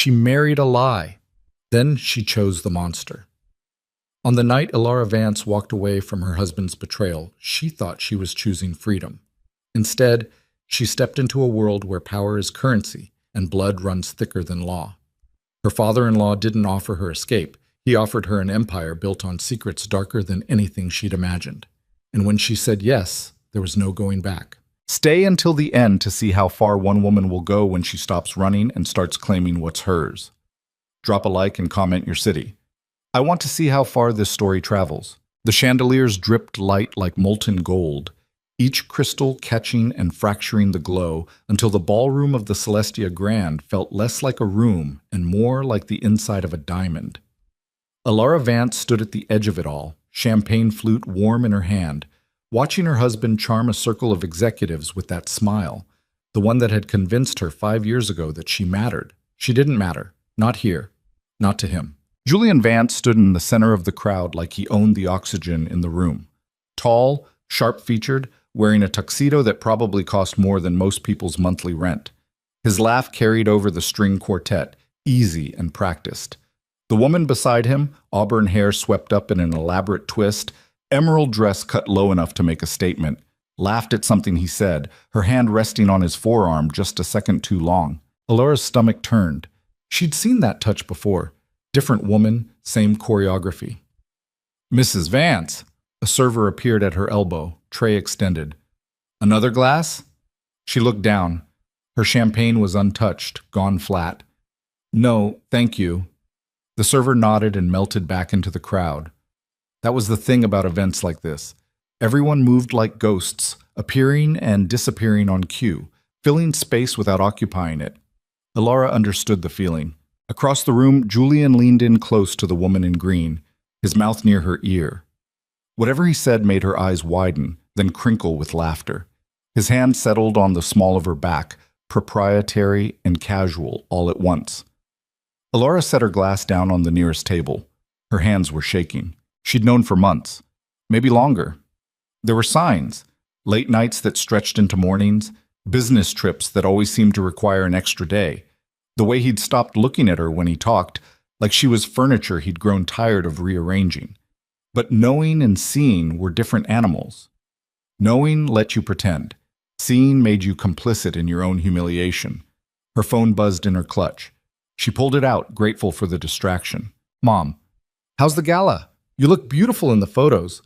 She married a lie. Then she chose the monster. On the night Elara Vance walked away from her husband's betrayal, she thought she was choosing freedom. Instead, she stepped into a world where power is currency and blood runs thicker than law. Her father-in-law didn't offer her escape. He offered her an empire built on secrets darker than anything she'd imagined. And when she said yes, there was no going back. Stay until the end to see how far one woman will go when she stops running and starts claiming what's hers. Drop a like and comment your city. I want to see how far this story travels. The chandeliers dripped light like molten gold, each crystal catching and fracturing the glow until the ballroom of the Celestia Grand felt less like a room and more like the inside of a diamond. Elara Vance stood at the edge of it all, champagne flute warm in her hand, watching her husband charm a circle of executives with that smile, the one that had convinced her 5 years ago that she mattered. She didn't matter. Not here. Not to him. Julian Vance stood in the center of the crowd like he owned the oxygen in the room. Tall, sharp-featured, wearing a tuxedo that probably cost more than most people's monthly rent. His laugh carried over the string quartet, easy and practiced. The woman beside him, auburn hair swept up in an elaborate twist, emerald dress cut low enough to make a statement, laughed at something he said, her hand resting on his forearm just a second too long. Elara's stomach turned. She'd seen that touch before. Different woman, same choreography. Mrs. Vance! A server appeared at her elbow, tray extended. Another glass? She looked down. Her champagne was untouched, gone flat. No, thank you. The server nodded and melted back into the crowd. That was the thing about events like this. Everyone moved like ghosts, appearing and disappearing on cue, filling space without occupying it. Elara understood the feeling. Across the room, Julian leaned in close to the woman in green, his mouth near her ear. Whatever he said made her eyes widen, then crinkle with laughter. His hand settled on the small of her back, proprietary and casual all at once. Elara set her glass down on the nearest table. Her hands were shaking. She'd known for months, maybe longer. There were signs, late nights that stretched into mornings, business trips that always seemed to require an extra day. The way he'd stopped looking at her when he talked, like she was furniture he'd grown tired of rearranging. But knowing and seeing were different animals. Knowing let you pretend. Seeing made you complicit in your own humiliation. Her phone buzzed in her clutch. She pulled it out, grateful for the distraction. Mom, how's the gala? You look beautiful in the photos.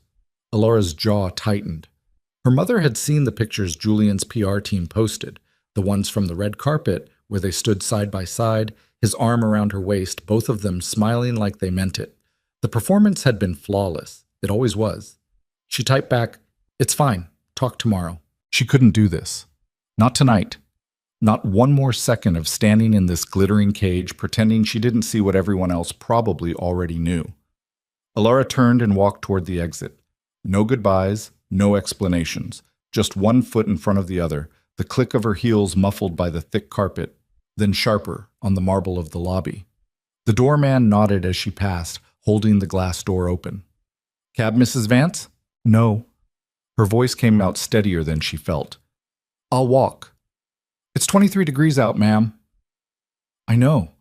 Elara's jaw tightened. Her mother had seen the pictures Julian's PR team posted, the ones from the red carpet, where they stood side by side, his arm around her waist, both of them smiling like they meant it. The performance had been flawless. It always was. She typed back, "It's fine. Talk tomorrow." She couldn't do this. Not tonight. Not one more second of standing in this glittering cage, pretending she didn't see what everyone else probably already knew. Elara turned and walked toward the exit. No goodbyes, no explanations. Just one foot in front of the other, the click of her heels muffled by the thick carpet, then sharper on the marble of the lobby. The doorman nodded as she passed, holding the glass door open. "Cab, Mrs. Vance?" "No." Her voice came out steadier than she felt. "I'll walk." "It's 23 degrees out, ma'am." "I know."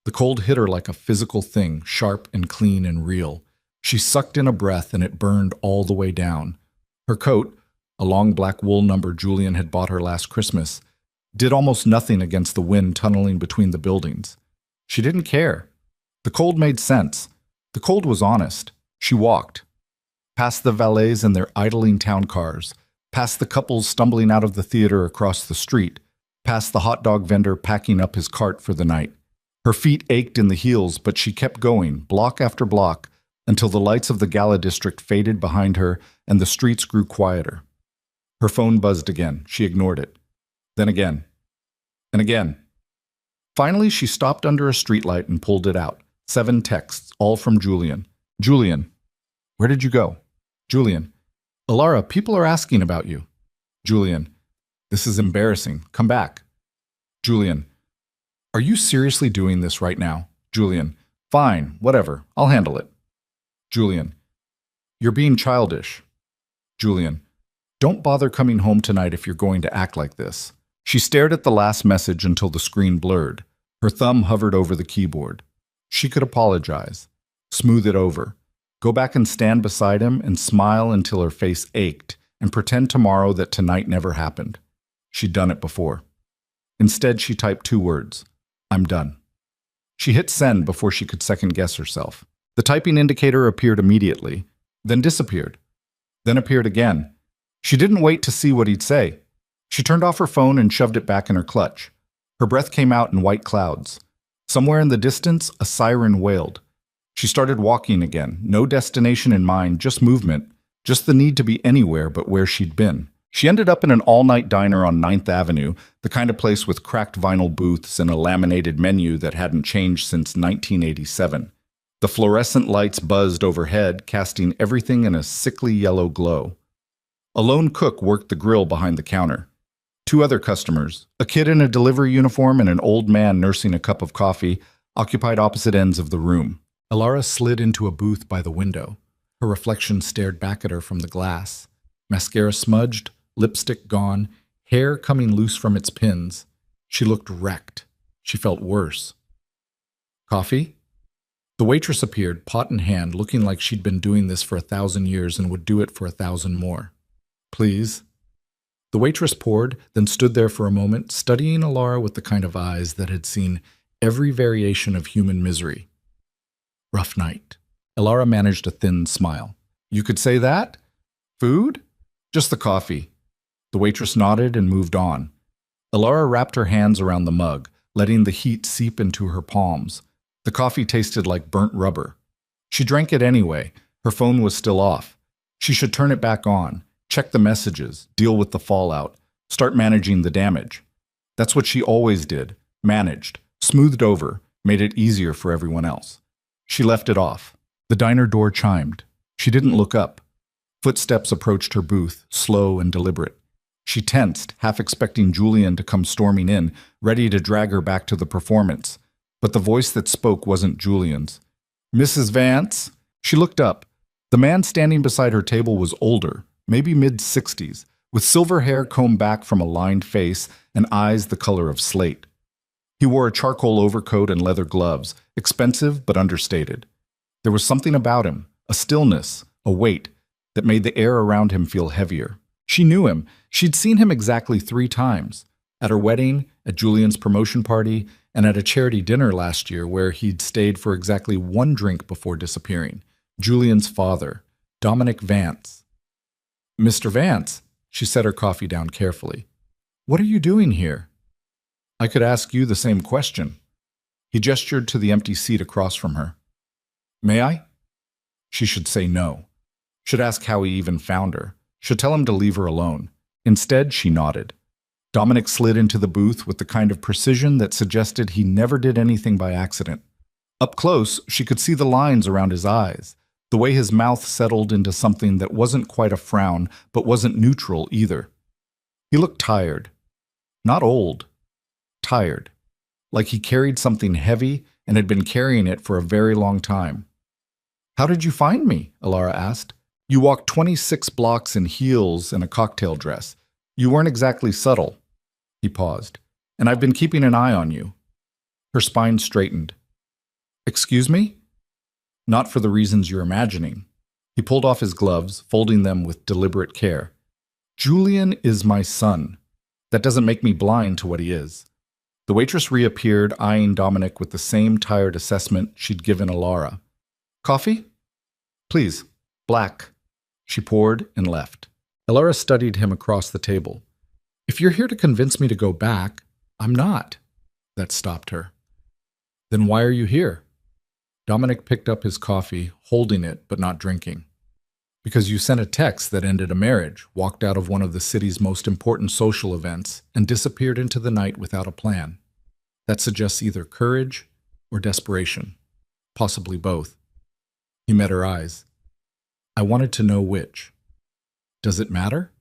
The cold hit her like a physical thing, sharp and clean and real. She sucked in a breath and it burned all the way down. Her coat, a long black wool number Julian had bought her last Christmas, did almost nothing against the wind tunneling between the buildings. She didn't care. The cold made sense. The cold was honest. She walked. Past the valets and their idling town cars, past the couples stumbling out of the theater across the street, past the hot dog vendor packing up his cart for the night. Her feet ached in the heels, but she kept going, block after block, until the lights of the gala district faded behind her and the streets grew quieter. Her phone buzzed again. She ignored it. Then again. And again. Finally, she stopped under a streetlight and pulled it out. 7 texts, all from Julian. "Julian, where did you go?" Julian, "Elara, people are asking about you." Julian, "This is embarrassing. Come back." Julian, "Are you seriously doing this right now?" Julian, "Fine, whatever. I'll handle it." Julian, "You're being childish." Julian, "Don't bother coming home tonight if you're going to act like this." She stared at the last message until the screen blurred. Her thumb hovered over the keyboard. She could apologize, smooth it over, go back and stand beside him and smile until her face ached and pretend tomorrow that tonight never happened. She'd done it before. Instead, she typed 2 words. I'm done. She hit send before she could second-guess herself. The typing indicator appeared immediately, then disappeared, then appeared again. She didn't wait to see what he'd say. She turned off her phone and shoved it back in her clutch. Her breath came out in white clouds. Somewhere in the distance, a siren wailed. She started walking again, no destination in mind, just movement, just the need to be anywhere but where she'd been. She ended up in an all-night diner on 9th Avenue, the kind of place with cracked vinyl booths and a laminated menu that hadn't changed since 1987. The fluorescent lights buzzed overhead, casting everything in a sickly yellow glow. A lone cook worked the grill behind the counter. 2 other customers, a kid in a delivery uniform and an old man nursing a cup of coffee, occupied opposite ends of the room. Alara slid into a booth by the window. Her reflection stared back at her from the glass. Mascara smudged, lipstick gone, hair coming loose from its pins. She looked wrecked. She felt worse. Coffee? The waitress appeared, pot in hand, looking like she'd been doing this for 1,000 years and would do it for 1,000 more. Please? The waitress poured, then stood there for a moment, studying Alara with the kind of eyes that had seen every variation of human misery. Rough night. Alara managed a thin smile. You could say that? Food? Just the coffee. The waitress nodded and moved on. Alara wrapped her hands around the mug, letting the heat seep into her palms. The coffee tasted like burnt rubber. She drank it anyway. Her phone was still off. She should turn it back on, check the messages, deal with the fallout, start managing the damage. That's what she always did. Managed, smoothed over, made it easier for everyone else. She left it off. The diner door chimed. She didn't look up. Footsteps approached her booth, slow and deliberate. She tensed, half expecting Julian to come storming in, ready to drag her back to the performance. But the voice that spoke wasn't Julian's. Mrs. Vance? She looked up. The man standing beside her table was older, maybe mid-60s, with silver hair combed back from a lined face and eyes the color of slate. He wore a charcoal overcoat and leather gloves, expensive but understated. There was something about him, a stillness, a weight, that made the air around him feel heavier. She knew him. She'd seen him exactly 3 times. At her wedding, at Julian's promotion party, and at a charity dinner last year where he'd stayed for exactly 1 drink before disappearing. Julian's father, Dominic Vance. Mr. Vance, she set her coffee down carefully. What are you doing here? I could ask you the same question. He gestured to the empty seat across from her. May I? She should say no. Should ask how he even found her. Should tell him to leave her alone. Instead, she nodded. Dominic slid into the booth with the kind of precision that suggested he never did anything by accident. Up close, she could see the lines around his eyes, the way his mouth settled into something that wasn't quite a frown, but wasn't neutral either. He looked tired. Not old. Tired. Like he carried something heavy and had been carrying it for a very long time. How did you find me? Alara asked. You walked 26 blocks in heels and a cocktail dress. You weren't exactly subtle. He paused. And I've been keeping an eye on you. Her spine straightened. Excuse me? Not for the reasons you're imagining. He pulled off his gloves, folding them with deliberate care. Julian is my son. That doesn't make me blind to what he is. The waitress reappeared, eyeing Dominic with the same tired assessment she'd given Alara. Coffee? Please. Black. She poured and left. Alara studied him across the table. If you're here to convince me to go back, I'm not. That stopped her. Then why are you here? Dominic picked up his coffee, holding it but not drinking. Because you sent a text that ended a marriage, walked out of one of the city's most important social events, and disappeared into the night without a plan. That suggests either courage or desperation. Possibly both. He met her eyes. I wanted to know which. Does it matter?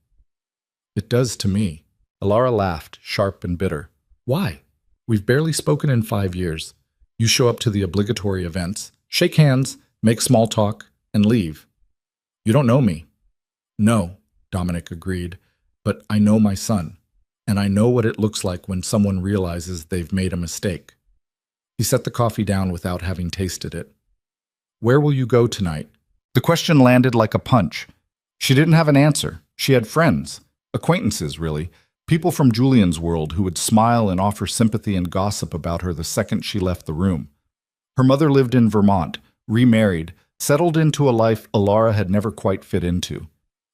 It does to me. Alara laughed, sharp and bitter. Why? We've barely spoken in 5 years. You show up to the obligatory events, shake hands, make small talk, and leave. You don't know me. No, Dominic agreed, but I know my son, and I know what it looks like when someone realizes they've made a mistake. He set the coffee down without having tasted it. Where will you go tonight? The question landed like a punch. She didn't have an answer. She had friends, acquaintances really, people from Julian's world who would smile and offer sympathy and gossip about her the second she left the room. Her mother lived in Vermont, remarried, settled into a life Alara had never quite fit into.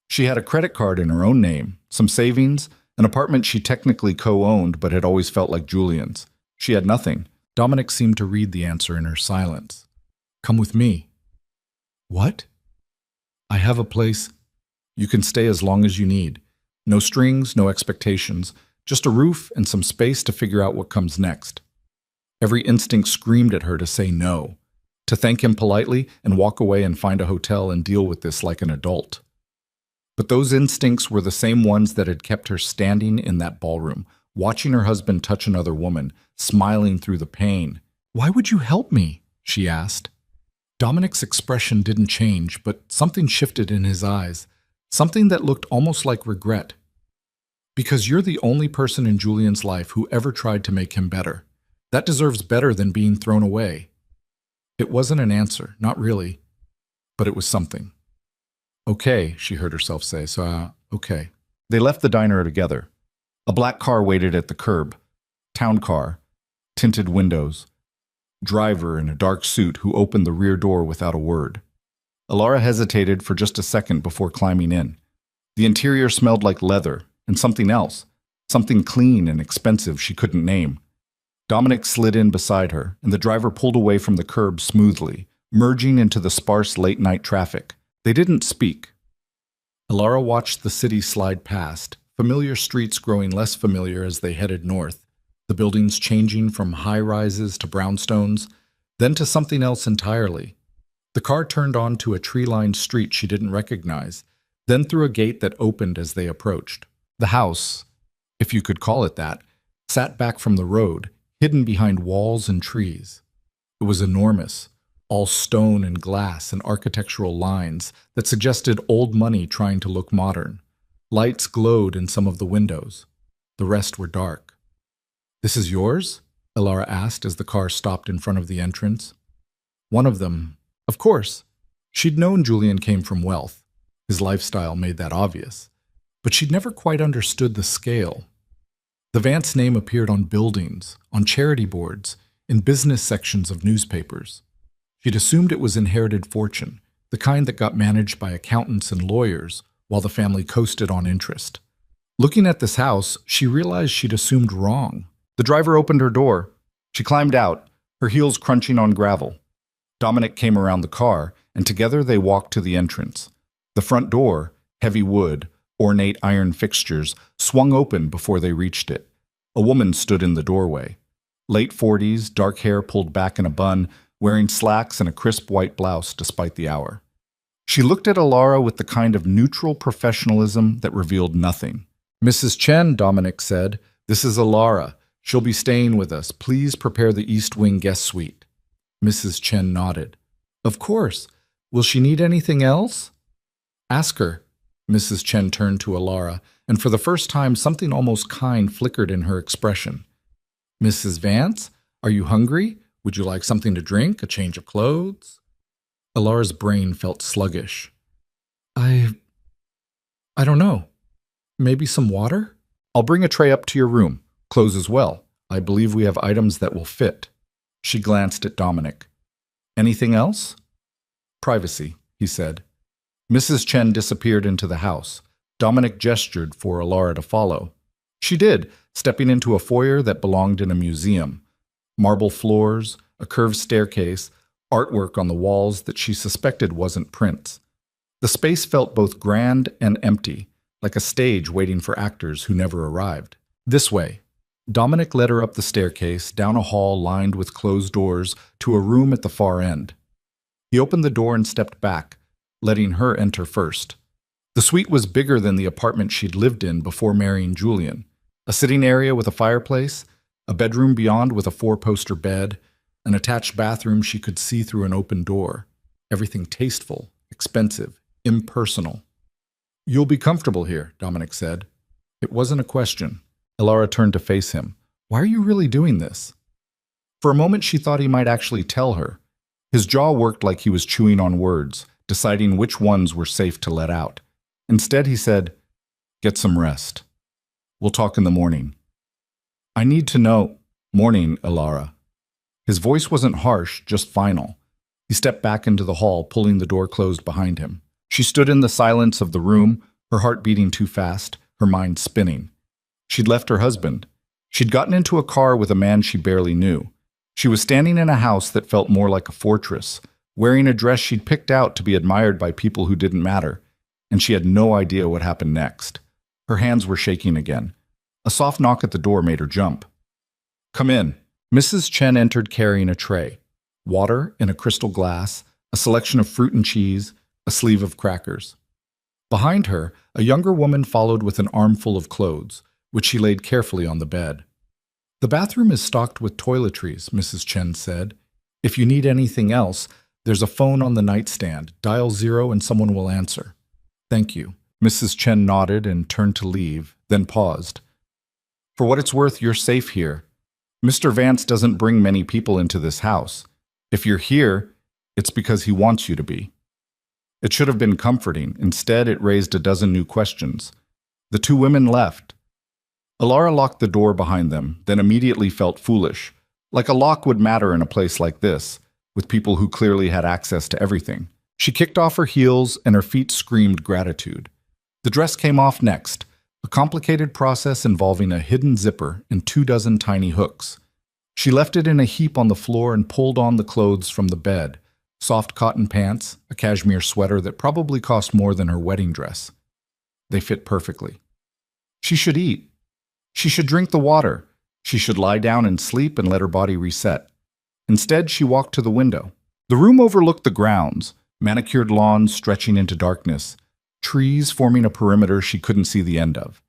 She had a credit card in her own name, some savings, an apartment she technically co-owned but had always felt like Julian's. She had nothing. Dominic seemed to read the answer in her silence. Come with me. What? I have a place. You can stay as long as you need. No strings, no expectations, just a roof and some space to figure out what comes next. Every instinct screamed at her to say no, to thank him politely and walk away and find a hotel and deal with this like an adult. But those instincts were the same ones that had kept her standing in that ballroom, watching her husband touch another woman, smiling through the pain. Why would you help me? She asked. Dominic's expression didn't change, but something shifted in his eyes, something that looked almost like regret. Because you're the only person in Julian's life who ever tried to make him better. That deserves better than being thrown away. It wasn't an answer, not really, but it was something. Okay, she heard herself say, okay. They left the diner together. A black car waited at the curb. Town car, tinted windows. Driver in a dark suit who opened the rear door without a word. Alara hesitated for just a second before climbing in. The interior smelled like leather and something else, something clean and expensive she couldn't name. Dominic slid in beside her, and the driver pulled away from the curb smoothly, merging into the sparse late-night traffic. They didn't speak. Alara watched the city slide past, familiar streets growing less familiar as they headed north, the buildings changing from high-rises to brownstones, then to something else entirely. The car turned onto a tree-lined street she didn't recognize, then through a gate that opened as they approached. The house, if you could call it that, sat back from the road, hidden behind walls and trees. It was enormous, all stone and glass and architectural lines that suggested old money trying to look modern. Lights glowed in some of the windows. The rest were dark. This is yours? Alara asked as the car stopped in front of the entrance. One of them, of course. She'd known Julian came from wealth. His lifestyle made that obvious. But she'd never quite understood the scale. The Vance name appeared on buildings, on charity boards, in business sections of newspapers. She'd assumed it was inherited fortune, the kind that got managed by accountants and lawyers while the family coasted on interest. Looking at this house, she realized she'd assumed wrong. The driver opened her door. She climbed out, her heels crunching on gravel. Dominic came around the car, and together they walked to the entrance. The front door, heavy wood, ornate iron fixtures, swung open before they reached it. A woman stood in the doorway. Late 40s, dark hair pulled back in a bun, wearing slacks and a crisp white blouse despite the hour. She looked at Alara with the kind of neutral professionalism that revealed nothing. Mrs. Chen, Dominic said, this is Alara. She'll be staying with us. Please prepare the East Wing guest suite. Mrs. Chen nodded. Of course. Will she need anything else? Ask her. Mrs. Chen turned to Alara, and for the first time something almost kind flickered in her expression. Mrs. Vance, are you hungry? Would you like something to drink, a change of clothes? Alara's brain felt sluggish. I don't know. Maybe some water? I'll bring a tray up to your room. Clothes as well. I believe we have items that will fit. She glanced at Dominic. Anything else? Privacy, he said. Mrs. Chen disappeared into the house. Dominic gestured for Alara to follow. She did, stepping into a foyer that belonged in a museum. Marble floors, a curved staircase, artwork on the walls that she suspected wasn't prints. The space felt both grand and empty, like a stage waiting for actors who never arrived. This way. Dominic led her up the staircase, down a hall lined with closed doors, to a room at the far end. He opened the door and stepped back, letting her enter first. The suite was bigger than the apartment she'd lived in before marrying Julian. A sitting area with a fireplace, a bedroom beyond with a 4-poster bed, an attached bathroom she could see through an open door. Everything tasteful, expensive, impersonal. You'll be comfortable here, Dominic said. It wasn't a question. Alara turned to face him. Why are you really doing this? For a moment, she thought he might actually tell her. His jaw worked like he was chewing on words, deciding which ones were safe to let out. Instead, he said, "Get some rest. We'll talk in the morning." "I need to know." "Morning, Ilara." His voice wasn't harsh, just final. He stepped back into the hall, pulling the door closed behind him. She stood in the silence of the room, her heart beating too fast, her mind spinning. She'd left her husband. She'd gotten into a car with a man she barely knew. She was standing in a house that felt more like a fortress, wearing a dress she'd picked out to be admired by people who didn't matter, and she had no idea what happened next. Her hands were shaking again. A soft knock at the door made her jump. "Come in." Mrs. Chen entered carrying a tray. Water in a crystal glass, a selection of fruit and cheese, a sleeve of crackers. Behind her, a younger woman followed with an armful of clothes, which she laid carefully on the bed. "The bathroom is stocked with toiletries," Mrs. Chen said. "If you need anything else, there's a phone on the nightstand. Dial 0 and someone will answer." "Thank you." Mrs. Chen nodded and turned to leave, then paused. "For what it's worth, you're safe here. Mr. Vance doesn't bring many people into this house. If you're here, it's because he wants you to be." It should have been comforting. Instead, it raised a dozen new questions. The two women left. Ilara locked the door behind them, then immediately felt foolish. Like a lock would matter in a place like this, with people who clearly had access to everything. She kicked off her heels, and her feet screamed gratitude. The dress came off next, a complicated process involving a hidden zipper and 24 tiny hooks. She left it in a heap on the floor and pulled on the clothes from the bed. Soft cotton pants, a cashmere sweater that probably cost more than her wedding dress. They fit perfectly. She should eat. She should drink the water. She should lie down and sleep and let her body reset. Instead, she walked to the window. The room overlooked the grounds, manicured lawns stretching into darkness, trees forming a perimeter she couldn't see the end of.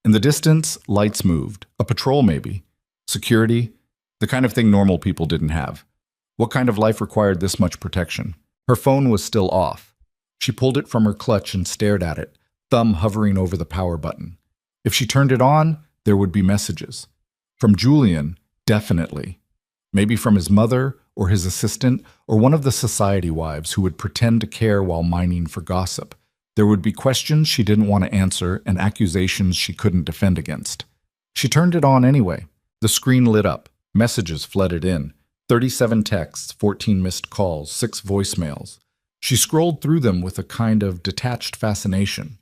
In the distance, lights moved. A patrol, maybe. Security. The kind of thing normal people didn't have. What kind of life required this much protection? Her phone was still off. She pulled it from her clutch and stared at it, thumb hovering over the power button. If she turned it on, there would be messages. From Julian, definitely. Maybe from his mother, or his assistant, or one of the society wives who would pretend to care while mining for gossip. There would be questions she didn't want to answer and accusations she couldn't defend against. She turned it on anyway. The screen lit up. Messages flooded in. 37 texts, 14 missed calls, 6 voicemails. She scrolled through them with a kind of detached fascination.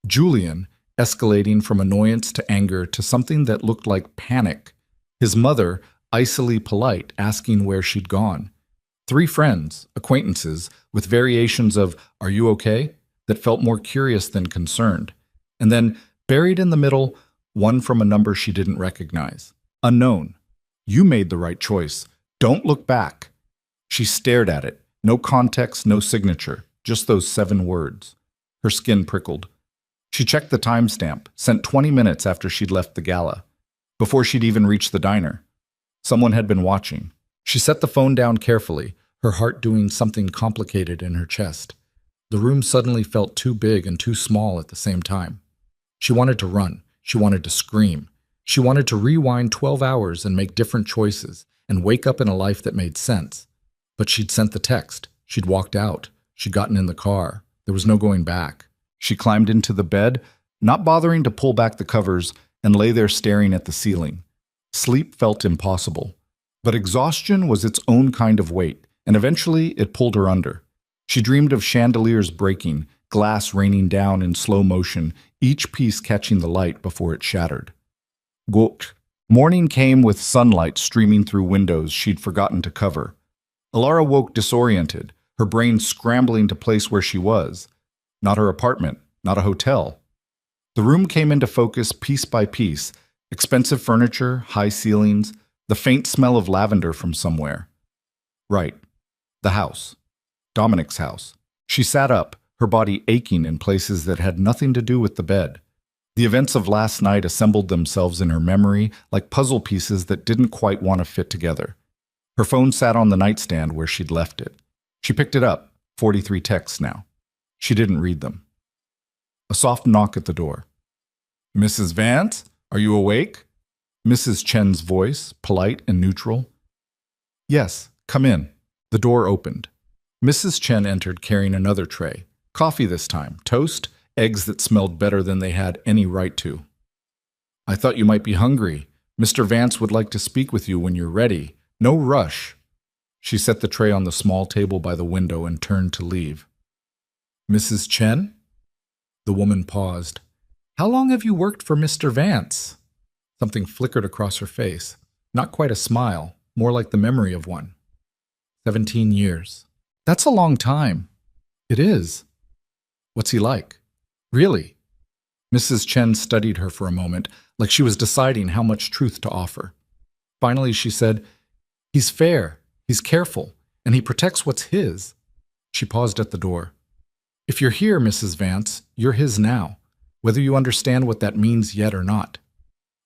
Julian, escalating from annoyance to anger to something that looked like panic. His mother, icily polite, asking where she'd gone. 3 friends, acquaintances, with variations of, "Are you okay?" that felt more curious than concerned. And then, buried in the middle, one from a number she didn't recognize. Unknown. "You made the right choice. Don't look back." She stared at it. No context, no signature, just those 7 words. Her skin prickled. She checked the timestamp, sent 20 minutes after she'd left the gala, before she'd even reached the diner. Someone had been watching. She set the phone down carefully, her heart doing something complicated in her chest. The room suddenly felt too big and too small at the same time. She wanted to run. She wanted to scream. She wanted to rewind 12 hours and make different choices and wake up in a life that made sense. But she'd sent the text. She'd walked out. She'd gotten in the car. There was no going back. She climbed into the bed, not bothering to pull back the covers, and lay there staring at the ceiling. Sleep felt impossible. But exhaustion was its own kind of weight, and eventually it pulled her under. She dreamed of chandeliers breaking, glass raining down in slow motion, each piece catching the light before it shattered. Gok. Morning came with sunlight streaming through windows she'd forgotten to cover. Ilara woke disoriented, her brain scrambling to place where she was. Not her apartment, not a hotel. The room came into focus piece by piece, expensive furniture, high ceilings, the faint smell of lavender from somewhere. Right. The house. Dominic's house. She sat up, her body aching in places that had nothing to do with the bed. The events of last night assembled themselves in her memory like puzzle pieces that didn't quite want to fit together. Her phone sat on the nightstand where she'd left it. She picked it up, 43 texts now. She didn't read them. A soft knock at the door. "Mrs. Vance, are you awake?" Mrs. Chen's voice, polite and neutral. Yes, come in. The door opened. Mrs. Chen entered carrying another tray. Coffee this time, toast, eggs that smelled better than they had any right to. I thought you might be hungry. Mr. Vance would like to speak with you when you're ready. No rush. She set the tray on the small table by the window and turned to leave. Mrs. Chen? The woman paused. How long have you worked for Mr. Vance? Something flickered across her face. Not quite a smile, more like the memory of one. 17 years. That's a long time. It is. What's he like? Really? Mrs. Chen studied her for a moment, like she was deciding how much truth to offer. Finally, she said, He's fair, he's careful, and he protects what's his. She paused at the door. If you're here, Mrs. Vance, you're his now, whether you understand what that means yet or not.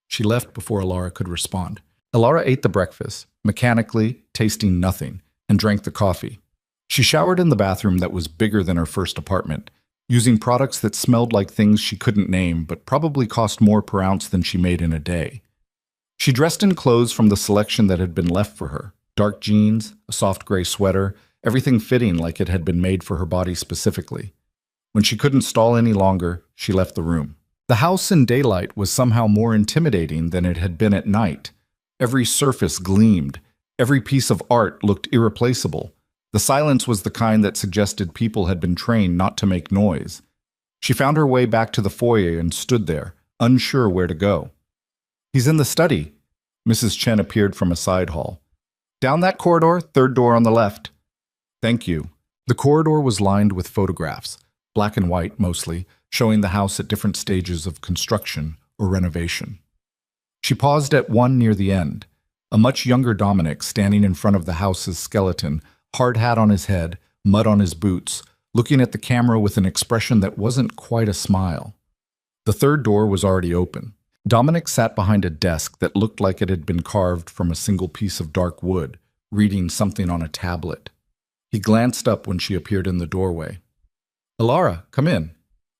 She left before Alara could respond. Alara ate the breakfast, mechanically, tasting nothing, and drank the coffee. She showered in the bathroom that was bigger than her first apartment, using products that smelled like things she couldn't name but probably cost more per ounce than she made in a day. She dressed in clothes from the selection that had been left for her, dark jeans, a soft gray sweater, everything fitting like it had been made for her body specifically. When she couldn't stall any longer, she left the room. The house in daylight was somehow more intimidating than it had been at night. Every surface gleamed. Every piece of art looked irreplaceable. The silence was the kind that suggested people had been trained not to make noise. She found her way back to the foyer and stood there, unsure where to go. He's in the study. Mrs. Chen appeared from a side hall. Down that corridor, third door on the left. Thank you. The corridor was lined with photographs, black and white mostly, showing the house at different stages of construction or renovation. She paused at one near the end, a much younger Dominic standing in front of the house's skeleton, hard hat on his head, mud on his boots, looking at the camera with an expression that wasn't quite a smile. The third door was already open. Dominic sat behind a desk that looked like it had been carved from a single piece of dark wood, reading something on a tablet. He glanced up when she appeared in the doorway. Alara, come in.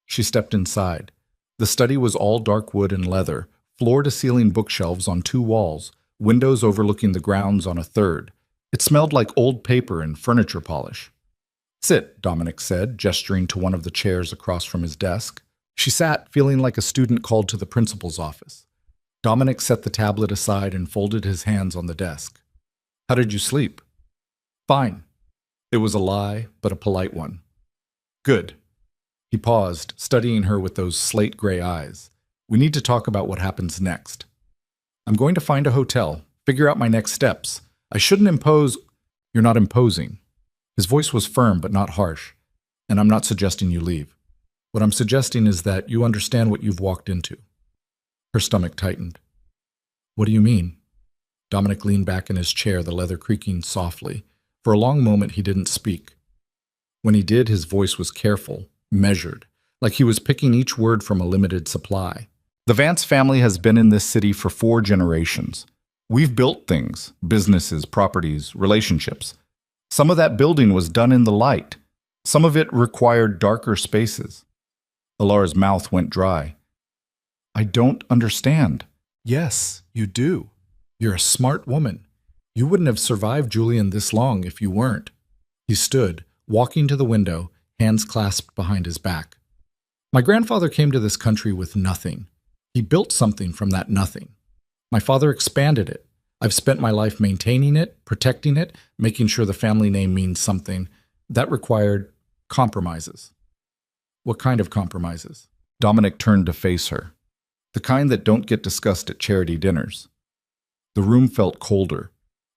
She stepped inside. The study was all dark wood and leather, floor-to-ceiling bookshelves on two walls, windows overlooking the grounds on a third. It smelled like old paper and furniture polish. Sit, Dominic said, gesturing to one of the chairs across from his desk. She sat, feeling like a student called to the principal's office. Dominic set the tablet aside and folded his hands on the desk. How did you sleep? Fine. It was a lie, but a polite one. Good. He paused, studying her with those slate-gray eyes. We need to talk about what happens next. I'm going to find a hotel, figure out my next steps. I shouldn't impose. You're not imposing. His voice was firm but not harsh, and I'm not suggesting you leave. What I'm suggesting is that you understand what you've walked into. Her stomach tightened. What do you mean? Dominic leaned back in his chair, the leather creaking softly. For a long moment he didn't speak. When he did, his voice was careful, measured, like he was picking each word from a limited supply. The Vance family has been in this city for 4 generations. We've built things, businesses, properties, relationships. Some of that building was done in the light. Some of it required darker spaces. Alara's mouth went dry. I don't understand. Yes, you do. You're a smart woman. You wouldn't have survived Julian this long if you weren't. He stood, walking to the window, hands clasped behind his back. My grandfather came to this country with nothing. He built something from that nothing. My father expanded it. I've spent my life maintaining it, protecting it, making sure the family name means something. That required compromises. What kind of compromises? Dominic turned to face her. The kind that don't get discussed at charity dinners. The room felt colder.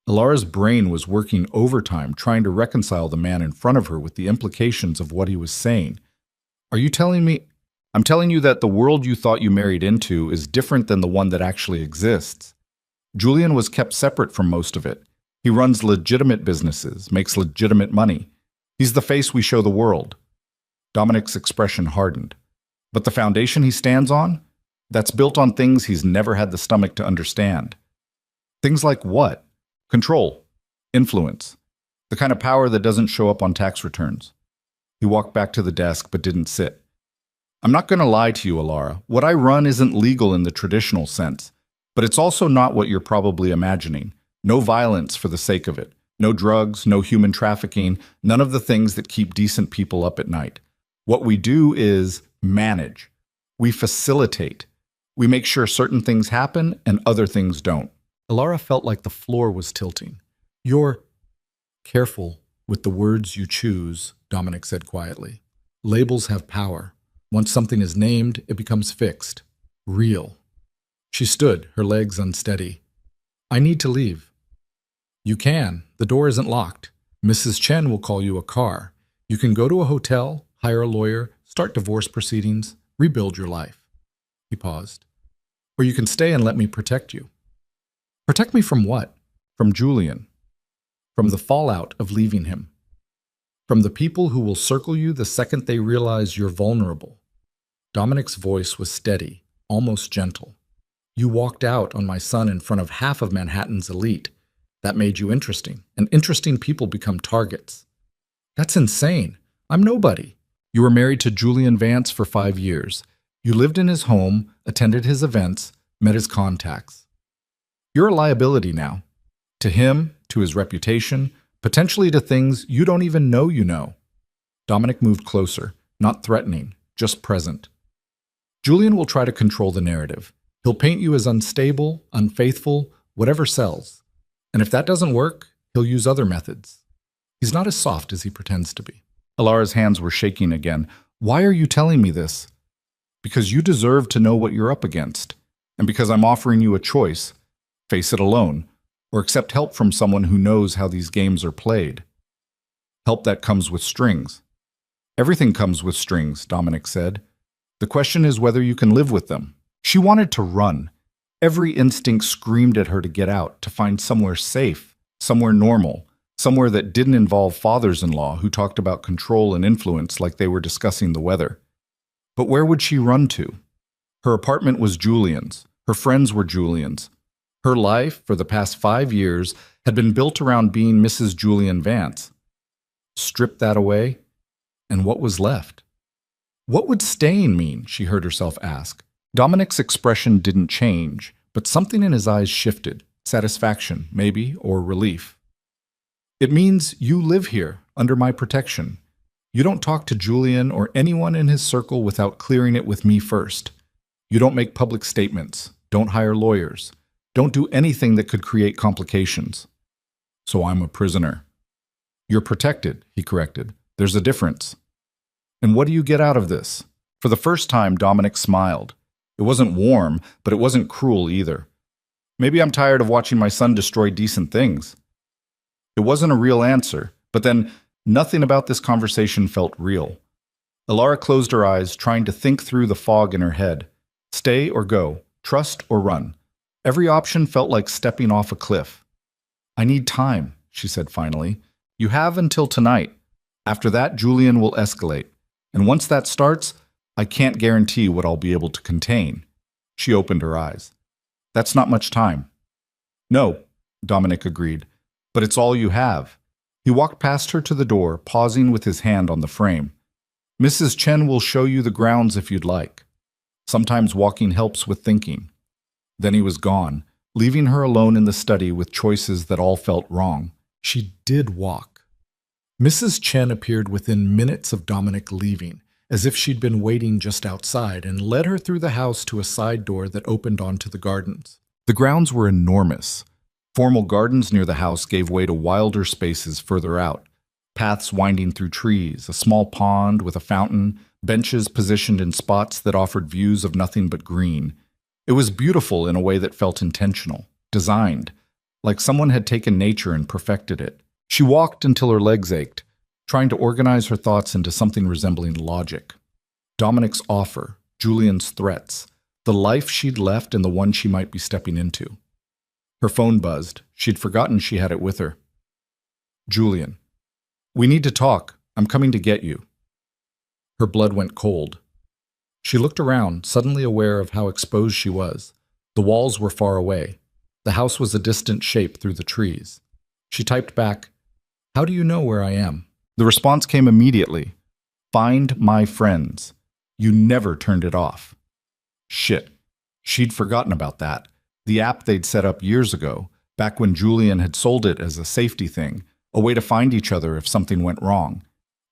Alara's brain was working overtime trying to reconcile the man in front of her with the implications of what he was saying. Are you telling me? I'm telling you that the world you thought you married into is different than the one that actually exists. Julian was kept separate from most of it. He runs legitimate businesses, makes legitimate money. He's the face we show the world. Dominic's expression hardened. But the foundation he stands on? That's built on things he's never had the stomach to understand. Things like what? Control. Influence. The kind of power that doesn't show up on tax returns. He walked back to the desk but didn't sit. I'm not going to lie to you, Alara. What I run isn't legal in the traditional sense, but it's also not what you're probably imagining. No violence for the sake of it. No drugs, no human trafficking, none of the things that keep decent people up at night. What we do is manage. We facilitate. We make sure certain things happen and other things don't. Alara felt like the floor was tilting. You're careful with the words you choose, Dominic said quietly. Labels have power. Once something is named, it becomes fixed. Real. She stood, her legs unsteady. I need to leave. You can. The door isn't locked. Mrs. Chen will call you a car. You can go to a hotel, hire a lawyer, start divorce proceedings, rebuild your life. He paused. Or you can stay and let me protect you. Protect me from what? From Julian. From the fallout of leaving him. From the people who will circle you the second they realize you're vulnerable. Dominic's voice was steady, almost gentle. You walked out on my son in front of half of Manhattan's elite. That made you interesting, and interesting people become targets. That's insane. I'm nobody. You were married to Julian Vance for 5 years. You lived in his home, attended his events, met his contacts. You're a liability now. To him, to his reputation, potentially to things you don't even know you know. Dominic moved closer, not threatening, just present. Julian will try to control the narrative. He'll paint you as unstable, unfaithful, whatever sells. And if that doesn't work, he'll use other methods. He's not as soft as he pretends to be. Alara's hands were shaking again. Why are you telling me this? Because you deserve to know what you're up against. And because I'm offering you a choice. Face it alone, or accept help from someone who knows how these games are played. Help that comes with strings. Everything comes with strings, Dominic said. The question is whether you can live with them. She wanted to run. Every instinct screamed at her to get out, to find somewhere safe, somewhere normal, somewhere that didn't involve fathers-in-law who talked about control and influence like they were discussing the weather. But where would she run to? Her apartment was Julian's. Her friends were Julian's. Her life, for the past 5 years, had been built around being Mrs. Julian Vance. Strip that away, and what was left? What would staying mean, she heard herself ask. Dominic's expression didn't change, but something in his eyes shifted. Satisfaction, maybe, or relief. It means you live here, under my protection. You don't talk to Julian or anyone in his circle without clearing it with me first. You don't make public statements. Don't hire lawyers. Don't do anything that could create complications. So I'm a prisoner. You're protected, he corrected. There's a difference. And what do you get out of this? For the first time, Dominic smiled. It wasn't warm, but it wasn't cruel either. Maybe I'm tired of watching my son destroy decent things. It wasn't a real answer, but then nothing about this conversation felt real. Alara closed her eyes, trying to think through the fog in her head. Stay or go, trust or run. Every option felt like stepping off a cliff. I need time, she said finally. You have until tonight. After that, Julian will escalate. And once that starts, I can't guarantee what I'll be able to contain. She opened her eyes. That's not much time. No, Dominic agreed, but it's all you have. He walked past her to the door, pausing with his hand on the frame. Mrs. Chen will show you the grounds if you'd like. Sometimes walking helps with thinking. Then he was gone, leaving her alone in the study with choices that all felt wrong. She did walk. Mrs. Chen appeared within minutes of Dominic leaving, as if she'd been waiting just outside, and led her through the house to a side door that opened onto the gardens. The grounds were enormous. Formal gardens near the house gave way to wilder spaces further out, paths winding through trees, a small pond with a fountain, benches positioned in spots that offered views of nothing but green. It was beautiful in a way that felt intentional, designed, like someone had taken nature and perfected it. She walked until her legs ached, trying to organize her thoughts into something resembling logic. Dominic's offer, Julian's threats, the life she'd left and the one she might be stepping into. Her phone buzzed. She'd forgotten she had it with her. Julian. We need to talk. I'm coming to get you. Her blood went cold. She looked around, suddenly aware of how exposed she was. The walls were far away. The house was a distant shape through the trees. She typed back, How do you know where I am? The response came immediately. Find my friends. You never turned it off. Shit. She'd forgotten about that. The app they'd set up years ago. back when Julian had sold it as a safety thing, a way to find each other if something went wrong.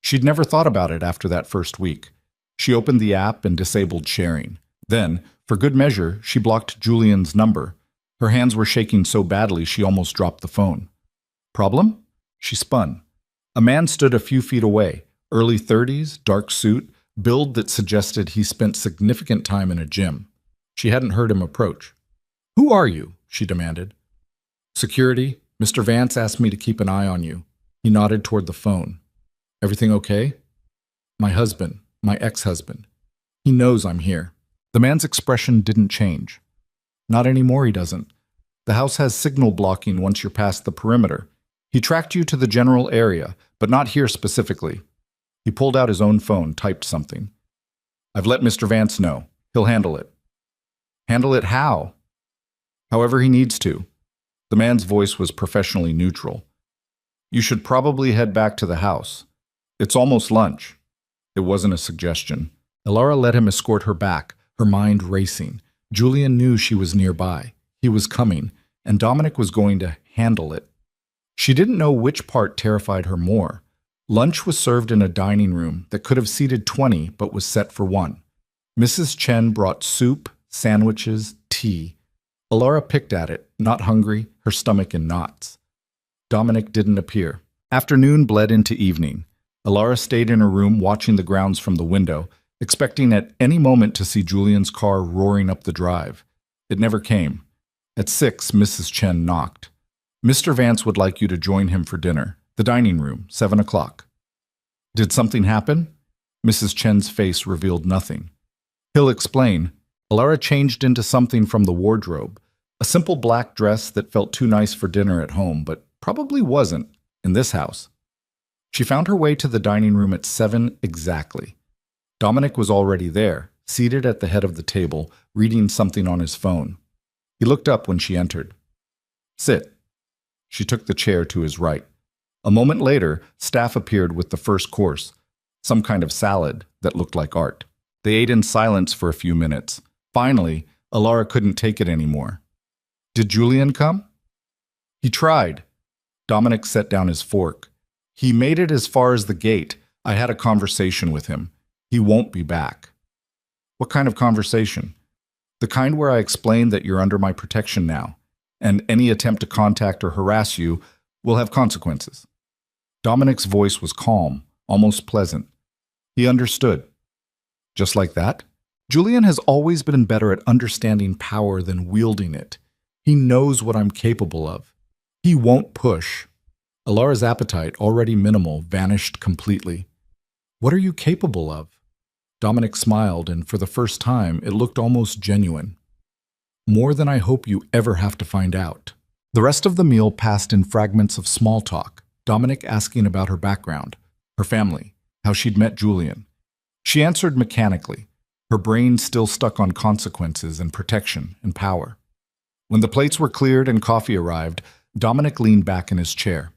She'd never thought about it after that first week. She opened the app and disabled sharing. Then, for good measure, she blocked Julian's number. Her hands were shaking so badly she almost dropped the phone. Problem? She spun. A man stood a few feet away, early 30s, dark suit, build that suggested he spent significant time in a gym. She hadn't heard him approach. "Who are you?" she demanded. "Security. Mr. Vance asked me to keep an eye on you." He nodded toward the phone. "Everything okay?" "My husband, my ex-husband. He knows I'm here." The man's expression didn't change. "Not anymore, he doesn't. The house has signal blocking once you're past the perimeter. He tracked you to the general area, but not here specifically." He pulled out his own phone, typed something. "I've let Mr. Vance know. He'll handle it." "Handle it how?" "However he needs to." The man's voice was professionally neutral. "You should probably head back to the house. It's almost lunch." It wasn't a suggestion. Elara let him escort her back, her mind racing. Julian knew she was nearby. He was coming, and Dominic was going to handle it. She didn't know which part terrified her more. Lunch was served in a dining room that could have seated 20 but was set for 1. Mrs. Chen brought soup, sandwiches, tea. Elara picked at it, not hungry, her stomach in knots. Dominic didn't appear. Afternoon bled into evening. Elara stayed in her room watching the grounds from the window, expecting at any moment to see Julian's car roaring up the drive. It never came. At 6, Mrs. Chen knocked. "Mr. Vance would like you to join him for dinner. The dining room, 7 o'clock. "Did something happen?" Mrs. Chen's face revealed nothing. "He'll explain." Elara changed into something from the wardrobe, a simple black dress that felt too nice for dinner at home, but probably wasn't in this house. She found her way to the dining room at 7 exactly. Dominic was already there, seated at the head of the table, reading something on his phone. He looked up when she entered. "Sit." She took the chair to his right. A moment later, staff appeared with the first course, some kind of salad that looked like art. They ate in silence for a few minutes. Finally, Elara couldn't take it anymore. "Did Julian come?" "He tried." Dominic set down his fork. "He made it as far as the gate. I had a conversation with him. He won't be back." "What kind of conversation?" "The kind where I explained that you're under my protection now, and any attempt to contact or harass you will have consequences." Dominic's voice was calm, almost pleasant. He understood. Just like that? Julian has always been better at understanding power than wielding it. He knows what I'm capable of. He won't push. Elara's appetite, already minimal, vanished completely. "What are you capable of?" Dominic smiled, and for the first time, it looked almost genuine. "More than I hope you ever have to find out." The rest of the meal passed in fragments of small talk, Dominic asking about her background, her family, how she'd met Julian. She answered mechanically, her brain still stuck on consequences and protection and power. When the plates were cleared and coffee arrived, Dominic leaned back in his chair.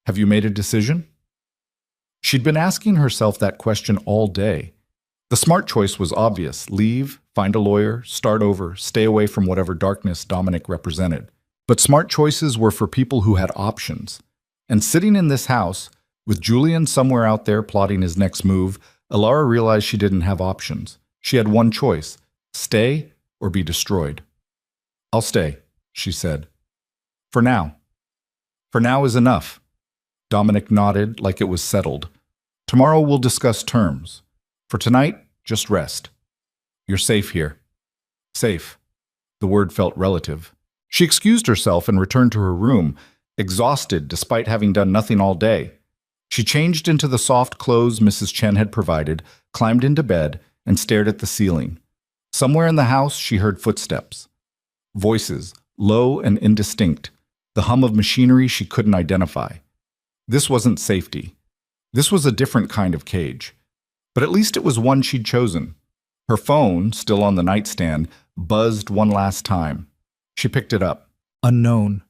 "Have you made a decision?" She'd been asking herself that question all day. The smart choice was obvious: leave, find a lawyer, start over, stay away from whatever darkness Dominic represented. But smart choices were for people who had options. And sitting in this house, with Julian somewhere out there plotting his next move, Elara realized she didn't have options. She had one choice: stay or be destroyed. "I'll stay," she said. "For now." "For now is enough." Dominic nodded like it was settled. "Tomorrow we'll discuss terms. For tonight, just rest. You're safe here." Safe. The word felt relative. She excused herself and returned to her room, exhausted despite having done nothing all day. She changed into the soft clothes Mrs. Chen had provided, climbed into bed, and stared at the ceiling. Somewhere in the house she heard footsteps. Voices, low and indistinct, the hum of machinery she couldn't identify. This wasn't safety. This was a different kind of cage. But at least it was one she'd chosen. Her phone, still on the nightstand, buzzed one last time. She picked it up. "Unknown.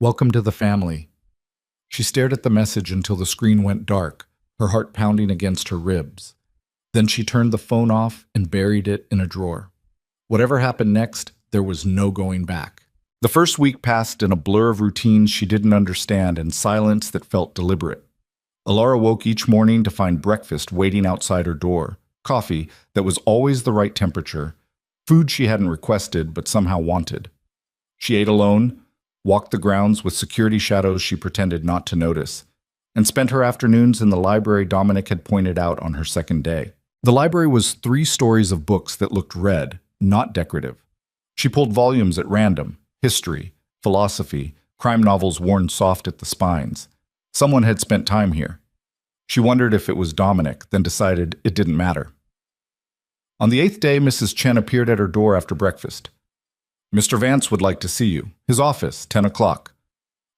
Welcome to the family." She stared at the message until the screen went dark, her heart pounding against her ribs. Then she turned the phone off and buried it in a drawer. Whatever happened next, there was no going back. The first week passed in a blur of routines she didn't understand and silence that felt deliberate. Alara woke each morning to find breakfast waiting outside her door, coffee that was always the right temperature, food she hadn't requested but somehow wanted. She ate alone, walked the grounds with security shadows she pretended not to notice, and spent her afternoons in the library Dominic had pointed out on her second day. The library was 3 stories of books that looked read, not decorative. She pulled volumes at random: history, philosophy, crime novels worn soft at the spines. Someone had spent time here. She wondered if it was Dominic, then decided it didn't matter. On the 8th day, Mrs. Chen appeared at her door after breakfast. "Mr. Vance would like to see you. His office, 10 o'clock.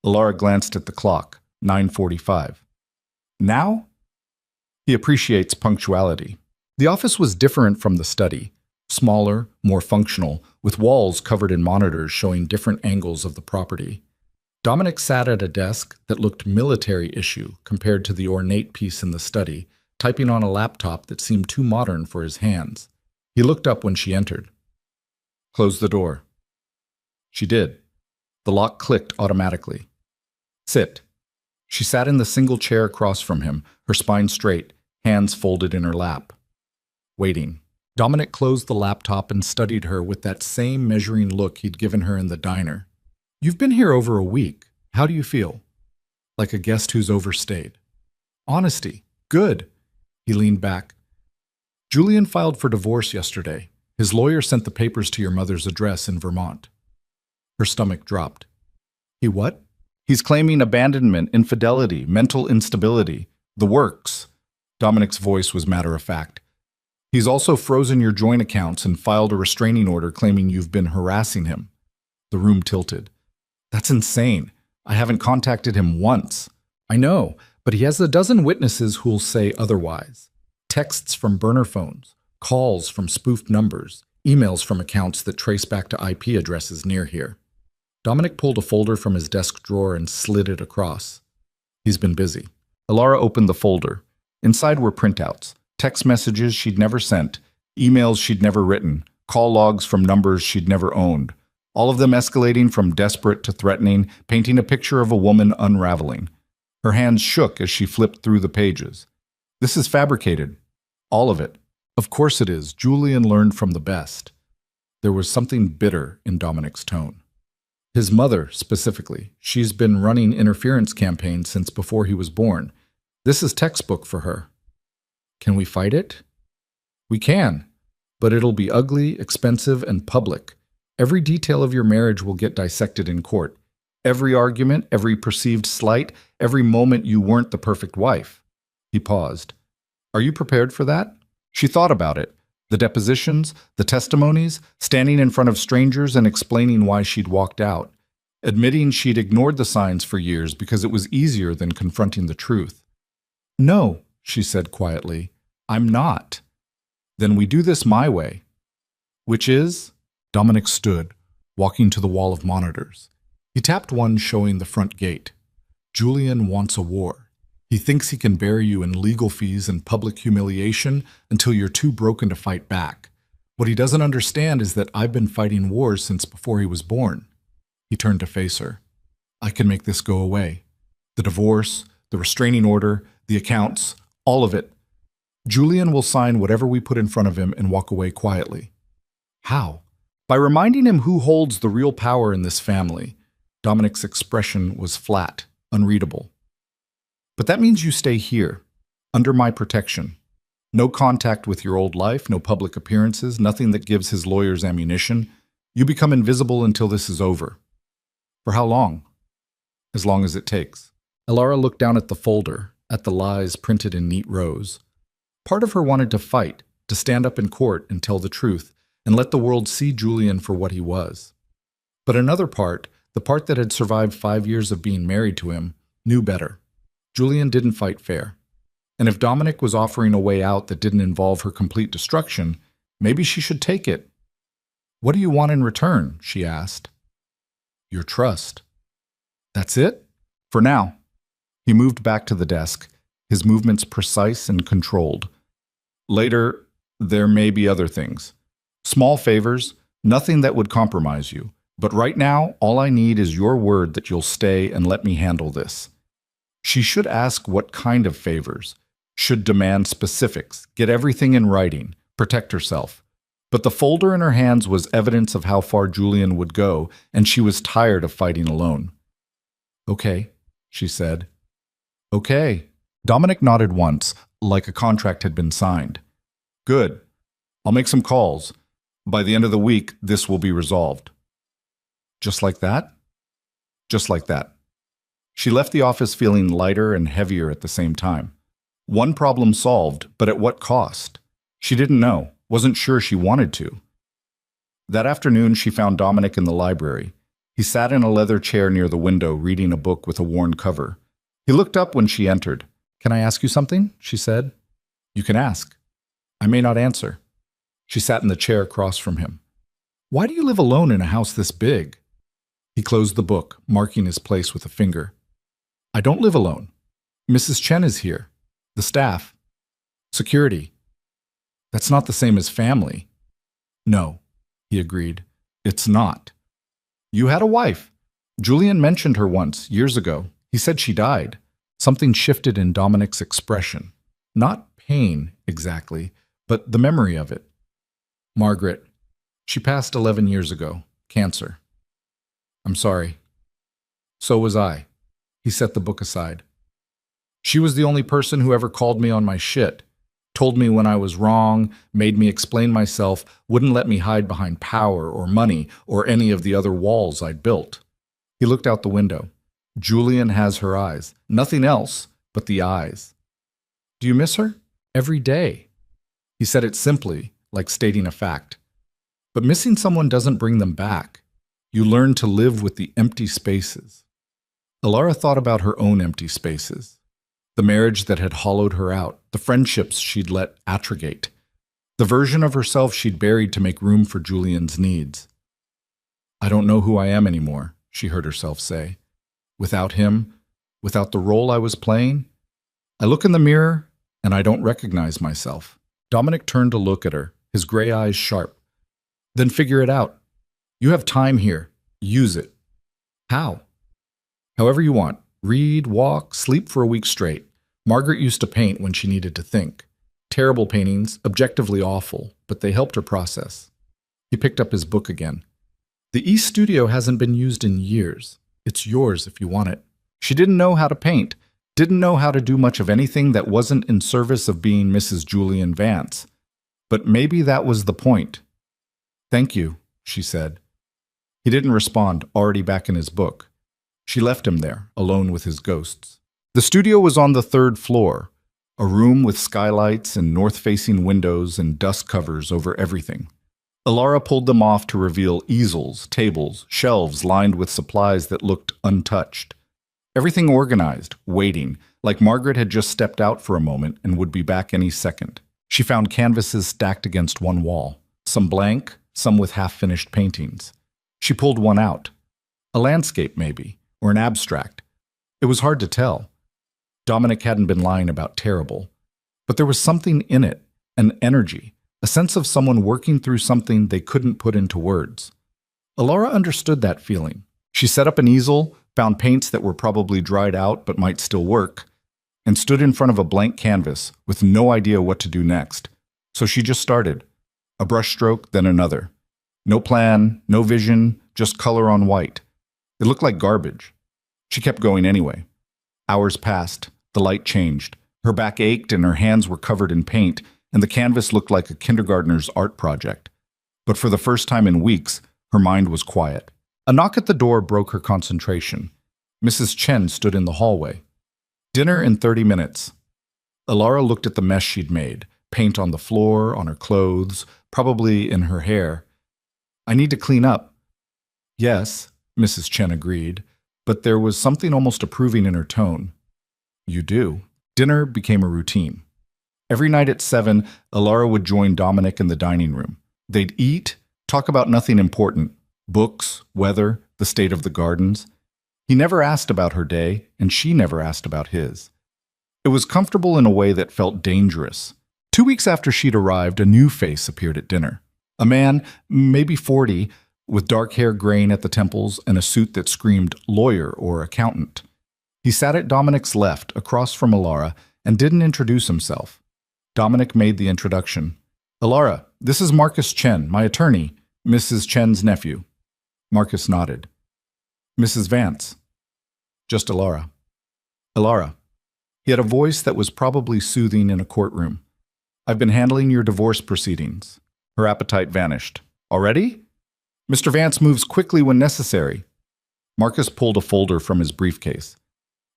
Alara glanced at the clock, 9:45. Now? He appreciates punctuality. The office was different from the study. Smaller, more functional, with walls covered in monitors showing different angles of the property. Dominic sat at a desk that looked military-issue compared to the ornate piece in the study, typing on a laptop that seemed too modern for his hands. He looked up when she entered. "Close the door." She did. The lock clicked automatically. "Sit." She sat in the single chair across from him, her spine straight, hands folded in her lap. Waiting. Dominic closed the laptop and studied her with that same measuring look he'd given her in the diner. "You've been here over a week. How do you feel?" "Like a guest who's overstayed." "Honesty. Good." He leaned back. "Julian filed for divorce yesterday. His lawyer sent the papers to your mother's address in Vermont." Her stomach dropped. "He what?" "He's claiming abandonment, infidelity, mental instability. The works." Dominic's voice was matter-of-fact. "He's also frozen your joint accounts and filed a restraining order claiming you've been harassing him." The room tilted. "That's insane. I haven't contacted him once." "I know, but he has a dozen witnesses who'll say otherwise. Texts from burner phones, calls from spoofed numbers, emails from accounts that trace back to IP addresses near here." Dominic pulled a folder from his desk drawer and slid it across. "He's been busy." Alara opened the folder. Inside were printouts, text messages she'd never sent, emails she'd never written, call logs from numbers she'd never owned, all of them escalating from desperate to threatening, painting a picture of a woman unraveling. Her hands shook as she flipped through the pages. "This is fabricated. All of it." "Of course it is. Julian learned from the best." There was something bitter in Dominic's tone. His mother, specifically. She's been running interference campaigns since before he was born. This is textbook for her. "Can we fight it?" "We can, but it'll be ugly, expensive, and public. Every detail of your marriage will get dissected in court. Every argument, every perceived slight, every moment you weren't the perfect wife." He paused. "Are you prepared for that?" She thought about it. The depositions, the testimonies, standing in front of strangers and explaining why she'd walked out. Admitting she'd ignored the signs for years because it was easier than confronting the truth. "No," she said quietly, "I'm not." "Then we do this my way." "Which is?" Dominic stood, walking to the wall of monitors. He tapped one showing the front gate. "Julian wants a war. He thinks he can bury you in legal fees and public humiliation until you're too broken to fight back. What he doesn't understand is that I've been fighting wars since before he was born." He turned to face her. "I can make this go away. The divorce, the restraining order, the accounts, all of it. Julian will sign whatever we put in front of him and walk away quietly." "How?" "By reminding him who holds the real power in this family." Dominic's expression was flat, unreadable. "But that means you stay here, under my protection. No contact with your old life, no public appearances, nothing that gives his lawyers ammunition. You become invisible until this is over." "For how long?" "As long as it takes." Alara looked down at the folder, at the lies printed in neat rows. Part of her wanted to fight, to stand up in court and tell the truth, and let the world see Julian for what he was. But another part, the part that had survived 5 years of being married to him, knew better. Julian didn't fight fair. And if Dominic was offering a way out that didn't involve her complete destruction, maybe she should take it. "What do you want in return?" she asked. "Your trust." "That's it?" "For now." He moved back to the desk, his movements precise and controlled. "Later, there may be other things. Small favors, nothing that would compromise you. But right now, all I need is your word that you'll stay and let me handle this. She should ask what kind of favors, should demand specifics, get everything in writing, protect herself. But the folder in her hands was evidence of how far Julian would go, and she was tired of fighting alone. Okay, she said. Okay. Dominic nodded once, like a contract had been signed. Good. I'll make some calls. By the end of the week, this will be resolved. Just like that? Just like that. She left the office feeling lighter and heavier at the same time. One problem solved, but at what cost? She didn't know, wasn't sure she wanted to. That afternoon, she found Dominic in the library. He sat in a leather chair near the window, reading a book with a worn cover. He looked up when she entered. Can I ask you something? She said. You can ask. I may not answer. She sat in the chair across from him. Why do you live alone in a house this big? He closed the book, marking his place with a finger. I don't live alone. Mrs. Chen is here. The staff. Security. That's not the same as family. No, he agreed. It's not. You had a wife. Julian mentioned her once, years ago. He said she died. Something shifted in Dominic's expression. Not pain, exactly, but the memory of it. Margaret. She passed 11 years ago. Cancer. I'm sorry. So was I. He set the book aside. She was the only person who ever called me on my shit, told me when I was wrong, made me explain myself, wouldn't let me hide behind power or money or any of the other walls I'd built. He looked out the window. Julian has her eyes. Nothing else but the eyes. Do you miss her? Every day. He said it simply, like stating a fact. But missing someone doesn't bring them back. You learn to live with the empty spaces. Alara thought about her own empty spaces. The marriage that had hollowed her out, the friendships she'd let atrogate, the version of herself she'd buried to make room for Julian's needs. I don't know who I am anymore, she heard herself say. Without him, without the role I was playing, I look in the mirror and I don't recognize myself. Dominic turned to look at her, his gray eyes sharp. Then figure it out. You have time here. Use it. How? However you want. Read, walk, sleep for a week straight. Margaret used to paint when she needed to think. Terrible paintings, objectively awful, but they helped her process. He picked up his book again. The East Studio hasn't been used in years. It's yours if you want it. She didn't know how to paint, didn't know how to do much of anything that wasn't in service of being Mrs. Julian Vance. But maybe that was the point. Thank you, she said. He didn't respond, already back in his book. She left him there, alone with his ghosts. The studio was on the 3rd floor, a room with skylights and north-facing windows and dust covers over everything. Alara pulled them off to reveal easels, tables, shelves lined with supplies that looked untouched. Everything organized, waiting, like Margaret had just stepped out for a moment and would be back any second. She found canvases stacked against one wall, some blank, some with half-finished paintings. She pulled one out. A landscape, maybe, or an abstract. It was hard to tell. Dominic hadn't been lying about terrible. But there was something in it, an energy, a sense of someone working through something they couldn't put into words. Alara understood that feeling. She set up an easel, found paints that were probably dried out but might still work, and stood in front of a blank canvas with no idea what to do next. So she just started. A brushstroke, then another. No plan, no vision, just color on white. It looked like garbage. She kept going anyway. Hours passed. The light changed. Her back ached and her hands were covered in paint, and the canvas looked like a kindergartner's art project. But for the first time in weeks, her mind was quiet. A knock at the door broke her concentration. Mrs. Chen stood in the hallway. Dinner in 30 minutes. Alara looked at the mess she'd made. Paint on the floor, on her clothes, probably in her hair. I need to clean up. Yes, Mrs. Chen agreed, but there was something almost approving in her tone. You do. Dinner became a routine. Every night at 7, Alara would join Dominic in the dining room. They'd eat, talk about nothing important, books, weather, the state of the gardens. He never asked about her day, and she never asked about his. It was comfortable in a way that felt dangerous. 2 weeks after she'd arrived, a new face appeared at dinner. A man, maybe 40, with dark hair graying at the temples and a suit that screamed lawyer or accountant. He sat at Dominic's left, across from Alara, and didn't introduce himself. Dominic made the introduction. Alara, this is Marcus Chen, my attorney, Mrs. Chen's nephew. Marcus nodded. Mrs. Vance. Just Alara. Alara. He had a voice that was probably soothing in a courtroom. I've been handling your divorce proceedings. Her appetite vanished. Already? Mr. Vance moves quickly when necessary. Marcus pulled a folder from his briefcase.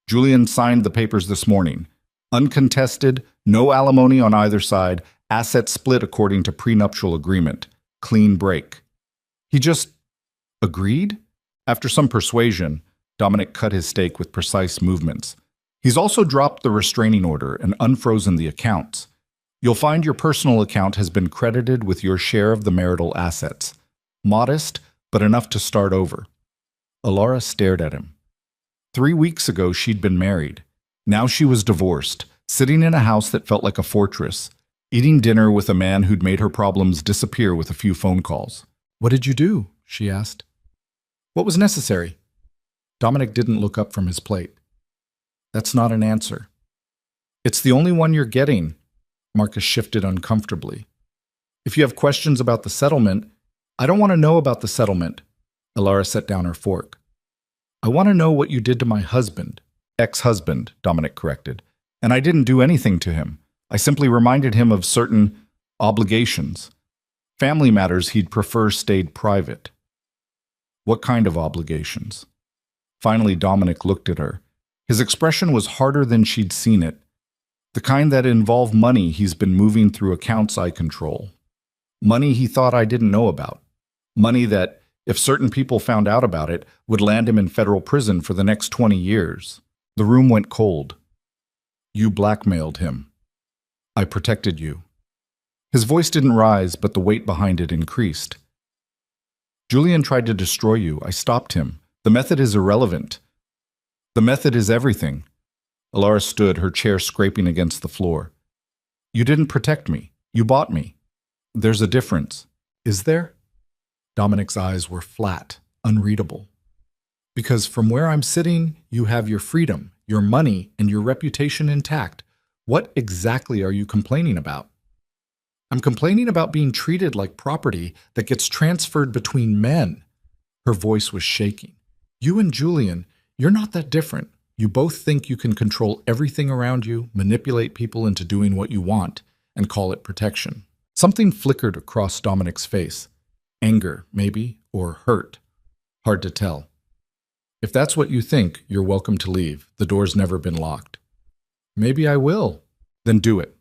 Julian signed the papers this morning. Uncontested, no alimony on either side, assets split according to prenuptial agreement. Clean break. He just agreed? After some persuasion, Dominic cut his steak with precise movements. He's also dropped the restraining order and unfrozen the accounts. You'll find your personal account has been credited with your share of the marital assets. Modest, but enough to start over. Alara stared at him. 3 weeks ago, she'd been married. Now she was divorced, sitting in a house that felt like a fortress, eating dinner with a man who'd made her problems disappear with a few phone calls. What did you do? She asked. What was necessary? Dominic didn't look up from his plate. That's not an answer. It's the only one you're getting. Marcus shifted uncomfortably. If you have questions about the settlement, I don't want to know about the settlement. Alara set down her fork. I want to know what you did to my husband. Ex-husband, Dominic corrected. And I didn't do anything to him. I simply reminded him of certain obligations. Family matters he'd prefer stayed private. What kind of obligations? Finally, Dominic looked at her. His expression was harder than she'd seen it. The kind that involved money he's been moving through accounts I control. Money he thought I didn't know about. Money that, if certain people found out about it, would land him in federal prison for the next 20 years. The room went cold. You blackmailed him. I protected you. His voice didn't rise, but the weight behind it increased. Julian tried to destroy you. I stopped him. The method is irrelevant. The method is everything. Alara stood, her chair scraping against the floor. You didn't protect me. You bought me. There's a difference. Is there? Dominic's eyes were flat, unreadable. Because from where I'm sitting, you have your freedom, your money, and your reputation intact. What exactly are you complaining about? I'm complaining about being treated like property that gets transferred between men. Her voice was shaking. You and Julian, you're not that different. You both think you can control everything around you, manipulate people into doing what you want, and call it protection. Something flickered across Dominic's face. Anger, maybe, or hurt. Hard to tell. If that's what you think, you're welcome to leave. The door's never been locked. Maybe I will. Then do it.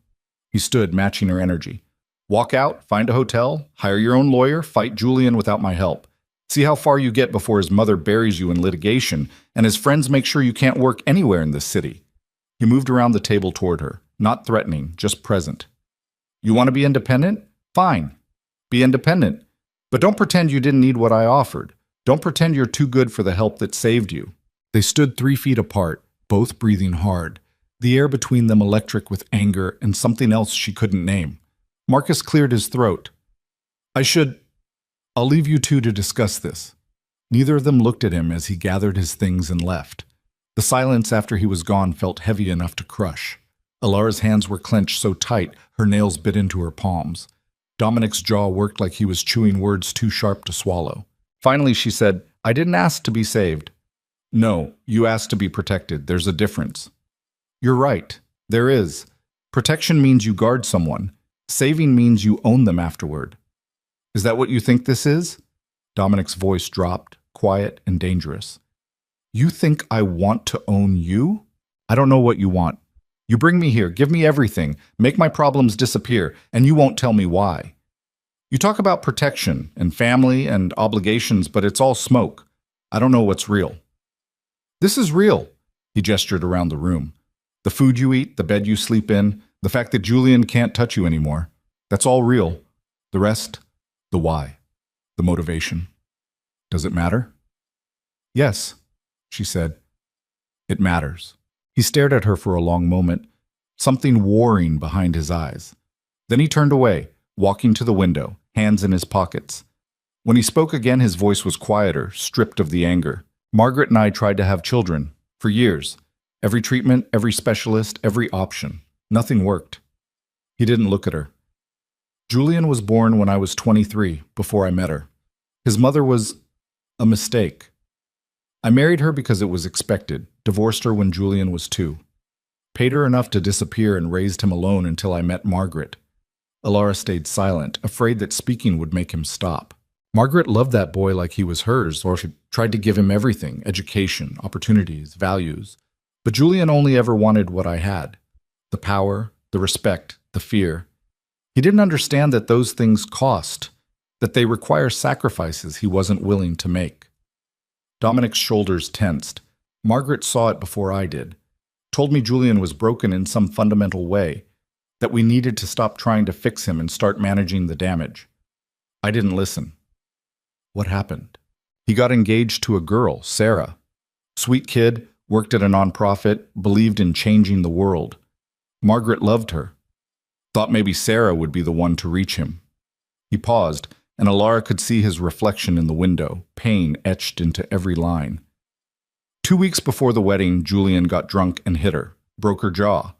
He stood, matching her energy. Walk out, find a hotel, hire your own lawyer, fight Julian without my help. See how far you get before his mother buries you in litigation, and his friends make sure you can't work anywhere in this city. He moved around the table toward her, not threatening, just present. You want to be independent? Fine. Be independent. But don't pretend you didn't need what I offered. Don't pretend you're too good for the help that saved you. They stood 3 feet apart, both breathing hard, the air between them electric with anger and something else she couldn't name. Marcus cleared his throat. I'll leave you two to discuss this. Neither of them looked at him as he gathered his things and left. The silence after he was gone felt heavy enough to crush. Alara's hands were clenched so tight, her nails bit into her palms. Dominic's jaw worked like he was chewing words too sharp to swallow. Finally, she said, I didn't ask to be saved. No, you asked to be protected. There's a difference. You're right. There is. Protection means you guard someone. Saving means you own them afterward. Is that what you think this is? Dominic's voice dropped, quiet and dangerous. You think I want to own you? I don't know what you want. You bring me here, give me everything, make my problems disappear, and you won't tell me why. You talk about protection and family and obligations, but it's all smoke. I don't know what's real. This is real, he gestured around the room. The food you eat, the bed you sleep in, the fact that Julian can't touch you anymore. That's all real. The rest, the why, the motivation. Does it matter? Yes, she said. It matters. He stared at her for a long moment, something warring behind his eyes. Then he turned away, walking to the window, hands in his pockets. When he spoke again, his voice was quieter, stripped of the anger. Margaret and I tried to have children. For years. Every treatment, every specialist, every option. Nothing worked. He didn't look at her. Julian was born when I was 23, before I met her. His mother was a mistake. I married her because it was expected, divorced her when Julian was 2. Paid her enough to disappear and raised him alone until I met Margaret. Alara stayed silent, afraid that speaking would make him stop. Margaret loved that boy like he was hers, or she tried to give him everything, education, opportunities, values. But Julian only ever wanted what I had. The power, the respect, the fear. He didn't understand that those things cost, that they require sacrifices he wasn't willing to make. Dominic's shoulders tensed. Margaret saw it before I did. Told me Julian was broken in some fundamental way, that we needed to stop trying to fix him and start managing the damage. I didn't listen. What happened? He got engaged to a girl, Sarah. Sweet kid, worked at a nonprofit, believed in changing the world. Margaret loved her. Thought maybe Sarah would be the one to reach him. He paused, and Alara could see his reflection in the window, pain etched into every line. 2 weeks before the wedding, Julian got drunk and hit her, broke her jaw.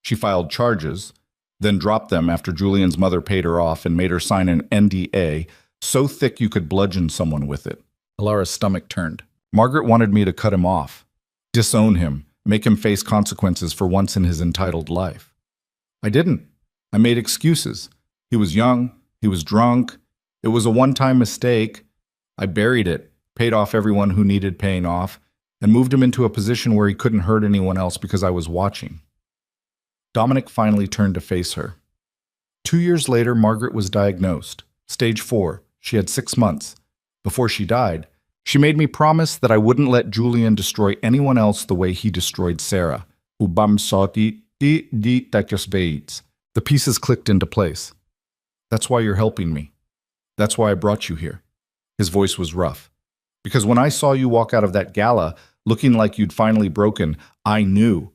She filed charges, then dropped them after Julian's mother paid her off and made her sign an NDA so thick you could bludgeon someone with it. Alara's stomach turned. Margaret wanted me to cut him off, disown him, make him face consequences for once in his entitled life. I didn't. I made excuses. He was young, he was drunk, it was a one-time mistake. I buried it, paid off everyone who needed paying off, and moved him into a position where he couldn't hurt anyone else because I was watching. Dominic finally turned to face her. 2 years later, Margaret was diagnosed. Stage 4. She had 6 months. Before she died, she made me promise that I wouldn't let Julian destroy anyone else the way he destroyed Sarah. The pieces clicked into place. That's why you're helping me. That's why I brought you here. His voice was rough. Because when I saw you walk out of that gala, looking like you'd finally broken, I knew.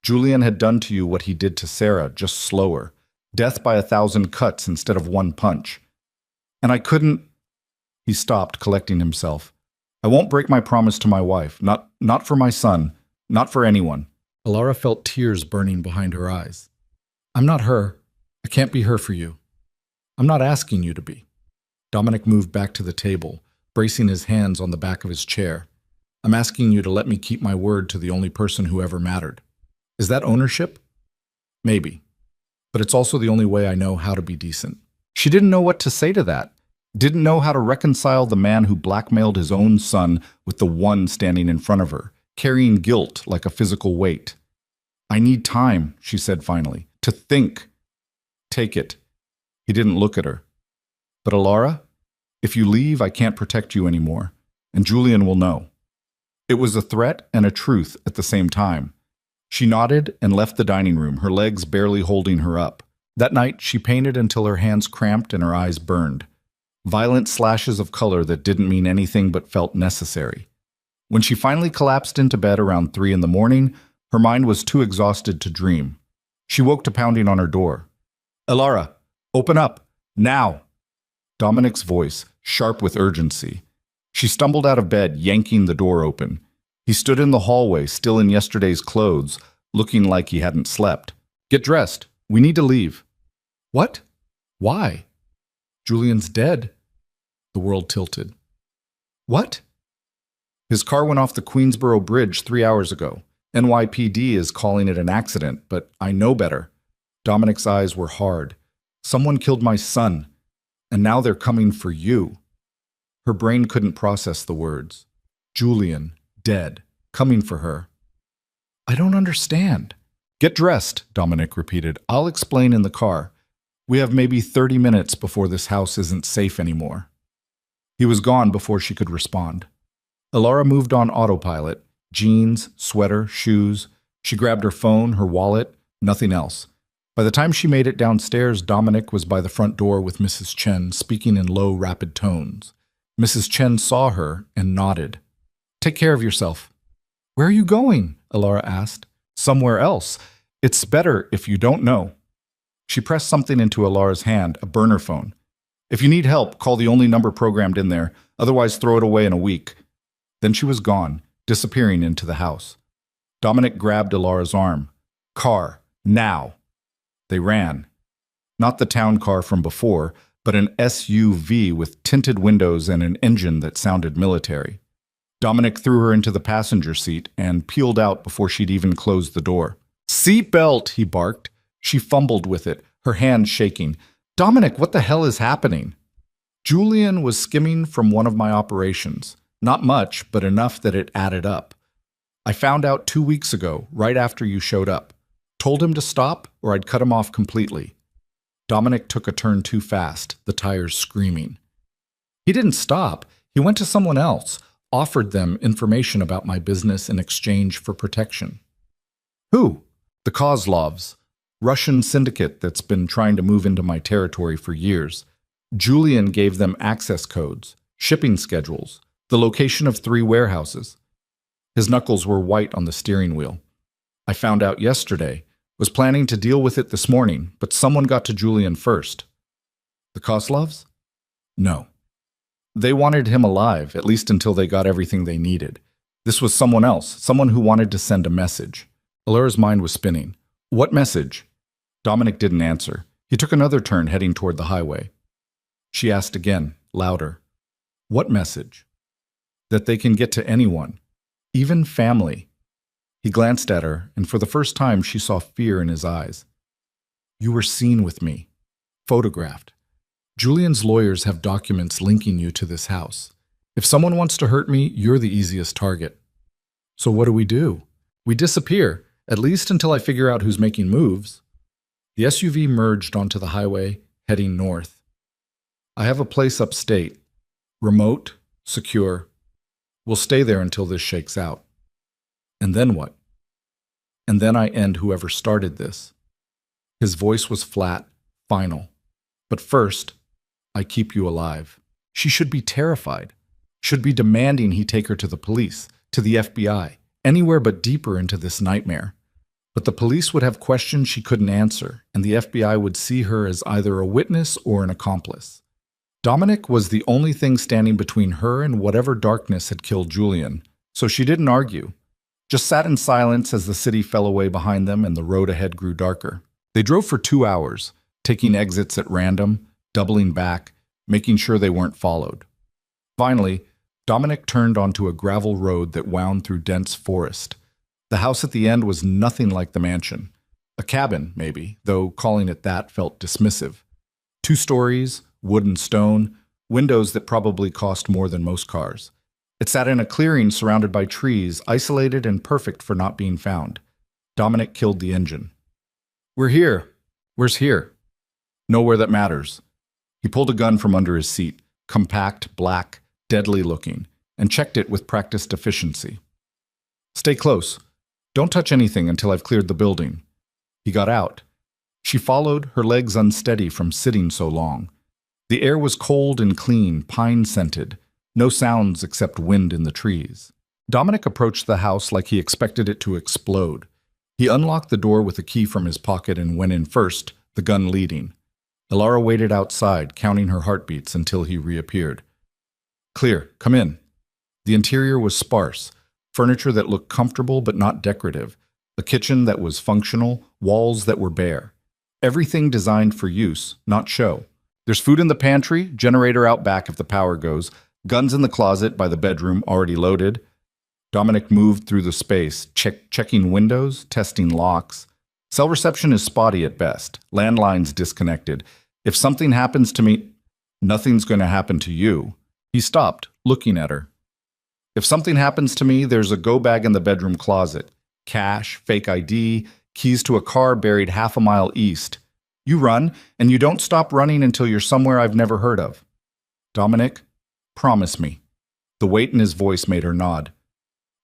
Julian had done to you what he did to Sarah, just slower. Death by 1,000 cuts instead of one punch. And I couldn't... He stopped, collecting himself. I won't break my promise to my wife. Not for my son. Not for anyone. Alara felt tears burning behind her eyes. I'm not her. I can't be her for you. I'm not asking you to be. Dominic moved back to the table, bracing his hands on the back of his chair. I'm asking you to let me keep my word to the only person who ever mattered. Is that ownership? Maybe. But it's also the only way I know how to be decent. She didn't know what to say to that. Didn't know how to reconcile the man who blackmailed his own son with the one standing in front of her, carrying guilt like a physical weight. I need time, she said finally, to think. Take it. He didn't look at her. But Alara, if you leave, I can't protect you anymore, and Julian will know. It was a threat and a truth at the same time. She nodded and left the dining room, her legs barely holding her up. That night, she painted until her hands cramped and her eyes burned. Violent slashes of color that didn't mean anything but felt necessary. When she finally collapsed into bed around 3 in the morning, her mind was too exhausted to dream. She woke to pounding on her door. Alara, open up, now! Dominic's voice, sharp with urgency. She stumbled out of bed, yanking the door open. He stood in the hallway, still in yesterday's clothes, looking like he hadn't slept. Get dressed. We need to leave. What? Why? Julian's dead. The world tilted. What? His car went off the Queensboro Bridge 3 hours ago. NYPD is calling it an accident, but I know better. Dominic's eyes were hard. Someone killed my son, and now they're coming for you. Her brain couldn't process the words. Julian, dead, coming for her. I don't understand. Get dressed, Dominic repeated. I'll explain in the car. We have maybe 30 minutes before this house isn't safe anymore. He was gone before she could respond. Alara moved on autopilot. Jeans, sweater, shoes. She grabbed her phone, her wallet, nothing else. By the time she made it downstairs, Dominic was by the front door with Mrs. Chen, speaking in low, rapid tones. Mrs. Chen saw her and nodded. Take care of yourself. Where are you going? Alara asked. Somewhere else. It's better if you don't know. She pressed something into Alara's hand, a burner phone. If you need help, call the only number programmed in there. Otherwise, throw it away in a week." Then she was gone, disappearing into the house. Dominic grabbed Ilara's arm. "Car, now." They ran. Not the town car from before, but an SUV with tinted windows and an engine that sounded military. Dominic threw her into the passenger seat and peeled out before she'd even closed the door. "Seatbelt!" he barked. She fumbled with it, her hand shaking. "Dominic, what the hell is happening?" Julian was skimming from one of my operations. Not much, but enough that it added up. I found out 2 weeks ago, right after you showed up. Told him to stop, or I'd cut him off completely. Dominic took a turn too fast, the tires screaming. He didn't stop. He went to someone else, offered them information about my business in exchange for protection. Who? The Kozlovs, Russian syndicate that's been trying to move into my territory for years. Julian gave them access codes, shipping schedules, the location of 3 warehouses. His knuckles were white on the steering wheel. I found out yesterday, was planning to deal with it this morning, but someone got to Julian first. The Kozlovs? No. They wanted him alive, at least until they got everything they needed. This was someone else, someone who wanted to send a message. Alara's mind was spinning. What message? Dominic didn't answer. He took another turn heading toward the highway. She asked again, louder. What message? That they can get to anyone, even family. He glanced at her, and for the first time she saw fear in his eyes. You were seen with me, photographed. Julian's lawyers have documents linking you to this house. If someone wants to hurt me, you're the easiest target. So what do? We disappear, at least until I figure out who's making moves. The SUV merged onto the highway, heading north. I have a place upstate. Remote, secure. We'll stay there until this shakes out. And then what? And then I end whoever started this. His voice was flat, final. But first, I keep you alive. She should be terrified. Should be demanding he take her to the police, to the FBI, anywhere but deeper into this nightmare. But the police would have questions she couldn't answer, and the FBI would see her as either a witness or an accomplice. Dominic was the only thing standing between her and whatever darkness had killed Julian, so she didn't argue. Just sat in silence as the city fell away behind them and the road ahead grew darker. They drove for 2 hours, taking exits at random, doubling back, making sure they weren't followed. Finally, Dominic turned onto a gravel road that wound through dense forest. The house at the end was nothing like the mansion. A cabin, maybe, though calling it that felt dismissive. 2 stories, wood and stone, windows that probably cost more than most cars. It sat in a clearing surrounded by trees, isolated and perfect for not being found. Dominic killed the engine. We're here. Where's here? Nowhere that matters. He pulled a gun from under his seat, compact, black, deadly looking, and checked it with practiced efficiency. Stay close. Don't touch anything until I've cleared the building. He got out. She followed, her legs unsteady from sitting so long. The air was cold and clean, pine-scented. No sounds except wind in the trees. Dominic approached the house like he expected it to explode. He unlocked the door with a key from his pocket and went in first, the gun leading. Ilara waited outside, counting her heartbeats until he reappeared. Clear, come in. The interior was sparse, furniture that looked comfortable but not decorative, a kitchen that was functional, walls that were bare. Everything designed for use, not show. There's food in the pantry, generator out back if the power goes, guns in the closet by the bedroom already loaded. Dominic moved through the space, checking windows, testing locks. Cell reception is spotty at best, landlines disconnected. If something happens to me, nothing's going to happen to you. He stopped, looking at her. If something happens to me, there's a go bag in the bedroom closet. Cash, fake ID, keys to a car buried half a mile east. You run, and you don't stop running until you're somewhere I've never heard of. Dominic, promise me. The weight in his voice made her nod.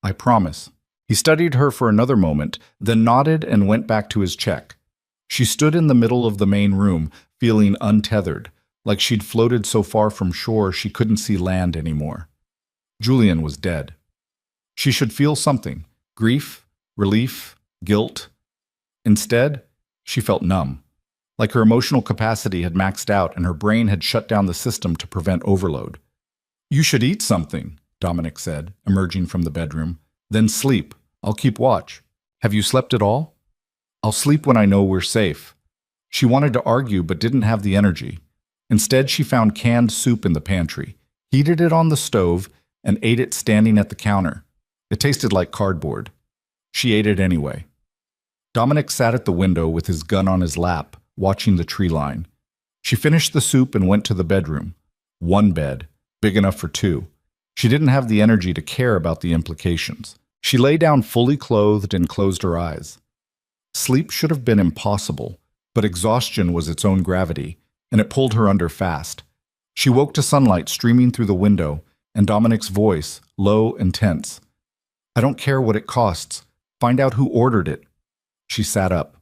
I promise. He studied her for another moment, then nodded and went back to his check. She stood in the middle of the main room, feeling untethered, like she'd floated so far from shore she couldn't see land anymore. Julian was dead. She should feel something, grief, relief, guilt. Instead, she felt numb, like her emotional capacity had maxed out and her brain had shut down the system to prevent overload. "You should eat something," Dominic said, emerging from the bedroom. "Then sleep. I'll keep watch. Have you slept at all?" "I'll sleep when I know we're safe." She wanted to argue but didn't have the energy. Instead, she found canned soup in the pantry, heated it on the stove, and ate it standing at the counter. It tasted like cardboard. She ate it anyway. Dominic sat at the window with his gun on his lap, watching the tree line. She finished the soup and went to the bedroom. One bed, big enough for two. She didn't have the energy to care about the implications. She lay down fully clothed and closed her eyes. Sleep should have been impossible, but exhaustion was its own gravity, and it pulled her under fast. She woke to sunlight streaming through the window, and Dominic's voice, low and tense. "I don't care what it costs. Find out who ordered it." She sat up.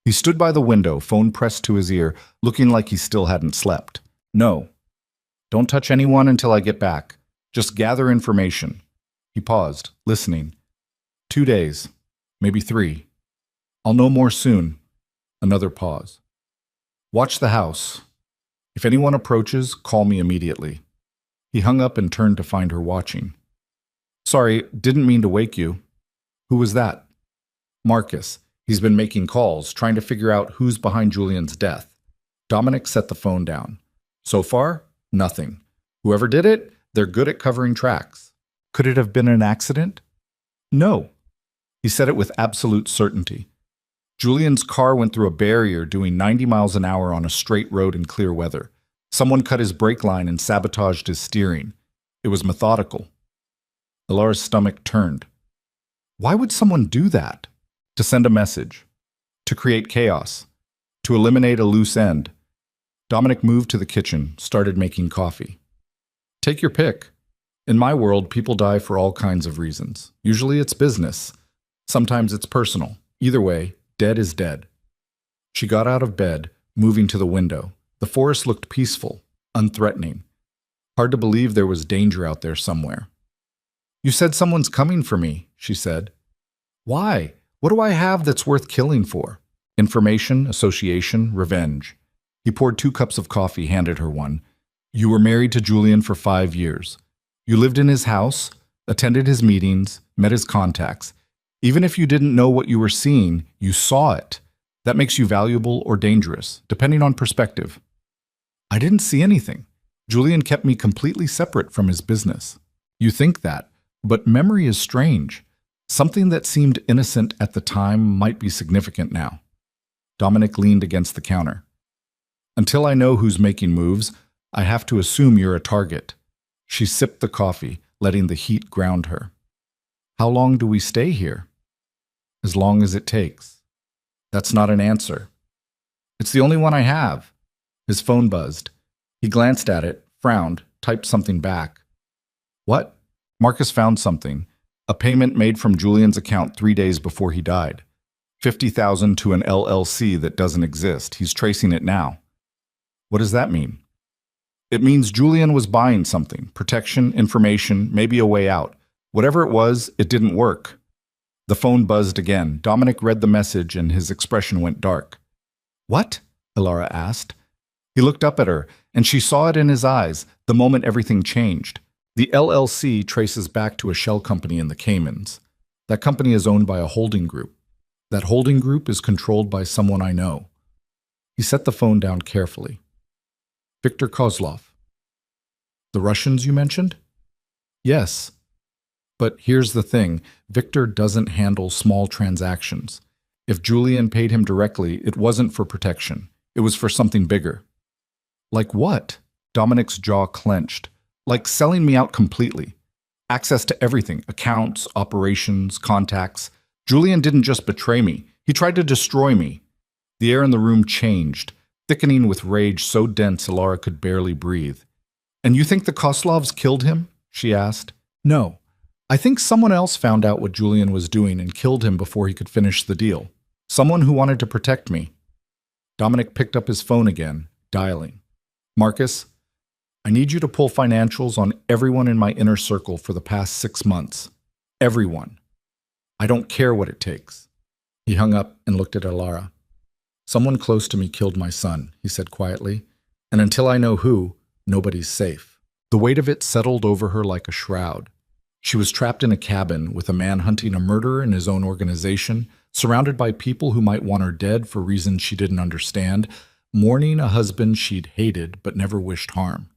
He stood by the window, phone pressed to his ear, looking like he still hadn't slept. "No. Don't touch anyone until I get back. Just gather information." He paused, listening. 2 days, maybe 3. "I'll know more soon." Another pause. "Watch the house. If anyone approaches, call me immediately." He hung up and turned to find her watching. "Sorry, didn't mean to wake you." "Who was that?" "Marcus. He's been making calls, trying to figure out who's behind Julian's death." Dominic set the phone down. "So far, nothing. Whoever did it, they're good at covering tracks." "Could it have been an accident?" "No." He said it with absolute certainty. Julian's car went through a barrier doing 90 miles an hour on a straight road in clear weather. Someone cut his brake line and sabotaged his steering. It was methodical. Elara's stomach turned. Why would someone do that? To send a message. To create chaos. To eliminate a loose end. Dominic moved to the kitchen, started making coffee. "Take your pick. In my world, people die for all kinds of reasons. Usually it's business. Sometimes it's personal. Either way, dead is dead." She got out of bed, moving to the window. The forest looked peaceful, unthreatening. Hard to believe there was danger out there somewhere. "You said someone's coming for me," she said. "Why? What do I have that's worth killing for?" "Information, association, revenge." He poured 2 cups of coffee, handed her one. "You were married to Julian for 5 years. You lived in his house, attended his meetings, met his contacts. Even if you didn't know what you were seeing, you saw it. That makes you valuable or dangerous, depending on perspective." "I didn't see anything. Julian kept me completely separate from his business." "You think that, but memory is strange. Something that seemed innocent at the time might be significant now." Dominic leaned against the counter. "Until I know who's making moves, I have to assume you're a target." She sipped the coffee, letting the heat ground her. "How long do we stay here?" "As long as it takes." "That's not an answer." "It's the only one I have." His phone buzzed. He glanced at it, frowned, typed something back. "What?" Marcus found something. A payment made from Julian's account 3 days before he died. 50,000 to an LLC that doesn't exist. He's tracing it now. "What does that mean?" "It means Julian was buying something. Protection, information, maybe a way out. Whatever it was, it didn't work." The phone buzzed again. Dominic read the message and his expression went dark. "What?" Elara asked. He looked up at her, and she saw it in his eyes, the moment everything changed. The LLC traces back to a shell company in the Caymans. That company is owned by a holding group. That holding group is controlled by someone I know. He set the phone down carefully. "Viktor Kozlov." "The Russians you mentioned?" "Yes. But here's the thing, Viktor doesn't handle small transactions. If Julian paid him directly, it wasn't for protection. It was for something bigger." "Like what?" Dominic's jaw clenched. "Like selling me out completely. Access to everything, accounts, operations, contacts. Julian didn't just betray me. He tried to destroy me." The air in the room changed, thickening with rage so dense Elara could barely breathe. "And you think the Kozlovs killed him?" she asked. "No. I think someone else found out what Julian was doing and killed him before he could finish the deal. Someone who wanted to protect me." Dominic picked up his phone again, dialing. "Marcus, I need you to pull financials on everyone in my inner circle for the past 6 months. Everyone. I don't care what it takes." He hung up and looked at Elara. Someone close to me killed my son, he said quietly, and until I know who, nobody's safe. The weight of it settled over her like a shroud. She was trapped in a cabin with a man hunting a murderer in his own organization, surrounded by people who might want her dead for reasons she didn't understand, mourning a husband she'd hated but never wished harm.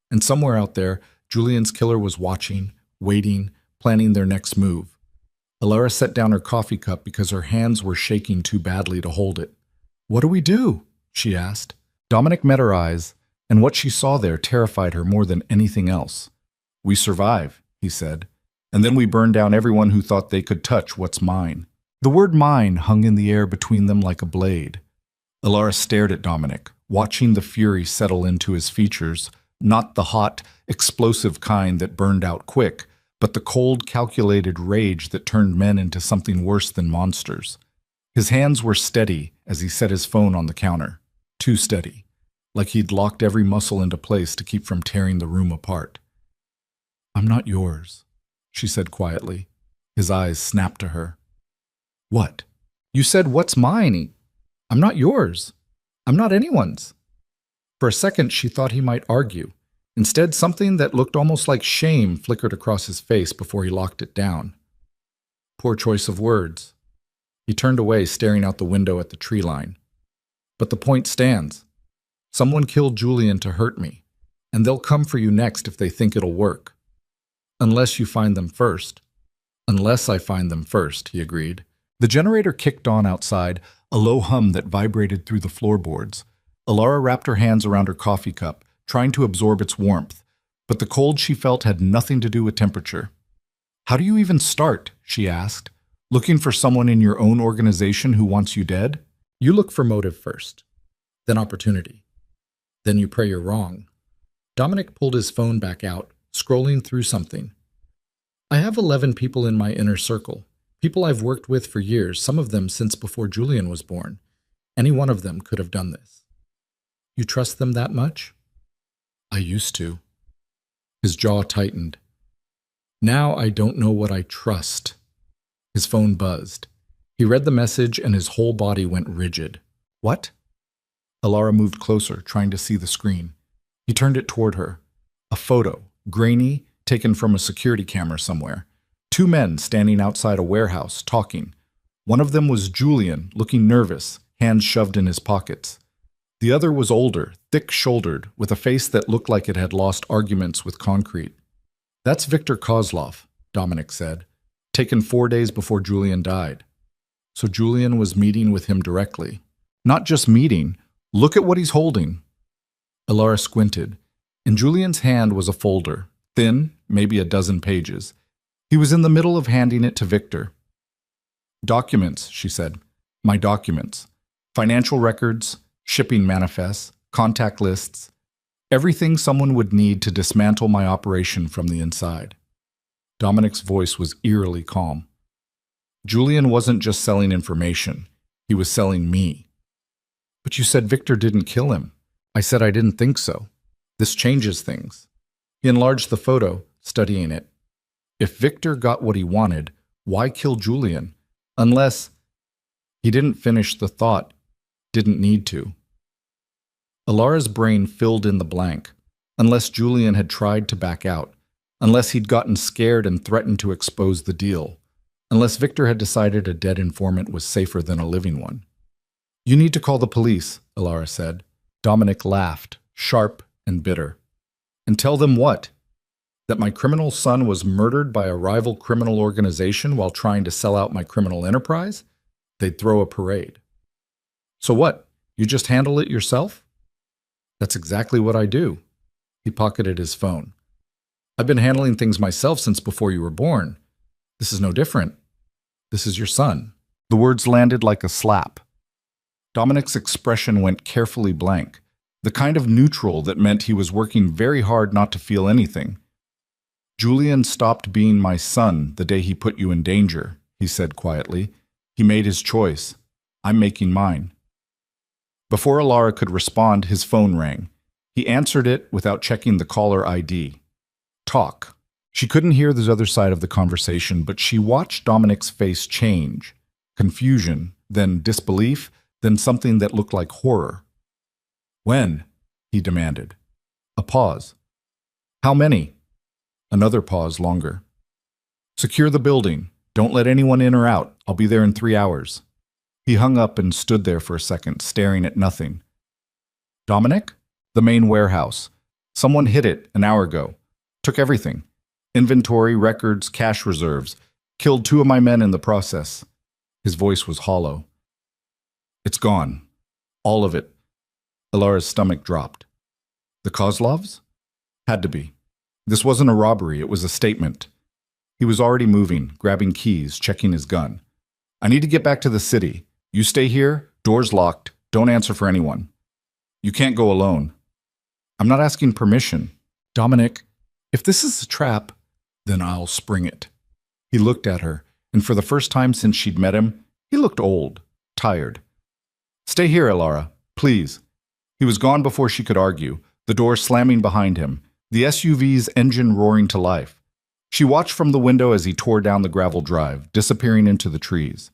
And somewhere out there, Julian's killer was watching, waiting, planning their next move. Alara set down her coffee cup because her hands were shaking too badly to hold it. "What do we do?" she asked. Dominic met her eyes, and what she saw there terrified her more than anything else. "We survive," he said, "and then we burn down everyone who thought they could touch what's mine." The word mine hung in the air between them like a blade. Alara stared at Dominic, watching the fury settle into his features, not the hot, explosive kind that burned out quick, but the cold, calculated rage that turned men into something worse than monsters. His hands were steady as he set his phone on the counter. Too steady, like he'd locked every muscle into place to keep from tearing the room apart. "I'm not yours," she said quietly. His eyes snapped to her. "What? You said what's mine? I'm not yours. I'm not anyone's." For a second, she thought he might argue. Instead, something that looked almost like shame flickered across his face before he locked it down. Poor choice of words. He turned away, staring out the window at the tree line. "But the point stands. Someone killed Julian to hurt me, and they'll come for you next if they think it'll work. Unless you find them first." "Unless I find them first," he agreed. The generator kicked on outside, a low hum that vibrated through the floorboards. Alara wrapped her hands around her coffee cup, trying to absorb its warmth, but the cold she felt had nothing to do with temperature. "How do you even start?" she asked. "Looking for someone in your own organization who wants you dead? You look for motive first, then opportunity. Then you pray you're wrong." Dominic pulled his phone back out, scrolling through something. "I have 11 people in my inner circle. People I've worked with for years, some of them since before Julian was born. Any one of them could have done this." "You trust them that much?" "I used to." His jaw tightened. "Now I don't know what I trust." His phone buzzed. He read the message and his whole body went rigid. "What?" Alara moved closer, trying to see the screen. He turned it toward her. A photo, grainy, taken from a security camera somewhere. 2 men standing outside a warehouse, talking. One of them was Julian, looking nervous, hands shoved in his pockets. The other was older, thick-shouldered, with a face that looked like it had lost arguments with concrete. "That's Victor Kozlov," Dominic said, "taken 4 days before Julian died." So Julian was meeting with him directly. Not just meeting, look at what he's holding. Alara squinted. In Julian's hand was a folder, thin, maybe a dozen pages. He was in the middle of handing it to Victor. "Documents," she said. "My documents. Financial records, shipping manifests, contact lists. Everything someone would need to dismantle my operation from the inside." Dominic's voice was eerily calm. "Julian wasn't just selling information. He was selling me." "But you said Victor didn't kill him." "I said I didn't think so. This changes things." He enlarged the photo, studying it. If Victor got what he wanted, why kill Julian? Unless... He didn't finish the thought. Didn't need to. Alara's brain filled in the blank. Unless Julian had tried to back out. Unless he'd gotten scared and threatened to expose the deal. Unless Victor had decided a dead informant was safer than a living one. "You need to call the police," Alara said. Dominic laughed, sharp and bitter. "And tell them what? That my criminal son was murdered by a rival criminal organization while trying to sell out my criminal enterprise? They'd throw a parade." "So what? You just handle it yourself?" "That's exactly what I do." He pocketed his phone. "I've been handling things myself since before you were born. This is no different. This is your son." The words landed like a slap. Dominic's expression went carefully blank, the kind of neutral that meant he was working very hard not to feel anything. "Julian stopped being my son the day he put you in danger," he said quietly. "He made his choice. I'm making mine." Before Alara could respond, his phone rang. He answered it without checking the caller ID. Talk. She couldn't hear the other side of the conversation, but she watched Dominic's face change. Confusion, then disbelief, then something that looked like horror. When? He demanded. A pause. How many? Another pause longer. Secure the building. Don't let anyone in or out. I'll be there in 3 hours. He hung up and stood there for a second, staring at nothing. Dominic? The main warehouse. Someone hit it an hour ago. Took everything. Inventory, records, cash reserves. Killed 2 of my men in the process. His voice was hollow. It's gone. All of it. Ilara's stomach dropped. The Kozlovs? Had to be. This wasn't a robbery, it was a statement. He was already moving, grabbing keys, checking his gun. I need to get back to the city. You stay here, doors locked, don't answer for anyone. You can't go alone. I'm not asking permission. Dominic, if this is a trap, then I'll spring it. He looked at her, and for the first time since she'd met him, he looked old, tired. Stay here, Ilara, please. He was gone before she could argue, the door slamming behind him, the SUV's engine roaring to life. She watched from the window as he tore down the gravel drive, disappearing into the trees.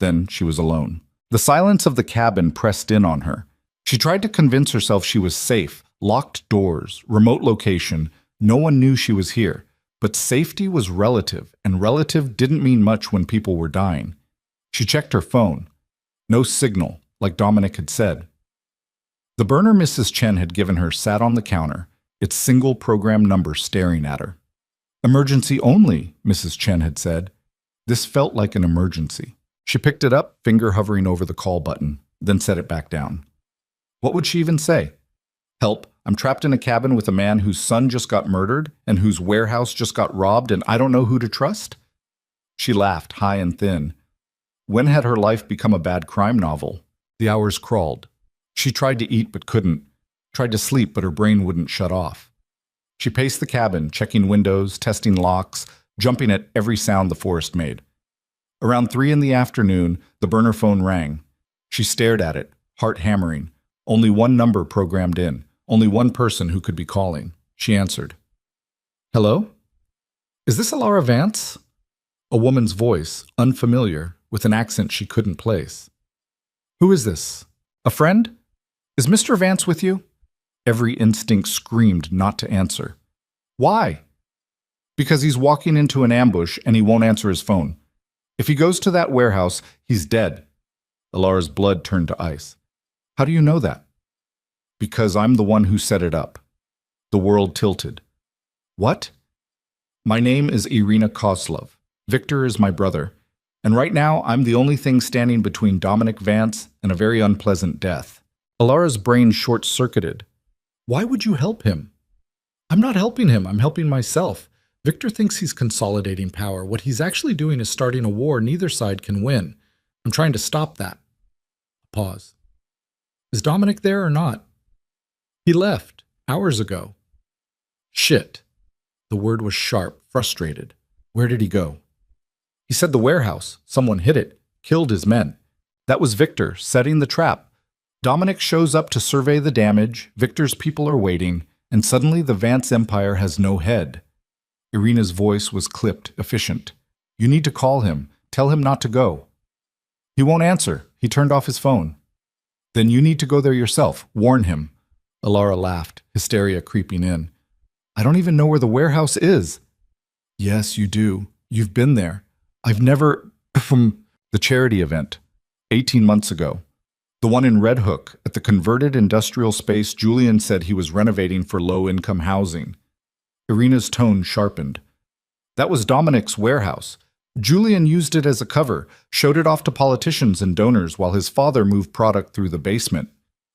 Then she was alone. The silence of the cabin pressed in on her. She tried to convince herself she was safe, locked doors, remote location. No one knew she was here. But safety was relative, and relative didn't mean much when people were dying. She checked her phone. No signal, like Dominic had said. The burner Mrs. Chen had given her sat on the counter, its single program number staring at her. Emergency only, Mrs. Chen had said. This felt like an emergency. She picked it up, finger hovering over the call button, then set it back down. What would she even say? Help, I'm trapped in a cabin with a man whose son just got murdered and whose warehouse just got robbed, and I don't know who to trust? She laughed, high and thin. When had her life become a bad crime novel? The hours crawled. She tried to eat but couldn't, tried to sleep but her brain wouldn't shut off. She paced the cabin, checking windows, testing locks, jumping at every sound the forest made. Around 3 in the afternoon, the burner phone rang. She stared at it, heart hammering. Only one number programmed in, only one person who could be calling. She answered. Hello? Is this Ilara Vance? A woman's voice, unfamiliar, with an accent she couldn't place. Who is this? A friend? Is Mr. Vance with you? Every instinct screamed not to answer. Why? Because he's walking into an ambush and he won't answer his phone. If he goes to that warehouse, he's dead. Ilara's blood turned to ice. How do you know that? Because I'm the one who set it up. The world tilted. What? My name is Irina Kozlov. Victor is my brother. And right now, I'm the only thing standing between Dominic Vance and a very unpleasant death. Ilara's brain short-circuited. Why would you help him? I'm not helping him. I'm helping myself. Victor thinks he's consolidating power. What he's actually doing is starting a war neither side can win. I'm trying to stop that. A pause. Is Dominic there or not? He left hours ago. Shit. The word was sharp, frustrated. Where did he go? He said the warehouse. Someone hit it, killed his men. That was Victor, setting the trap. Dominic shows up to survey the damage, Victor's people are waiting, and suddenly the Vance Empire has no head. Irina's voice was clipped, efficient. You need to call him. Tell him not to go. He won't answer. He turned off his phone. Then you need to go there yourself. Warn him. Ilara laughed, hysteria creeping in. I don't even know where the warehouse is. Yes, you do. You've been there. I've never... The charity event. 18 months ago. The one in Red Hook, at the converted industrial space Julian said he was renovating for low-income housing. Irina's tone sharpened. That was Dominic's warehouse. Julian used it as a cover, showed it off to politicians and donors while his father moved product through the basement.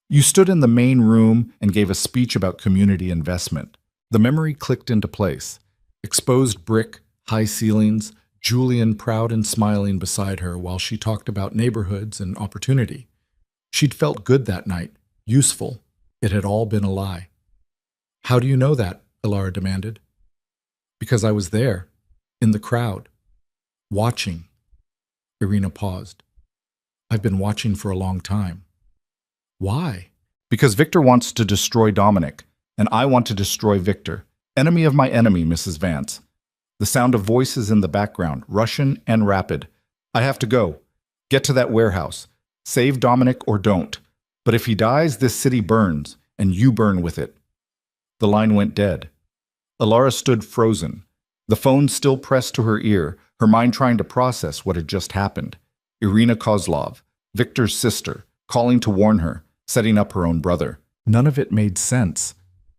You stood in the main room and gave a speech about community investment. The memory clicked into place. Exposed brick, high ceilings, Julian proud and smiling beside her while she talked about neighborhoods and opportunity. She'd felt good that night, useful. It had all been a lie. How do you know that? Ilara demanded. Because I was there, in the crowd, watching. Irina paused. I've been watching for a long time. Why? Because Victor wants to destroy Dominic, and I want to destroy Victor. Enemy of my enemy, Mrs. Vance. The sound of voices in the background, Russian and rapid. I have to go. Get to that warehouse. Save Dominic or don't. But if he dies, this city burns, and you burn with it. The line went dead. Alara stood frozen, the phone still pressed to her ear, her mind trying to process what had just happened. Irina Kozlov, Victor's sister, calling to warn her, setting up her own brother. None of it made sense.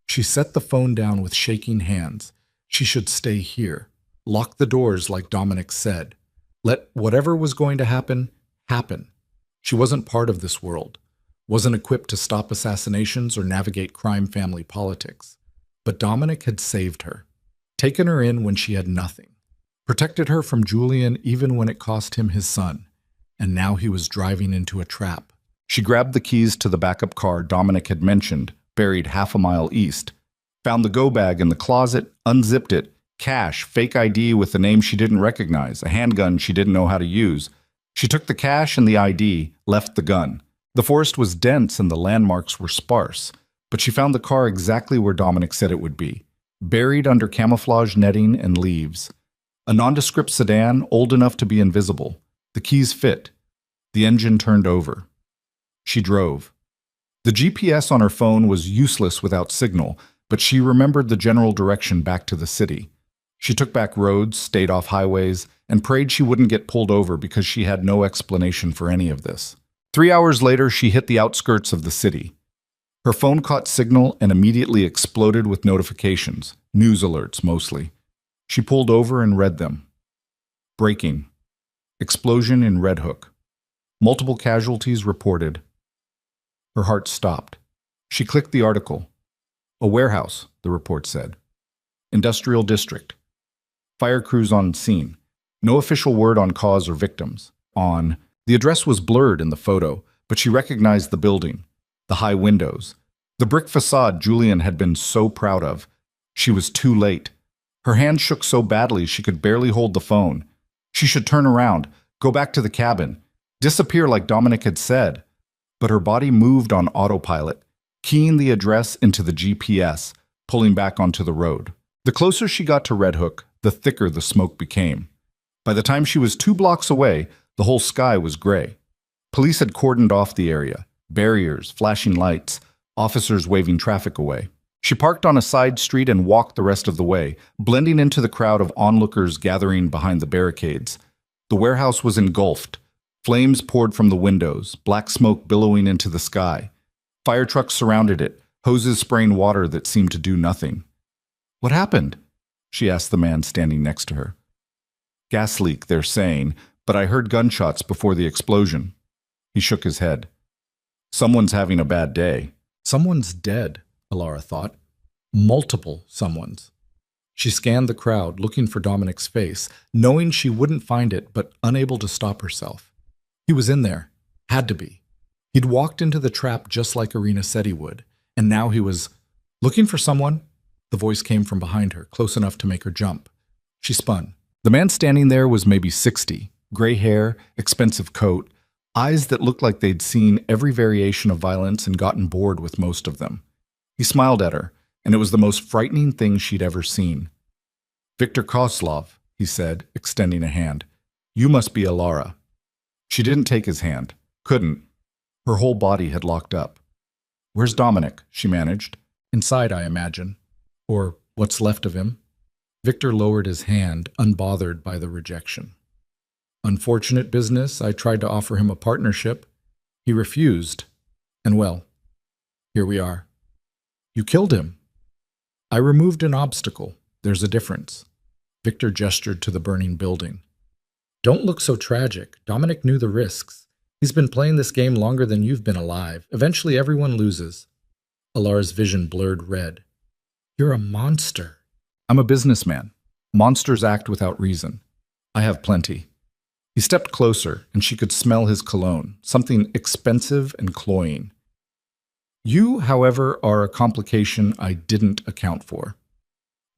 She set the phone down with shaking hands. She should stay here. Lock the doors like Dominic said. Let whatever was going to happen, happen. She wasn't part of this world, wasn't equipped to stop assassinations or navigate crime family politics. But Dominic had saved her, taken her in when she had nothing, protected her from Julian even when it cost him his son, and now he was driving into a trap. She grabbed the keys to the backup car Dominic had mentioned, buried half a mile east, found the go bag in the closet, unzipped it, cash, fake ID with a name she didn't recognize, a handgun she didn't know how to use. She took the cash and the ID, left the gun. The forest was dense and the landmarks were sparse, but she found the car exactly where Dominic said it would be, buried under camouflage netting and leaves. A nondescript sedan, old enough to be invisible. The keys fit. The engine turned over. She drove. The GPS on her phone was useless without signal, but she remembered the general direction back to the city. She took back roads, stayed off highways, and prayed she wouldn't get pulled over because she had no explanation for any of this. 3 hours later, she hit the outskirts of the city. Her phone caught signal and immediately exploded with notifications, news alerts mostly. She pulled over and read them. Breaking. Explosion in Red Hook. Multiple casualties reported. Her heart stopped. She clicked the article. A warehouse, the report said. Industrial district. Fire crews on scene. No official word on cause or victims. The address was blurred in the photo, but she recognized the building, the high windows, the brick facade Julian had been so proud of. She was too late. Her hand shook so badly she could barely hold the phone. She should turn around, go back to the cabin, disappear like Dominic had said. But her body moved on autopilot, keying the address into the GPS, pulling back onto the road. The closer she got to Red Hook, the thicker the smoke became. By the time she was 2 blocks away, the whole sky was gray. Police had cordoned off the area, barriers, flashing lights, officers waving traffic away. She parked on a side street and walked the rest of the way, blending into the crowd of onlookers gathering behind the barricades. The warehouse was engulfed. Flames poured from the windows, black smoke billowing into the sky. Fire trucks surrounded it, hoses spraying water that seemed to do nothing. "What happened?" she asked the man standing next to her. "Gas leak, they're saying, but I heard gunshots before the explosion." He shook his head. "Someone's having a bad day." Someone's dead, Alara thought. Multiple someones. She scanned the crowd, looking for Dominic's face, knowing she wouldn't find it, but unable to stop herself. He was in there. Had to be. He'd walked into the trap just like Irina said he would, and now he was looking for someone. The voice came from behind her, close enough to make her jump. She spun. The man standing there was maybe 60, gray hair, expensive coat, eyes that looked like they'd seen every variation of violence and gotten bored with most of them. He smiled at her, and it was the most frightening thing she'd ever seen. "Victor Kozlov," he said, extending a hand. "You must be Alara." She didn't take his hand. Couldn't. Her whole body had locked up. "Where's Dominic?" she managed. "Inside, I imagine. Or what's left of him." Victor lowered his hand, unbothered by the rejection. "Unfortunate business. I tried to offer him a partnership. He refused. And well, here we are." "You killed him." "I removed an obstacle. There's a difference." Victor gestured to the burning building. "Don't look so tragic. Dominic knew the risks. He's been playing this game longer than you've been alive. Eventually everyone loses." Alara's vision blurred red. "You're a monster." "I'm a businessman. Monsters act without reason. I have plenty." He stepped closer, and she could smell his cologne, something expensive and cloying. "You, however, are a complication I didn't account for.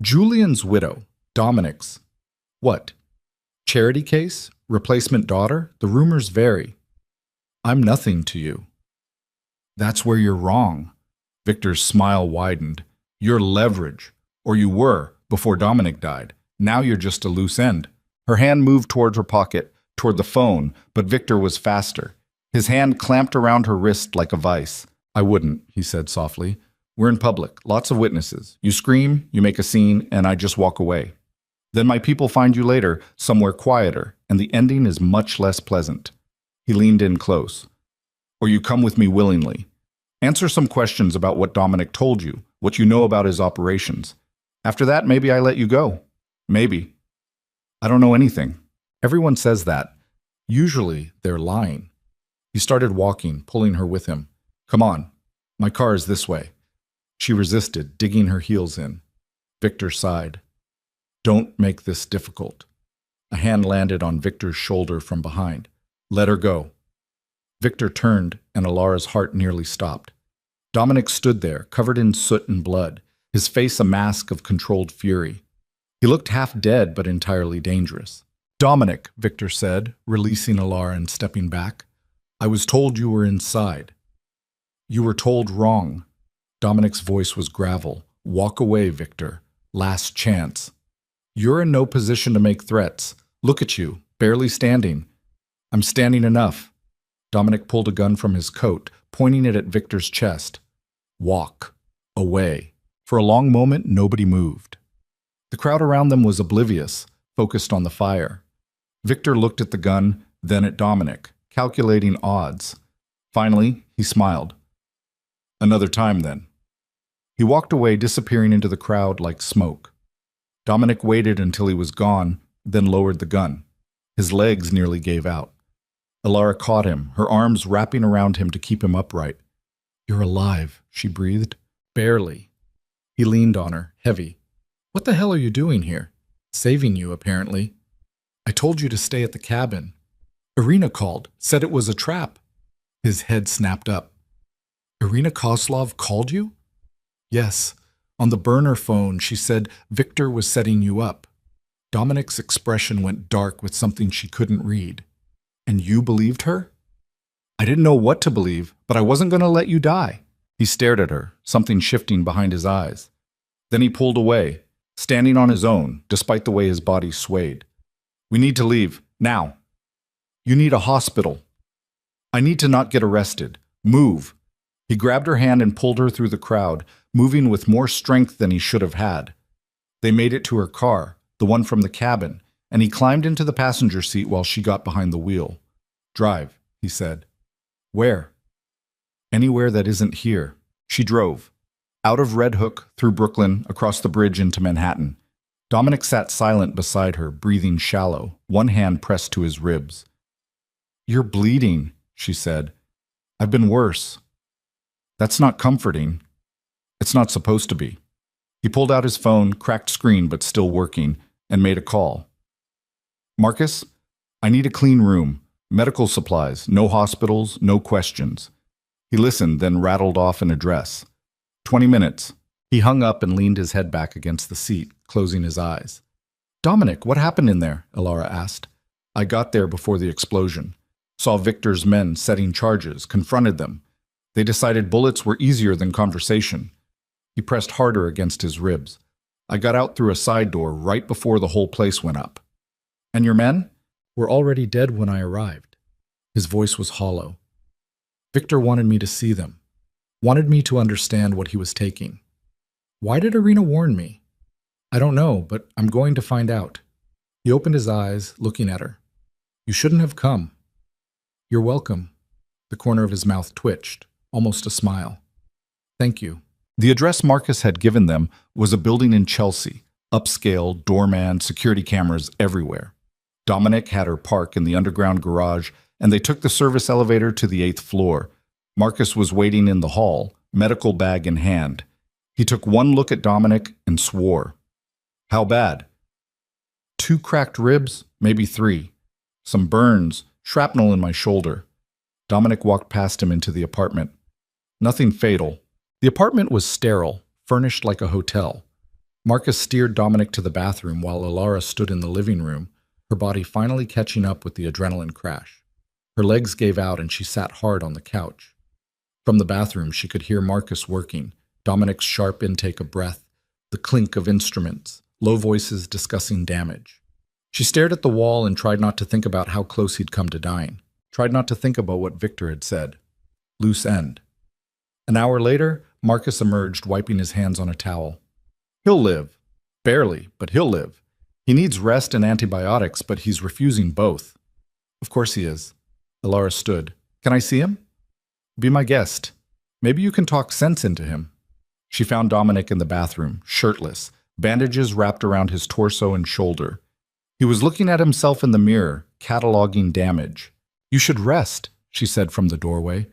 Julian's widow, Dominic's. What? Charity case? Replacement daughter? The rumors vary. I'm nothing to you." "That's where you're wrong." Victor's smile widened. "You're leverage. Or you were, before Dominic died. Now you're just a loose end." Her hand moved toward her pocket, toward the phone, but Victor was faster. His hand clamped around her wrist like a vice. I wouldn't, he said softly. We're in public, lots of witnesses. You scream, you make a scene, and I just walk away. Then my people find you later, somewhere quieter, and the ending is much less pleasant. He leaned in close. Or you come with me willingly. Answer some questions about what Dominic told you, what you know about his operations. After that, maybe I let you go. Maybe. I don't know anything. Everyone says that. Usually, they're lying. He started walking, pulling her with him. Come on. My car is this way. She resisted, digging her heels in. Victor sighed. Don't make this difficult. A hand landed on Victor's shoulder from behind. Let her go. Victor turned, and Alara's heart nearly stopped. Dominic stood there, covered in soot and blood, his face a mask of controlled fury. He looked half dead, but entirely dangerous. Dominic, Victor said, releasing Alara and stepping back. I was told you were inside. You were told wrong. Dominic's voice was gravel. Walk away, Victor. Last chance. You're in no position to make threats. Look at you, barely standing. I'm standing enough. Dominic pulled a gun from his coat, pointing it at Victor's chest. Walk. Away. For a long moment, nobody moved. The crowd around them was oblivious, focused on the fire. Victor looked at the gun, then at Dominic, calculating odds. Finally, he smiled. Another time, then. He walked away, disappearing into the crowd like smoke. Dominic waited until he was gone, then lowered the gun. His legs nearly gave out. Alara caught him, her arms wrapping around him to keep him upright. You're alive, she breathed. Barely. He leaned on her, heavy. What the hell are you doing here? Saving you, apparently. I told you to stay at the cabin. Irina called, said it was a trap. His head snapped up. Irina Kozlov called you? Yes. On the burner phone, she said Victor was setting you up. Dominic's expression went dark with something she couldn't read. And you believed her? I didn't know what to believe, but I wasn't going to let you die. He stared at her, something shifting behind his eyes. Then he pulled away, standing on his own, despite the way his body swayed. We need to leave, now. You need a hospital. I need to not get arrested. Move. He grabbed her hand and pulled her through the crowd, moving with more strength than he should have had. They made it to her car, the one from the cabin, and he climbed into the passenger seat while she got behind the wheel. Drive, he said. Where? Anywhere that isn't here. She drove. Out of Red Hook, through Brooklyn, across the bridge into Manhattan. Dominic sat silent beside her, breathing shallow, one hand pressed to his ribs. You're bleeding, she said. I've been worse. That's not comforting. It's not supposed to be. He pulled out his phone, cracked screen but still working, and made a call. Marcus, I need a clean room. Medical supplies, no hospitals, no questions. He listened, then rattled off an address. 20 minutes. He hung up and leaned his head back against the seat, closing his eyes. Dominic, what happened in there? Alara asked. I got there before the explosion. Saw Victor's men setting charges, confronted them. They decided bullets were easier than conversation. He pressed harder against his ribs. I got out through a side door right before the whole place went up. And your men? Were already dead when I arrived. His voice was hollow. Victor wanted me to see them. Wanted me to understand what he was taking. Why did Irina warn me? I don't know, but I'm going to find out. He opened his eyes, looking at her. You shouldn't have come. You're welcome. The corner of his mouth twitched, almost a smile. Thank you. The address Marcus had given them was a building in Chelsea, upscale, doorman, security cameras everywhere. Dominic had her park in the underground garage, and they took the service elevator to the 8th floor. Marcus was waiting in the hall, medical bag in hand. He took one look at Dominic and swore. How bad? 2 cracked ribs, maybe 3. Some burns, shrapnel in my shoulder. Dominic walked past him into the apartment. Nothing fatal. The apartment was sterile, furnished like a hotel. Marcus steered Dominic to the bathroom while Alara stood in the living room, her body finally catching up with the adrenaline crash. Her legs gave out and she sat hard on the couch. From the bathroom, she could hear Marcus working, Dominic's sharp intake of breath, the clink of instruments, low voices discussing damage. She stared at the wall and tried not to think about how close he'd come to dying. tried not to think about what Victor had said. Loose end. An hour later, Marcus emerged, wiping his hands on a towel. He'll live. Barely, but he'll live. He needs rest and antibiotics, but he's refusing both. Of course he is. Elara stood. Can I see him? Be my guest. Maybe you can talk sense into him. She found Dominic in the bathroom, shirtless, bandages wrapped around his torso and shoulder. He was looking at himself in the mirror, cataloging damage. You should rest, she said from the doorway.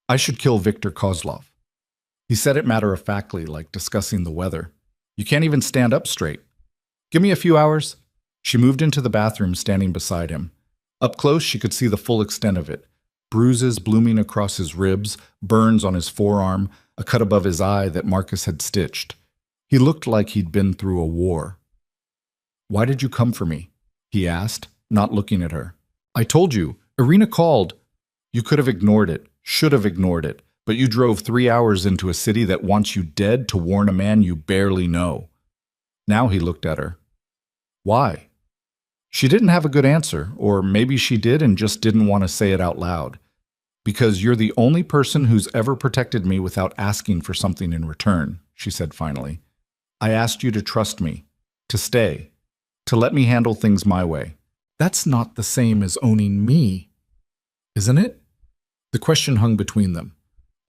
I should kill Viktor Kozlov. He said it matter-of-factly, like discussing the weather. You can't even stand up straight. Give me a few hours. She moved into the bathroom, standing beside him. Up close, she could see the full extent of it. Bruises blooming across his ribs, burns on his forearm, a cut above his eye that Marcus had stitched. He looked like he'd been through a war. Why did you come for me? He asked, not looking at her. I told you. Irina called. You could have ignored it, should have ignored it, but you drove 3 hours into a city that wants you dead to warn a man you barely know. Now he looked at her. Why? She didn't have a good answer, or maybe she did and just didn't want to say it out loud. Because you're the only person who's ever protected me without asking for something in return, she said finally. I asked you to trust me, to stay, to let me handle things my way. That's not the same as owning me, isn't it? The question hung between them.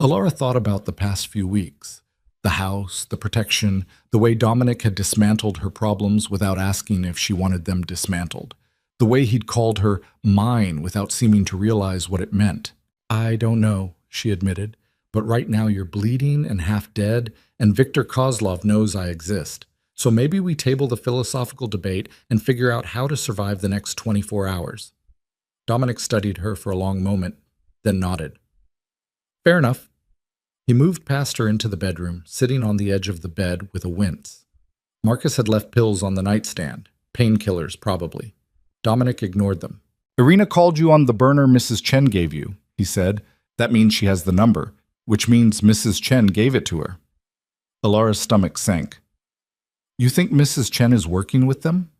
Elara thought about the past few weeks. The house, the protection, the way Dominic had dismantled her problems without asking if she wanted them dismantled. The way he'd called her mine without seeming to realize what it meant. I don't know, she admitted, but right now you're bleeding and half dead, and Viktor Kozlov knows I exist. So maybe we table the philosophical debate and figure out how to survive the next 24 hours. Dominic studied her for a long moment, then nodded. Fair enough. He moved past her into the bedroom, sitting on the edge of the bed with a wince. Marcus had left pills on the nightstand, painkillers probably. Dominic ignored them. Irina called you on the burner Mrs. Chen gave you, he said. That means she has the number, which means Mrs. Chen gave it to her. Elara's stomach sank. You think Mrs. Chen is working with them?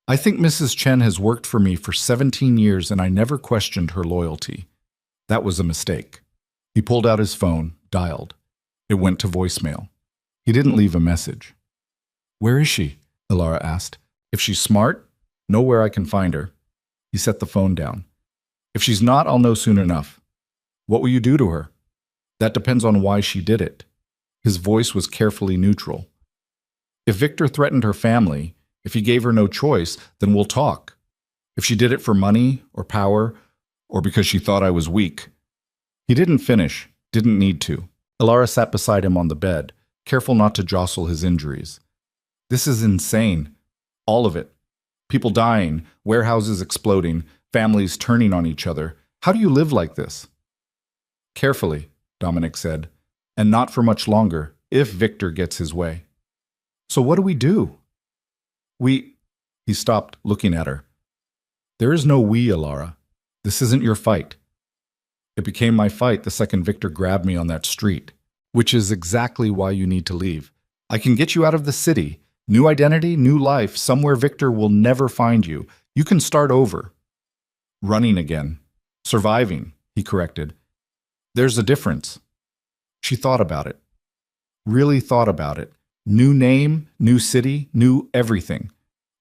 I think Mrs. Chen has worked for me for 17 years and I never questioned her loyalty. That was a mistake. He pulled out his phone, dialed. It went to voicemail. He didn't leave a message. Where is she? Elara asked. If she's smart, know where I can find her. He set the phone down. If she's not, I'll know soon enough. What will you do to her? That depends on why she did it. His voice was carefully neutral. If Viktor threatened her family, if he gave her no choice, then we'll talk. If she did it for money or power, or because she thought I was weak. He didn't finish, didn't need to. Elara sat beside him on the bed, careful not to jostle his injuries. This is insane. All of it. People dying, warehouses exploding, families turning on each other. How do you live like this? Carefully, Dominic said, and not for much longer, if Viktor gets his way. So what do we do? He stopped, looking at her. There is no we, Elara. This isn't your fight. It became my fight the second Viktor grabbed me on that street, which is exactly why you need to leave. I can get you out of the city. New identity, new life, somewhere Viktor will never find you. You can start over. Running again. Surviving, he corrected. There's a difference. She thought about it. Really thought about it. New name, new city, new everything.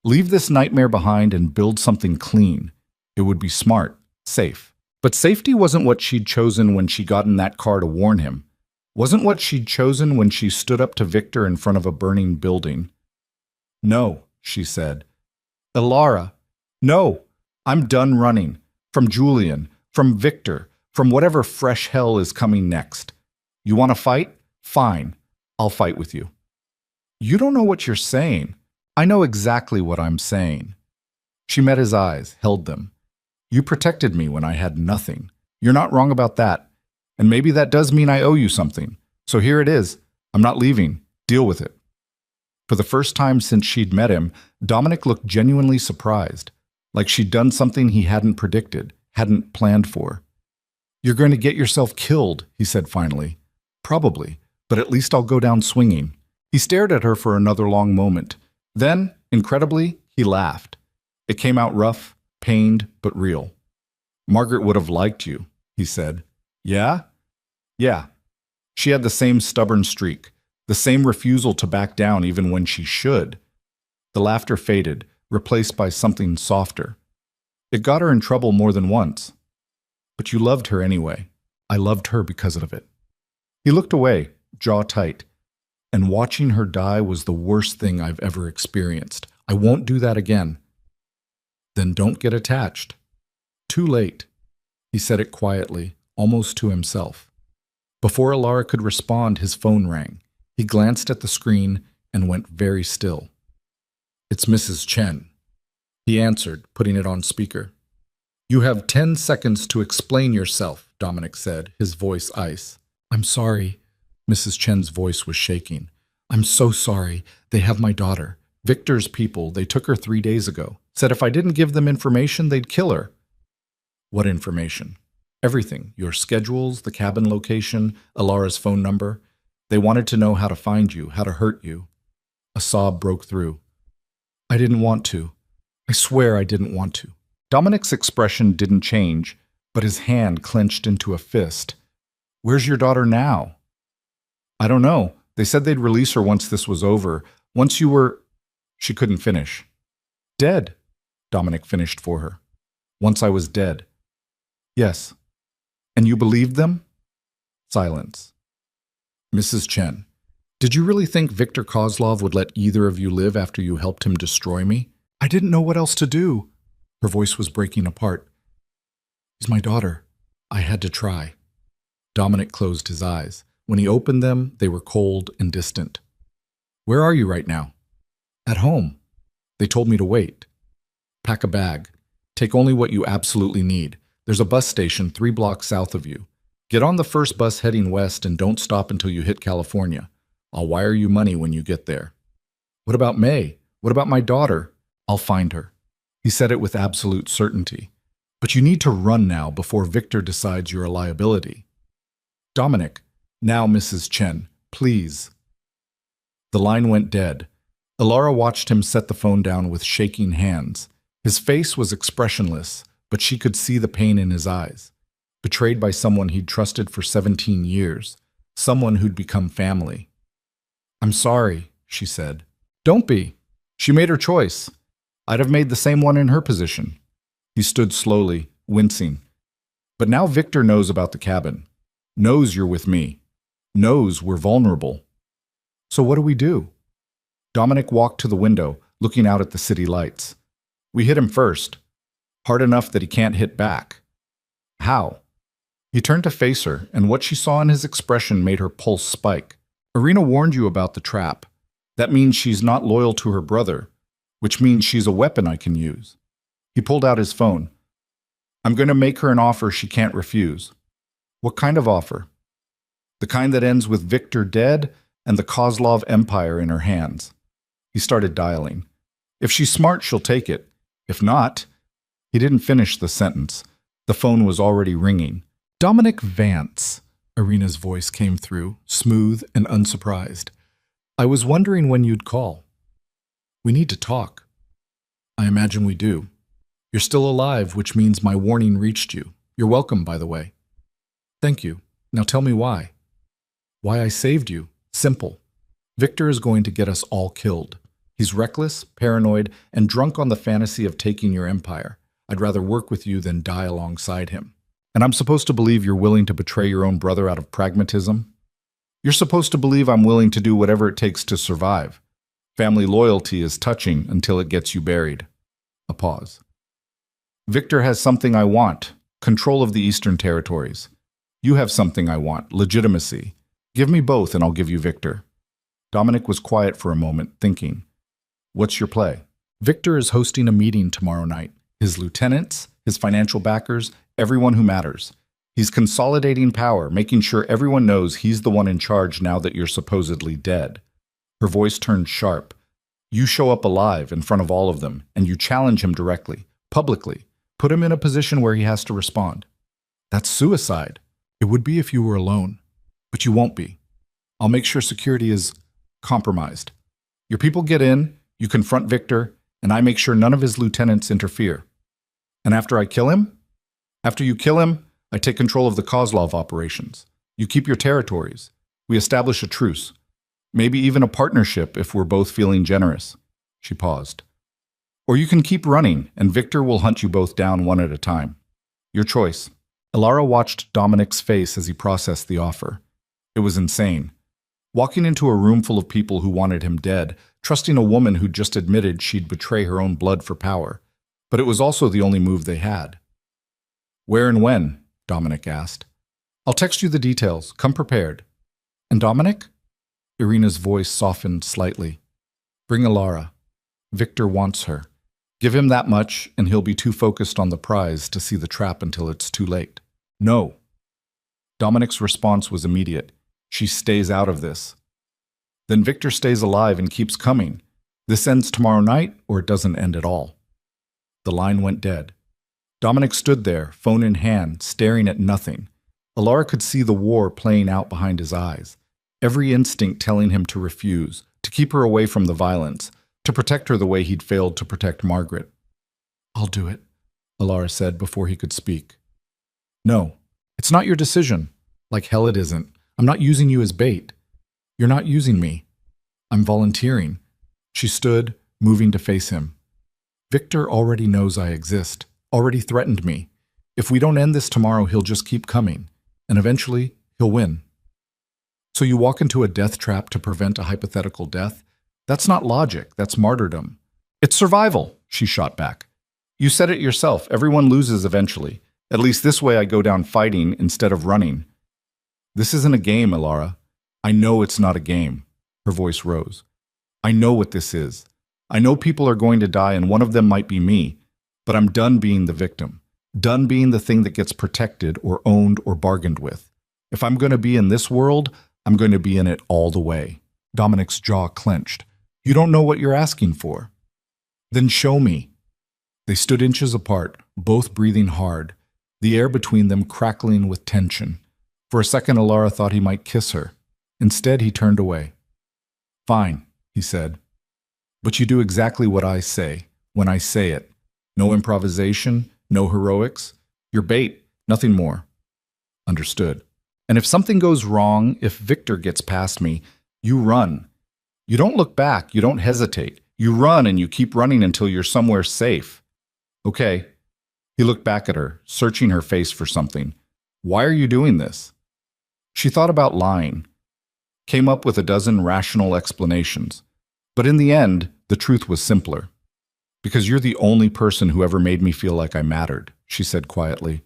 Leave this nightmare behind and build something clean. It would be smart, safe. But safety wasn't what she'd chosen when she got in that car to warn him. Wasn't what she'd chosen when she stood up to Viktor in front of a burning building. No, she said. Elara, no, I'm done running. From Julian, from Viktor, from whatever fresh hell is coming next. You want to fight? Fine, I'll fight with you. You don't know what you're saying. I know exactly what I'm saying. She met his eyes, held them. You protected me when I had nothing. You're not wrong about that. And maybe that does mean I owe you something. So here it is. I'm not leaving. Deal with it. For the first time since she'd met him, Dominic looked genuinely surprised, like she'd done something he hadn't predicted, hadn't planned for. You're going to get yourself killed, he said finally. Probably, but at least I'll go down swinging. He stared at her for another long moment. Then, incredibly, he laughed. It came out rough, pained, but real. Margaret would have liked you, he said. Yeah? Yeah. She had the same stubborn streak, the same refusal to back down even when she should. The laughter faded, replaced by something softer. It got her in trouble more than once. But you loved her anyway. I loved her because of it. He looked away, jaw tight. And watching her die was the worst thing I've ever experienced. I won't do that again. Then don't get attached. Too late. He said it quietly, almost to himself. Before Alara could respond, his phone rang. He glanced at the screen and went very still. It's Mrs. Chen. He answered, putting it on speaker. You have 10 seconds to explain yourself, Dominic said, his voice ice. I'm sorry. Mrs. Chen's voice was shaking. I'm so sorry. They have my daughter. Victor's people, they took her 3 days ago. Said if I didn't give them information, they'd kill her. What information? Everything. Your schedules, the cabin location, Alara's phone number. They wanted to know how to find you, how to hurt you. A sob broke through. I didn't want to. I swear I didn't want to. Dominic's expression didn't change, but his hand clenched into a fist. Where's your daughter now? I don't know. They said they'd release her once this was over. Once you were... She couldn't finish. Dead, Dominic finished for her. Once I was dead. Yes. And you believed them? Silence. Mrs. Chen, did you really think Victor Kozlov would let either of you live after you helped him destroy me? I didn't know what else to do. Her voice was breaking apart. He's my daughter. I had to try. Dominic closed his eyes. When he opened them, they were cold and distant. Where are you right now? At home. They told me to wait. Pack a bag. Take only what you absolutely need. There's a bus station 3 blocks south of you. Get on the first bus heading west and don't stop until you hit California. I'll wire you money when you get there. What about May? What about my daughter? I'll find her. He said it with absolute certainty. But you need to run now before Victor decides you're a liability. Dominic, now Mrs. Chen, please. The line went dead. Alara watched him set the phone down with shaking hands. His face was expressionless, but she could see the pain in his eyes. Betrayed by someone he'd trusted for 17 years, someone who'd become family. I'm sorry, she said. Don't be. She made her choice. I'd have made the same one in her position. He stood slowly, wincing. But now Victor knows about the cabin. Knows you're with me. Knows we're vulnerable. So what do we do? Dominic walked to the window, looking out at the city lights. We hit him first. Hard enough that he can't hit back. How? He turned to face her, and what she saw in his expression made her pulse spike. Irina warned you about the trap. That means she's not loyal to her brother, which means she's a weapon I can use. He pulled out his phone. I'm going to make her an offer she can't refuse. What kind of offer? The kind that ends with Victor dead and the Kozlov Empire in her hands. He started dialing. If she's smart, she'll take it. If not... He didn't finish the sentence. The phone was already ringing. Dominic Vance, Irina's voice came through, smooth and unsurprised. I was wondering when you'd call. We need to talk. I imagine we do. You're still alive, which means my warning reached you. You're welcome, by the way. Thank you. Now tell me why. Why I saved you. Simple. Victor is going to get us all killed. He's reckless, paranoid, and drunk on the fantasy of taking your empire. I'd rather work with you than die alongside him. And I'm supposed to believe you're willing to betray your own brother out of pragmatism? You're supposed to believe I'm willing to do whatever it takes to survive. Family loyalty is touching until it gets you buried. A pause. Victor has something I want, control of the Eastern Territories. You have something I want, legitimacy. Give me both and I'll give you Victor. Dominic was quiet for a moment, thinking. What's your play? Victor is hosting a meeting tomorrow night. His lieutenants, his financial backers, everyone who matters. He's consolidating power, making sure everyone knows he's the one in charge now that you're supposedly dead. Her voice turned sharp. You show up alive in front of all of them, and you challenge him directly, publicly. Put him in a position where he has to respond. That's suicide. It would be if you were alone. But you won't be. I'll make sure security is compromised. Your people get in, you confront Victor, and I make sure none of his lieutenants interfere. And after I kill him, After you kill him, I take control of the Kozlov operations. You keep your territories. We establish a truce. Maybe even a partnership if we're both feeling generous." She paused. "Or you can keep running, and Victor will hunt you both down one at a time. Your choice." Alara watched Dominic's face as he processed the offer. It was insane. Walking into a room full of people who wanted him dead, trusting a woman who just admitted she'd betray her own blood for power. But it was also the only move they had. "Where and when?" Dominic asked. "I'll text you the details. Come prepared." "And Dominic?" Irina's voice softened slightly. "Bring Alara. Victor wants her. Give him that much, and he'll be too focused on the prize to see the trap until it's too late." "No." Dominic's response was immediate. "She stays out of this." "Then Victor stays alive and keeps coming. This ends tomorrow night, or it doesn't end at all." The line went dead. Dominic stood there, phone in hand, staring at nothing. Alara could see the war playing out behind his eyes, every instinct telling him to refuse, to keep her away from the violence, to protect her the way he'd failed to protect Margaret. "I'll do it," Alara said before he could speak. "No, it's not your decision. Like hell it isn't. I'm not using you as bait. You're not using me. I'm volunteering." She stood, moving to face him. "Victor already knows I exist, already threatened me. If we don't end this tomorrow, he'll just keep coming, and eventually he'll win." "So you walk into a death trap to prevent a hypothetical death? That's not logic, that's martyrdom." "It's survival," she shot back. "You said it yourself, everyone loses eventually. At least this way I go down fighting instead of running." "This isn't a game, Alara. I know it's not a game." Her voice rose. "I know what this is. I know people are going to die and one of them might be me, but I'm done being the victim, done being the thing that gets protected or owned or bargained with. If I'm going to be in this world, I'm going to be in it all the way." Dominic's jaw clenched. "You don't know what you're asking for." "Then show me." They stood inches apart, both breathing hard, the air between them crackling with tension. For a second, Alara thought he might kiss her. Instead, he turned away. "Fine," he said. "But you do exactly what I say, when I say it. No improvisation, no heroics. You're bait, nothing more." "Understood. And if something goes wrong, if Victor gets past me, you run. You don't look back, you don't hesitate. You run and you keep running until you're somewhere safe." "Okay." He looked back at her, searching her face for something. "Why are you doing this?" She thought about lying, came up with a dozen rational explanations. But in the end, the truth was simpler. "Because you're the only person who ever made me feel like I mattered," she said quietly.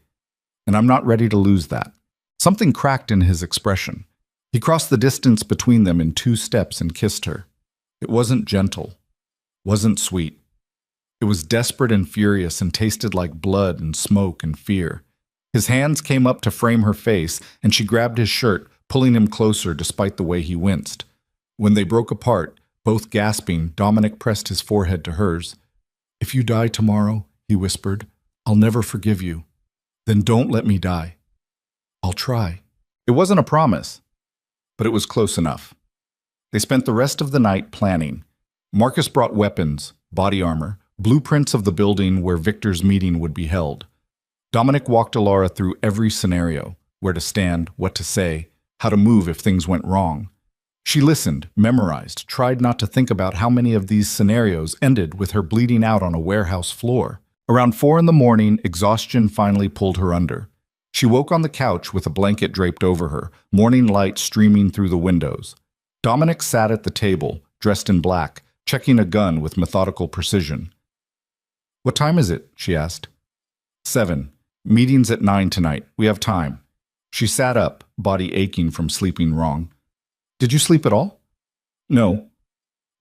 "And I'm not ready to lose that." Something cracked in his expression. He crossed the distance between them in 2 steps and kissed her. It wasn't gentle, wasn't sweet. It was desperate and furious and tasted like blood and smoke and fear. His hands came up to frame her face, and she grabbed his shirt, pulling him closer despite the way he winced. When they broke apart, both gasping, Dominic pressed his forehead to hers. "If you die tomorrow," he whispered, "I'll never forgive you. Then don't let me die." "I'll try." It wasn't a promise, but it was close enough. They spent the rest of the night planning. Marcus brought weapons, body armor, blueprints of the building where Victor's meeting would be held. Dominic walked Alara through every scenario, where to stand, what to say, how to move if things went wrong. She listened, memorized, tried not to think about how many of these scenarios ended with her bleeding out on a warehouse floor. Around 4 a.m, exhaustion finally pulled her under. She woke on the couch with a blanket draped over her, morning light streaming through the windows. Dominic sat at the table, dressed in black, checking a gun with methodical precision. "What time is it?" she asked. 7. "Meeting's at 9 tonight. We have time." She sat up, body aching from sleeping wrong. "Did you sleep at all?" "No."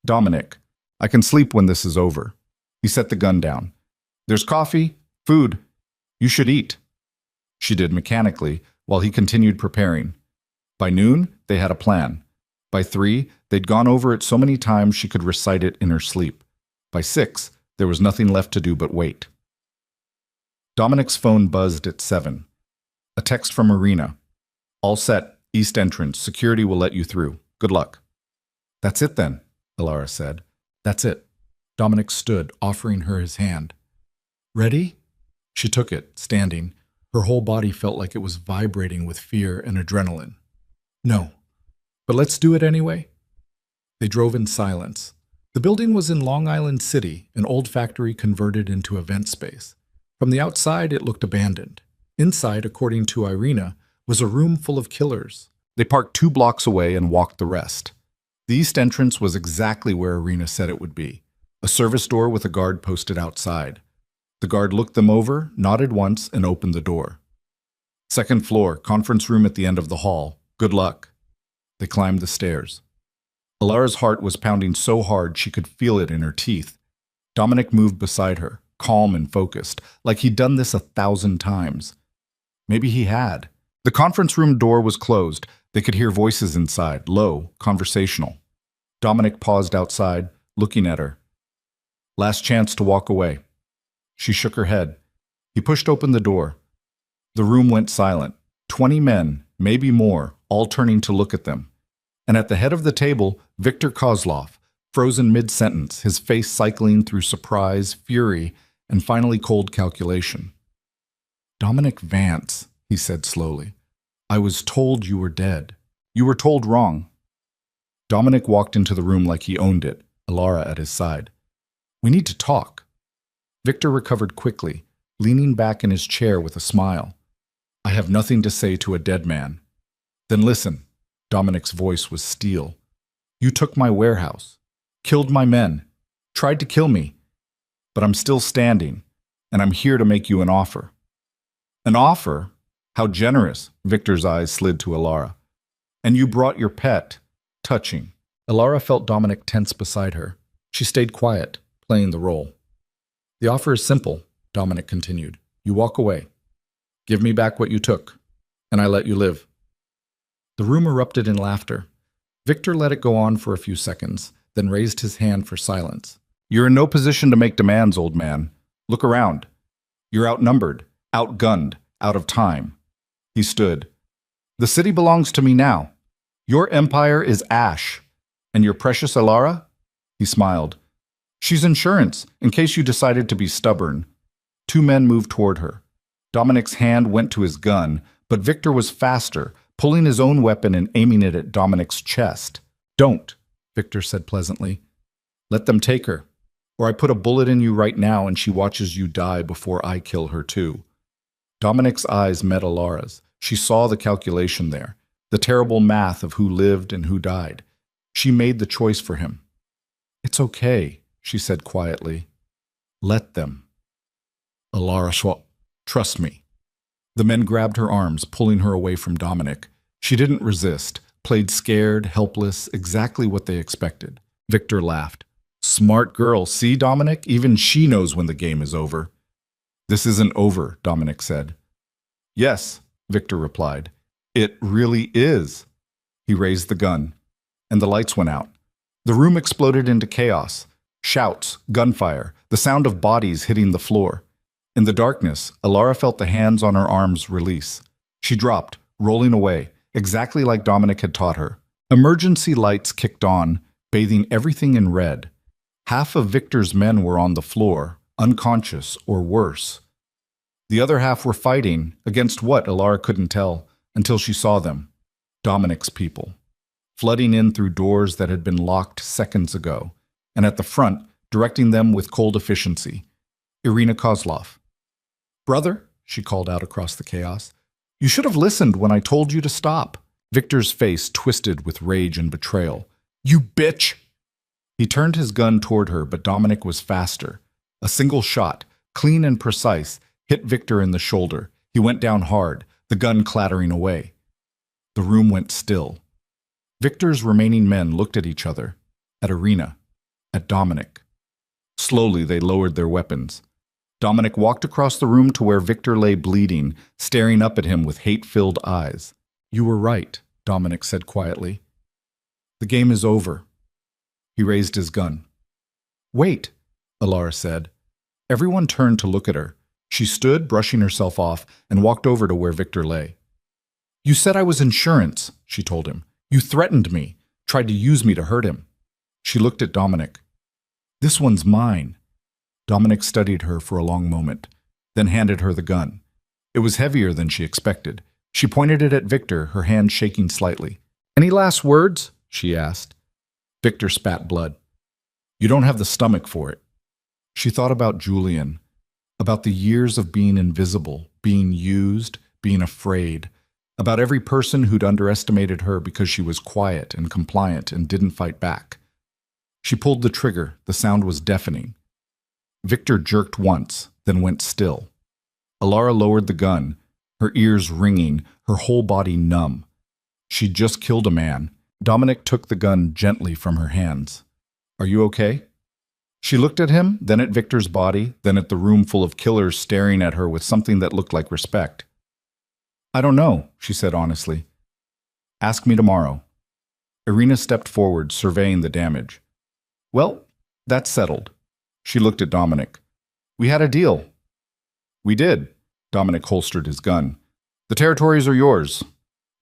"Dominic, I can sleep when this is over." He set the gun down. "There's coffee, food. You should eat." She did mechanically, while he continued preparing. By noon, they had a plan. By 3, they'd gone over it so many times she could recite it in her sleep. By 6, there was nothing left to do but wait. Dominic's phone buzzed at 7. A text from Irina. "All set. East entrance. Security will let you through. Good luck." "That's it then," Alara said. "That's it." Dominic stood, offering her his hand. "Ready?" She took it, standing, Her whole body felt like it was vibrating with fear and adrenaline. No, but let's do it anyway. They drove in silence. The building was in Long Island City, an old factory converted into event space. From the outside, it looked abandoned. Inside, according to Irina, was a room full of killers. They parked 2 blocks away and walked the rest. The east entrance was exactly where Irina said it would be, a service door with a guard posted outside. The guard looked them over, nodded once, and opened the door. Second floor, conference room at the end of the hall. Good luck. They climbed the stairs. Alara's heart was pounding so hard she could feel it in her teeth. Dominic moved beside her, calm and focused, like he'd done this 1,000 times. Maybe he had. The conference room door was closed. They could hear voices inside, low, conversational. Dominic paused outside, looking at her. Last chance to walk away. She shook her head. He pushed open the door. The room went silent. 20 men, maybe more, all turning to look at them. And at the head of the table, Viktor Kozlov, frozen mid-sentence, his face cycling through surprise, fury, and finally cold calculation. Dominic Vance, he said slowly. I was told you were dead. You were told wrong. Dominic walked into the room like he owned it, Alara at his side. We need to talk. Viktor recovered quickly, leaning back in his chair with a smile. I have nothing to say to a dead man. Then listen. Dominic's voice was steel. You took my warehouse, killed my men, tried to kill me. But I'm still standing, and I'm here to make you an offer. An offer? How generous, Victor's eyes slid to Alara. And you brought your pet. Touching. Alara felt Dominic tense beside her. She stayed quiet, playing the role. The offer is simple, Dominic continued. You walk away. Give me back what you took, and I let you live. The room erupted in laughter. Victor let it go on for a few seconds, then raised his hand for silence. You're in no position to make demands, old man. Look around. You're outnumbered, outgunned, out of time. He stood. The city belongs to me now. Your empire is ash. And your precious Alara? He smiled. She's insurance, in case you decided to be stubborn. 2 men moved toward her. Dominic's hand went to his gun, but Victor was faster, pulling his own weapon and aiming it at Dominic's chest. Don't, Victor said pleasantly. Let them take her, or I put a bullet in you right now and she watches you die before I kill her too. Dominic's eyes met Alara's. She saw the calculation there, the terrible math of who lived and who died. She made the choice for him. It's okay, she said quietly. Let them. Alara, trust me. The men grabbed her arms, pulling her away from Dominic. She didn't resist, played scared, helpless, exactly what they expected. Victor laughed. Smart girl, see, Dominic? Even she knows when the game is over. This isn't over, Dominic said. Yes, Victor replied. It really is. He raised the gun, and the lights went out. The room exploded into chaos. Shouts, gunfire, the sound of bodies hitting the floor. In the darkness, Alara felt the hands on her arms release. She dropped, rolling away, exactly like Dominic had taught her. Emergency lights kicked on, bathing everything in red. Half of Victor's men were on the floor, unconscious or worse. The other half were fighting, against what Alara couldn't tell, until she saw them. Dominic's people. Flooding in through doors that had been locked seconds ago, and at the front, directing them with cold efficiency. Irina Kozlov. Brother, she called out across the chaos, you should have listened when I told you to stop. Victor's face twisted with rage and betrayal. You bitch! He turned his gun toward her, but Dominic was faster. A single shot, clean and precise, hit Victor in the shoulder. He went down hard, the gun clattering away. The room went still. Victor's remaining men looked at each other, at Irina, at Dominic. Slowly they lowered their weapons. Dominic walked across the room to where Victor lay bleeding, staring up at him with hate-filled eyes. You were right, Dominic said quietly. The game is over. He raised his gun. Wait, Alara said. Everyone turned to look at her. She stood, brushing herself off, and walked over to where Victor lay. You said I was insurance, she told him. You threatened me, tried to use me to hurt him. She looked at Dominic. This one's mine. Dominic studied her for a long moment, then handed her the gun. It was heavier than she expected. She pointed it at Victor, her hand shaking slightly. "Any last words?" she asked. Victor spat blood. "You don't have the stomach for it." She thought about Julian, about the years of being invisible, being used, being afraid, about every person who'd underestimated her because she was quiet and compliant and didn't fight back. She pulled the trigger. The sound was deafening. Victor jerked once, then went still. Alara lowered the gun, her ears ringing, her whole body numb. She'd just killed a man. Dominic took the gun gently from her hands. "Are you okay?" She looked at him, then at Victor's body, then at the room full of killers staring at her with something that looked like respect. "I don't know," she said honestly. "Ask me tomorrow." Irina stepped forward, surveying the damage. "Well, that's settled." She looked at Dominic. "We had a deal." "We did." Dominic holstered his gun. "The territories are yours.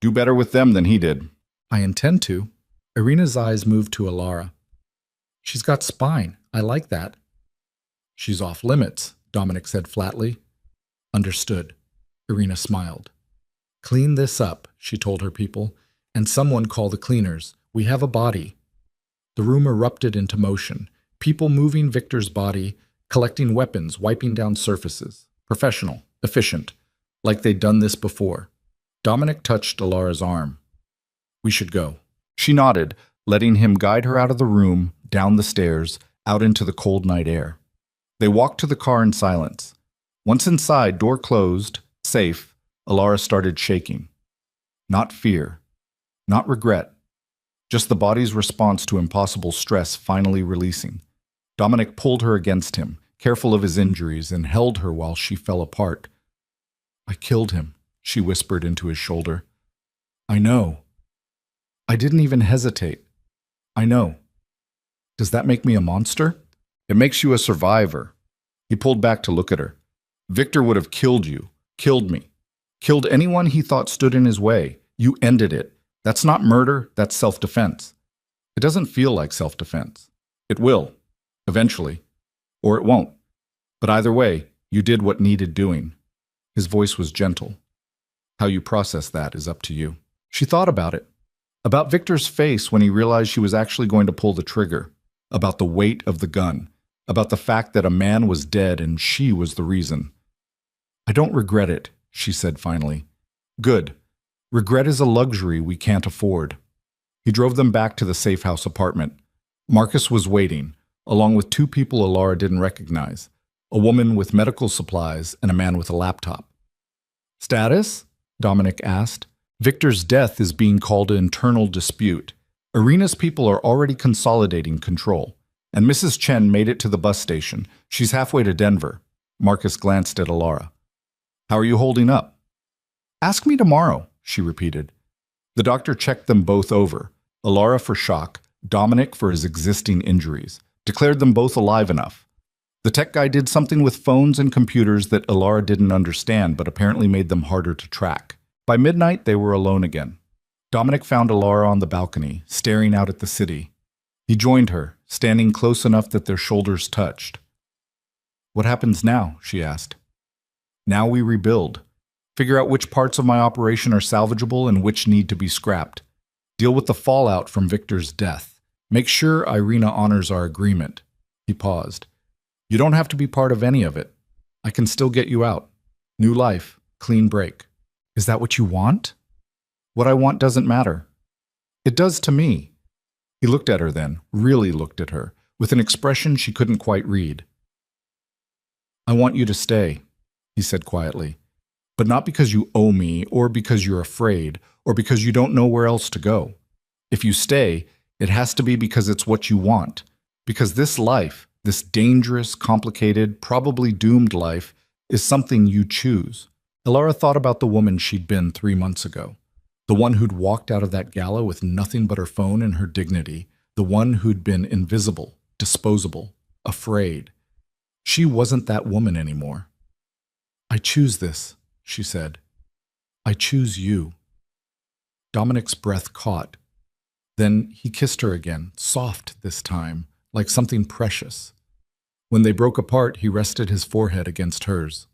Do better with them than he did." "I intend to." Irina's eyes moved to Alara. "She's got spine. I like that." "She's off limits," Dominic said flatly. "Understood." Irina smiled. "Clean this up," she told her people, "and someone call the cleaners. We have a body." The room erupted into motion, people moving Victor's body, collecting weapons, wiping down surfaces. Professional, efficient, like they'd done this before. Dominic touched Alara's arm. "We should go." She nodded, letting him guide her out of the room, down the stairs, out into the cold night air. They walked to the car in silence. Once inside, door closed, safe, Alara started shaking. Not fear, not regret, just the body's response to impossible stress finally releasing. Dominic pulled her against him, careful of his injuries, and held her while she fell apart. "I killed him," she whispered into his shoulder. "I know. I didn't even hesitate. I know. Does that make me a monster?" "It makes you a survivor." He pulled back to look at her. "Victor would have killed you, killed me, killed anyone he thought stood in his way. You ended it. That's not murder, that's self-defense. It doesn't feel like self-defense. It will, eventually, or it won't. But either way, you did what needed doing." His voice was gentle. "How you process that is up to you." She thought about it. About Victor's face when he realized she was actually going to pull the trigger. About the weight of the gun. About the fact that a man was dead and she was the reason. "I don't regret it," she said finally. "Good. Regret is a luxury we can't afford." He drove them back to the safe house apartment. Marcus was waiting, along with two people Alara didn't recognize, a woman with medical supplies and a man with a laptop. "Status?" Dominic asked. "Victor's death is being called an internal dispute. Irina's people are already consolidating control, and Mrs. Chen made it to the bus station. She's halfway to Denver." Marcus glanced at Alara. "How are you holding up?" "Ask me tomorrow," she repeated. The doctor checked them both over, Alara for shock, Dominic for his existing injuries, declared them both alive enough. The tech guy did something with phones and computers that Alara didn't understand, but apparently made them harder to track. By midnight, they were alone again. Dominic found Alara on the balcony, staring out at the city. He joined her, standing close enough that their shoulders touched. "What happens now?" she asked. "Now we rebuild. Figure out which parts of my operation are salvageable and which need to be scrapped. Deal with the fallout from Victor's death. Make sure Irina honors our agreement." He paused. "You don't have to be part of any of it. I can still get you out. New life, clean break." "Is that what you want?" "What I want doesn't matter." "It does to me." He looked at her then, really looked at her, with an expression she couldn't quite read. "I want you to stay," he said quietly. "But not because you owe me, or because you're afraid, or because you don't know where else to go. If you stay, it has to be because it's what you want. Because this life, this dangerous, complicated, probably doomed life, is something you choose." Alara thought about the woman she'd been 3 months ago. The one who'd walked out of that gala with nothing but her phone and her dignity. The one who'd been invisible, disposable, afraid. She wasn't that woman anymore. "I choose this," she said. "I choose you." Dominic's breath caught. Then he kissed her again, soft this time, like something precious. When they broke apart, he rested his forehead against hers.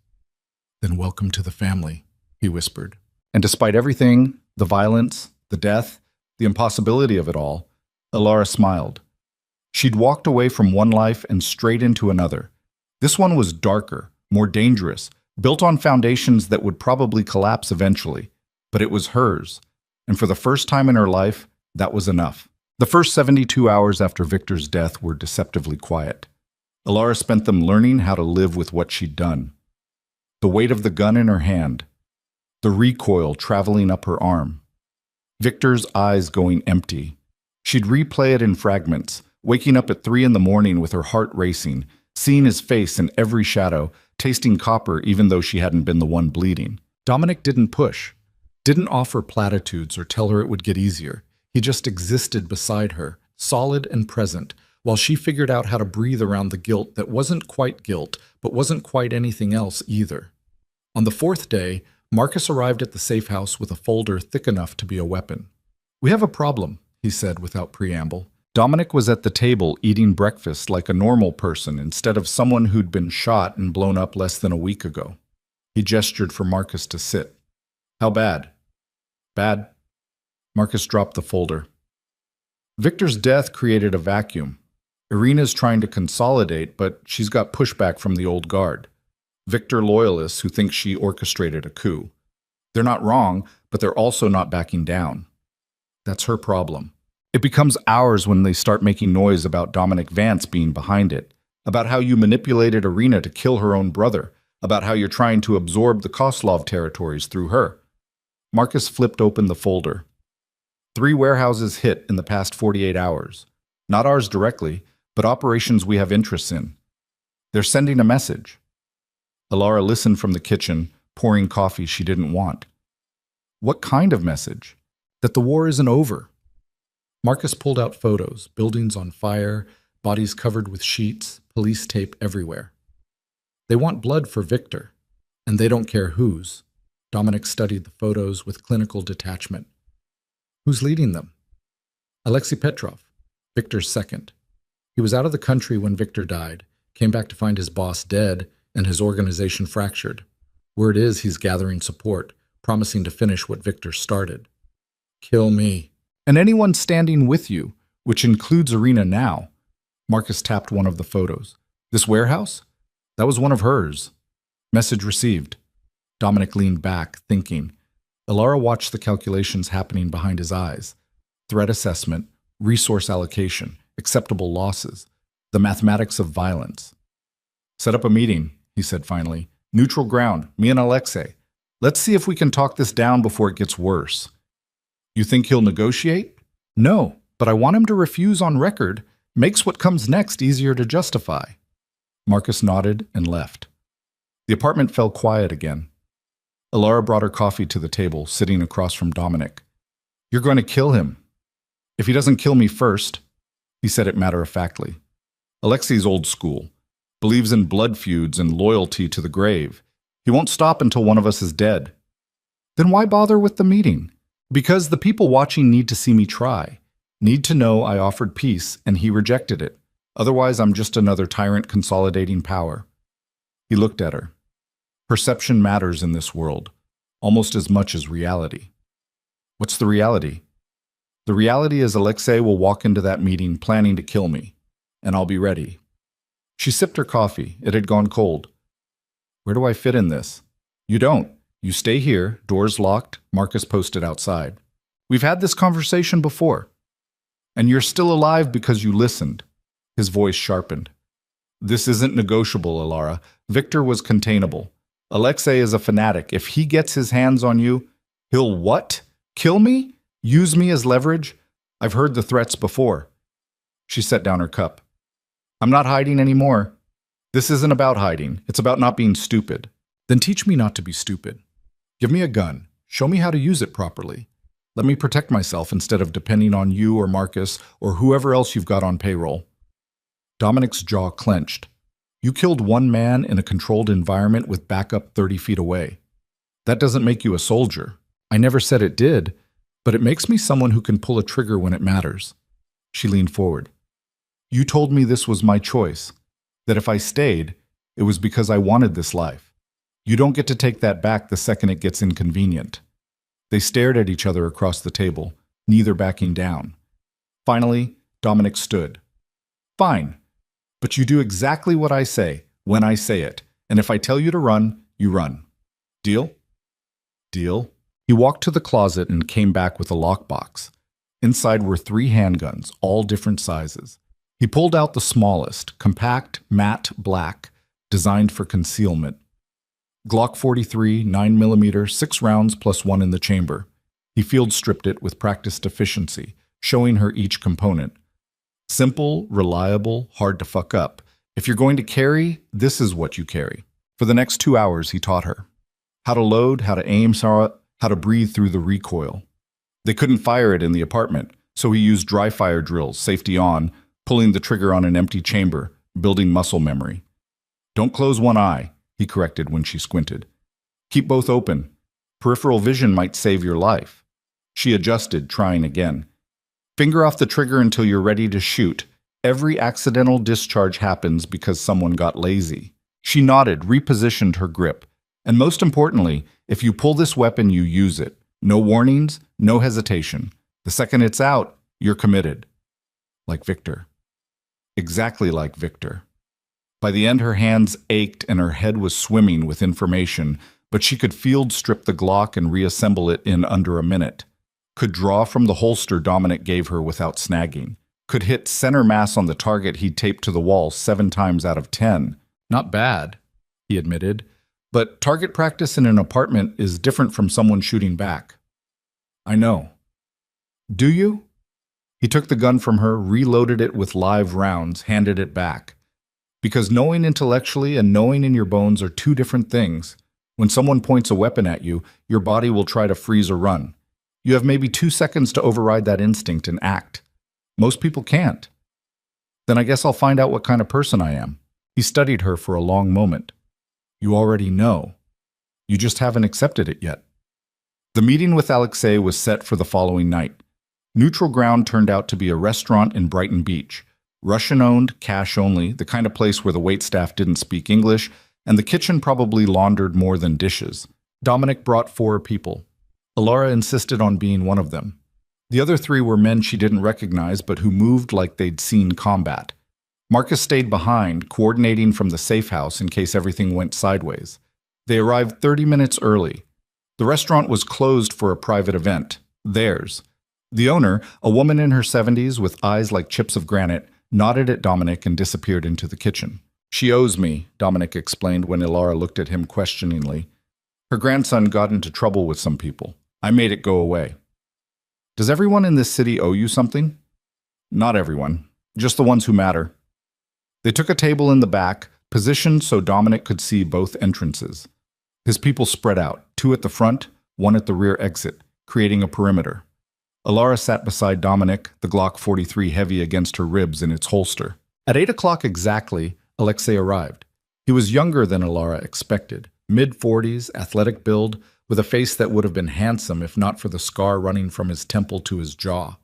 Then welcome to the family, he whispered. And despite everything, the violence, the death, the impossibility of it all, Ilara smiled. She'd walked away from one life and straight into another. This one was darker, more dangerous, built on foundations that would probably collapse eventually. But it was hers, and for the first time in her life, that was enough. The first 72 hours after Victor's death were deceptively quiet. Ilara spent them learning how to live with what she'd done. The weight of the gun in her hand, the recoil traveling up her arm, Victor's eyes going empty. She'd replay it in fragments, waking up at 3 a.m. with her heart racing, seeing his face in every shadow, tasting copper even though she hadn't been the one bleeding. Dominic didn't push, didn't offer platitudes or tell her it would get easier. He just existed beside her, solid and present, while she figured out how to breathe around the guilt that wasn't quite guilt, but wasn't quite anything else either. On the 4th day, Marcus arrived at the safe house with a folder thick enough to be a weapon. "We have a problem," he said without preamble. Dominic was at the table eating breakfast like a normal person instead of someone who'd been shot and blown up less than a week ago. He gestured for Marcus to sit. "How bad?" "Bad." Marcus dropped the folder. Victor's death created a vacuum. Irina's trying to consolidate, but she's got pushback from the old guard. Victor loyalists who think she orchestrated a coup. They're not wrong, but they're also not backing down. That's her problem. It becomes ours when they start making noise about Dominic Vance being behind it, about how you manipulated Irina to kill her own brother, about how you're trying to absorb the Koslov territories through her. Marcus flipped open the folder. 3 warehouses hit in the past 48 hours. Not ours directly, but operations we have interests in. They're sending a message. Ilara listened from the kitchen, pouring coffee she didn't want. What kind of message? That the war isn't over. Marcus pulled out photos, buildings on fire, bodies covered with sheets, police tape everywhere. They want blood for Victor, and they don't care whose. Dominic studied the photos with clinical detachment. Who's leading them? Alexei Petrov, Victor's second. He was out of the country when Victor died, came back to find his boss dead and his organization fractured. Word is he's gathering support, promising to finish what Victor started. Kill me. And anyone standing with you, which includes Irina now. Marcus tapped one of the photos. This warehouse? That was one of hers. Message received. Dominic leaned back, thinking. Ilara watched the calculations happening behind his eyes. Threat assessment, resource allocation, acceptable losses, the mathematics of violence. Set up a meeting, he said finally. Neutral ground, me and Alexei. Let's see if we can talk this down before it gets worse. You think he'll negotiate? No, but I want him to refuse on record. Makes what comes next easier to justify. Marcus nodded and left. The apartment fell quiet again. Ilara brought her coffee to the table, sitting across from Dominic. You're going to kill him. If he doesn't kill me first, he said it matter-of-factly. Alexei's old school, believes in blood feuds and loyalty to the grave. He won't stop until one of us is dead. Then why bother with the meeting? Because the people watching need to see me try, need to know I offered peace and he rejected it. Otherwise, I'm just another tyrant consolidating power. He looked at her. Perception matters in this world, almost as much as reality. What's the reality? The reality is Alexei will walk into that meeting planning to kill me, and I'll be ready. She sipped her coffee. It had gone cold. Where do I fit in this? You don't. You stay here, doors locked, Marcus posted outside. We've had this conversation before. And you're still alive because you listened. His voice sharpened. This isn't negotiable, Ilara. Victor was containable. Alexei is a fanatic. If he gets his hands on you, he'll what? Kill me? Use me as leverage? I've heard the threats before. She set down her cup. I'm not hiding anymore. This isn't about hiding. It's about not being stupid. Then teach me not to be stupid. Give me a gun. Show me how to use it properly. Let me protect myself instead of depending on you or Marcus or whoever else you've got on payroll. Dominic's jaw clenched. You killed one man in a controlled environment with backup 30 feet away. That doesn't make you a soldier. I never said it did, but it makes me someone who can pull a trigger when it matters. She leaned forward. You told me this was my choice, that if I stayed, it was because I wanted this life. You don't get to take that back the second it gets inconvenient. They stared at each other across the table, neither backing down. Finally, Dominic stood. Fine, but you do exactly what I say, when I say it, and if I tell you to run, you run. Deal? Deal. He walked to the closet and came back with a lockbox. Inside were 3 handguns, all different sizes. He pulled out the smallest, compact, matte black, designed for concealment. Glock 43, 9mm, 6 rounds plus 1 in the chamber. He field stripped it with practiced efficiency, showing her each component. Simple, reliable, hard to fuck up. If you're going to carry, this is what you carry. For the next 2 hours, he taught her how to load, how to aim, how to breathe through the recoil. They couldn't fire it in the apartment, so he used dry fire drills, safety on, pulling the trigger on an empty chamber, building muscle memory. Don't close one eye, he corrected when she squinted. Keep both open. Peripheral vision might save your life. She adjusted, trying again. Finger off the trigger until you're ready to shoot. Every accidental discharge happens because someone got lazy. She nodded, repositioned her grip. And most importantly, if you pull this weapon, you use it. No warnings, no hesitation. The second it's out, you're committed. Like Victor. Exactly like Victor. By the end, her hands ached and her head was swimming with information, but she could field strip the Glock and reassemble it in under a minute. Could draw from the holster Dominic gave her without snagging. Could hit center mass on the target he'd taped to the wall 7 times out of 10. Not bad, he admitted. But target practice in an apartment is different from someone shooting back. I know. Do you? He took the gun from her, reloaded it with live rounds, handed it back. Because knowing intellectually and knowing in your bones are 2 different things. When someone points a weapon at you, your body will try to freeze or run. You have maybe 2 seconds to override that instinct and act. Most people can't. Then I guess I'll find out what kind of person I am. He studied her for a long moment. You already know. You just haven't accepted it yet. The meeting with Alexei was set for the following night. Neutral ground turned out to be a restaurant in Brighton Beach. Russian-owned, cash only, the kind of place where the waitstaff didn't speak English, and the kitchen probably laundered more than dishes. Dominic brought 4 people. Alara insisted on being one of them. The other 3 were men she didn't recognize but who moved like they'd seen combat. Marcus stayed behind, coordinating from the safe house in case everything went sideways. They arrived 30 minutes early. The restaurant was closed for a private event, theirs. The owner, a woman in her 70s with eyes like chips of granite, nodded at Dominic and disappeared into the kitchen. She owes me, Dominic explained when Alara looked at him questioningly. Her grandson got into trouble with some people. I made it go away. Does everyone in this city owe you something? Not everyone, just the ones who matter. They took a table in the back, positioned so Dominic could see both entrances. His people spread out, 2 at the front, 1 at the rear exit, creating a perimeter. Alara sat beside Dominic, the Glock 43 heavy against her ribs in its holster. At 8 o'clock exactly, Alexei arrived. He was younger than Alara expected, mid-40s, athletic build, with a face that would have been handsome if not for the scar running from his temple to his jaw.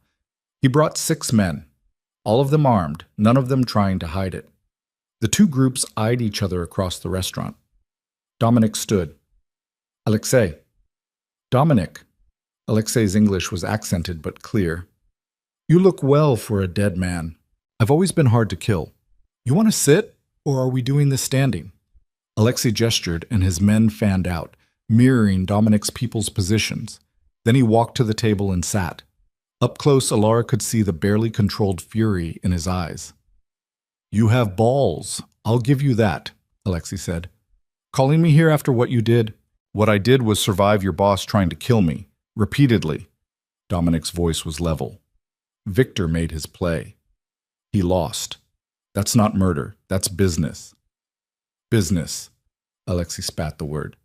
He brought 6 men, all of them armed, none of them trying to hide it. The 2 groups eyed each other across the restaurant. Dominic stood. Alexei. Dominic. Alexei's English was accented but clear. You look well for a dead man. I've always been hard to kill. You want to sit, or are we doing this standing? Alexei gestured, and his men fanned out, mirroring Dominic's people's positions. Then he walked to the table and sat. Up close, Alara could see the barely controlled fury in his eyes. You have balls. I'll give you that, Alexei said. Calling me here after what you did? What I did was survive your boss trying to kill me. Repeatedly. Dominic's voice was level. Victor made his play. He lost. That's not murder. That's business. Business. Alexei spat the word.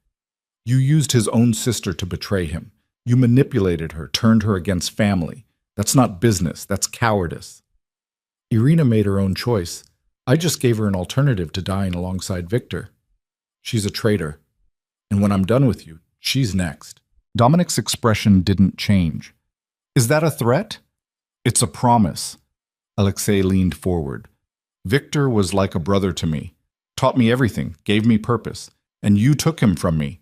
You used his own sister to betray him. You manipulated her, turned her against family. That's not business. That's cowardice. Irina made her own choice. I just gave her an alternative to dying alongside Victor. She's a traitor. And when I'm done with you, she's next. Dominic's expression didn't change. Is that a threat? It's a promise. Alexei leaned forward. Victor was like a brother to me. Taught me everything, gave me purpose. and you took him from me.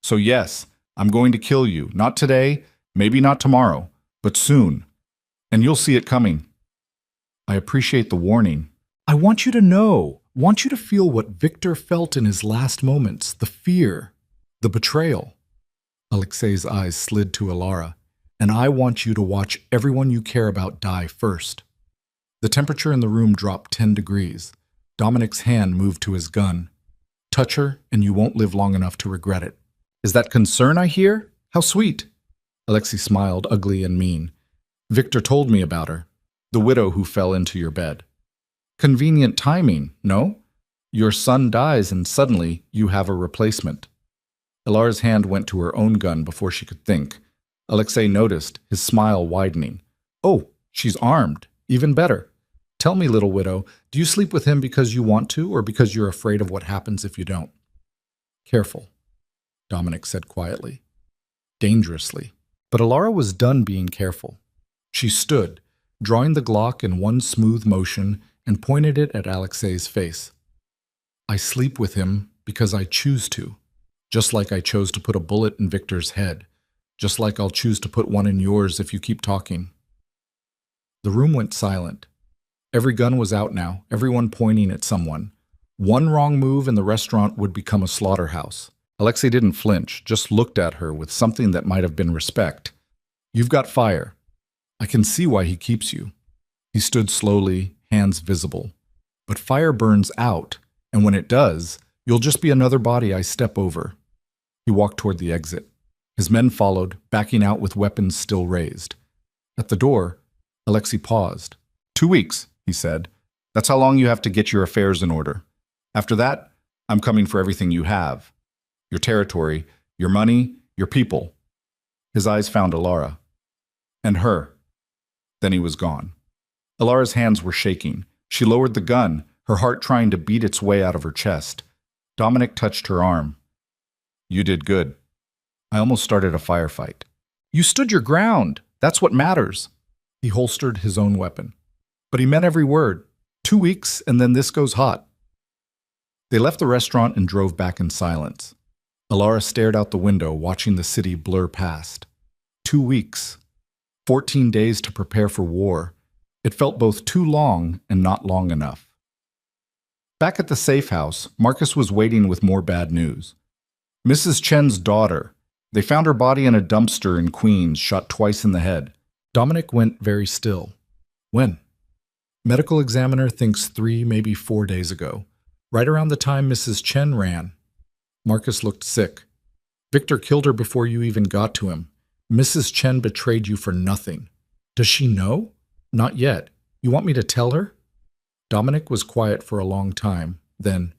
So yes, I'm going to kill you. Not today, maybe not tomorrow, but soon. And you'll see it coming. I appreciate the warning. I want you to know, want you to feel what Victor felt in his last moments, the fear, the betrayal. Alexei's eyes slid to Alara. And I want you to watch everyone you care about die first. The temperature in the room dropped 10 degrees. Dominic's hand moved to his gun. Touch her, and you won't live long enough to regret it. Is that concern I hear? How sweet. Alexei smiled, ugly and mean. Victor told me about her, the widow who fell into your bed. Convenient timing, no? Your son dies and suddenly you have a replacement. Alara's hand went to her own gun before she could think. Alexei noticed, his smile widening. Oh, she's armed. Even better. Tell me, little widow, do you sleep with him because you want to or because you're afraid of what happens if you don't? Careful, Dominic said quietly. Dangerously. But Alara was done being careful. She stood, drawing the Glock in one smooth motion and pointed it at Alexei's face. I sleep with him because I choose to, just like I chose to put a bullet in Victor's head. Just like I'll choose to put one in yours if you keep talking. The room went silent. Every gun was out now, everyone pointing at someone. One wrong move and the restaurant would become a slaughterhouse. Alexei didn't flinch, just looked at her with something that might have been respect. You've got fire. I can see why he keeps you. He stood slowly, hands visible. But fire burns out, and when it does, you'll just be another body I step over. He walked toward the exit. His men followed, backing out with weapons still raised. At the door, Alexei paused. 2 weeks, he said. That's how long you have to get your affairs in order. After that, I'm coming for everything you have. Your territory, your money, your people. His eyes found Alara. And her. Then he was gone. Alara's hands were shaking. She lowered the gun, her heart trying to beat its way out of her chest. Dominic touched her arm. You did good. I almost started a firefight. You stood your ground. That's what matters. He holstered his own weapon. But he meant every word. 2 weeks, and then this goes hot. They left the restaurant and drove back in silence. Alara stared out the window, watching the city blur past. 2 weeks. 14 days to prepare for war. It felt both too long and not long enough. Back at the safe house, Marcus was waiting with more bad news. Mrs. Chen's daughter. They found her body in a dumpster in Queens, shot twice in the head. Dominic went very still. When? Medical examiner thinks 3, maybe 4 days ago. Right around the time Mrs. Chen ran. Marcus looked sick. Victor killed her before you even got to him. Mrs. Chen betrayed you for nothing. Does she know? Not yet. You want me to tell her? Dominic was quiet for a long time. Then,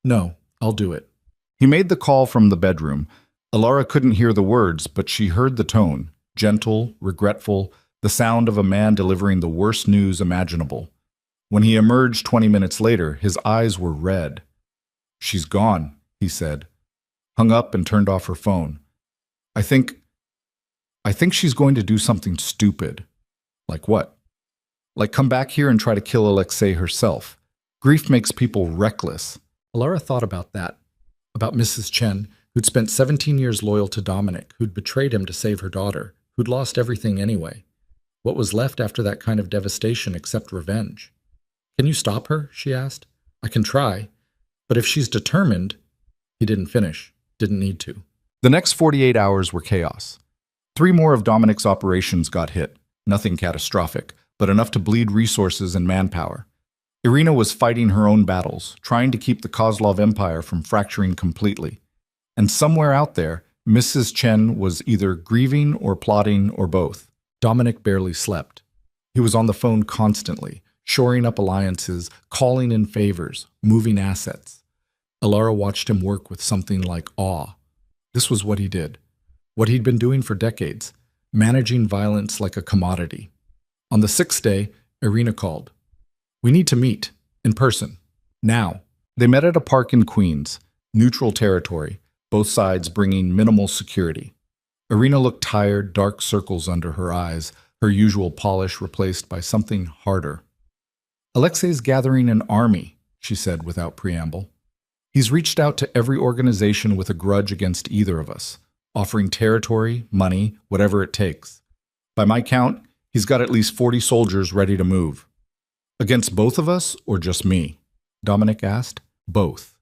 no, I'll do it. He made the call from the bedroom. Alara couldn't hear the words, but she heard the tone, gentle, regretful, the sound of a man delivering the worst news imaginable. When he emerged 20 minutes later, his eyes were red. She's gone, he said, hung up and turned off her phone. I think she's going to do something stupid. Like what? Like come back here and try to kill Alexei herself. Grief makes people reckless. Alara thought about that, about Mrs. Chen, who'd spent 17 years loyal to Dominic, who'd betrayed him to save her daughter, who'd lost everything anyway. What was left after that kind of devastation except revenge? Can you stop her? She asked. I can try. But if she's determined... He didn't finish. Didn't need to. The next 48 hours were chaos. 3 more of Dominic's operations got hit. Nothing catastrophic, but enough to bleed resources and manpower. Irina was fighting her own battles, trying to keep the Kozlov Empire from fracturing completely. And somewhere out there, Mrs. Chen was either grieving or plotting or both. Dominic barely slept. He was on the phone constantly, shoring up alliances, calling in favors, moving assets. Alara watched him work with something like awe. This was what he did. What he'd been doing for decades, managing violence like a commodity. On the 6th day, Irina called. We need to meet, in person, now. They met at a park in Queens, neutral territory, both sides bringing minimal security. Irina looked tired, dark circles under her eyes, her usual polish replaced by something harder. Alexei's gathering an army, she said without preamble. He's reached out to every organization with a grudge against either of us, offering territory, money, whatever it takes. By my count, he's got at least 40 soldiers ready to move. Against both of us or just me? Dominic asked. Both.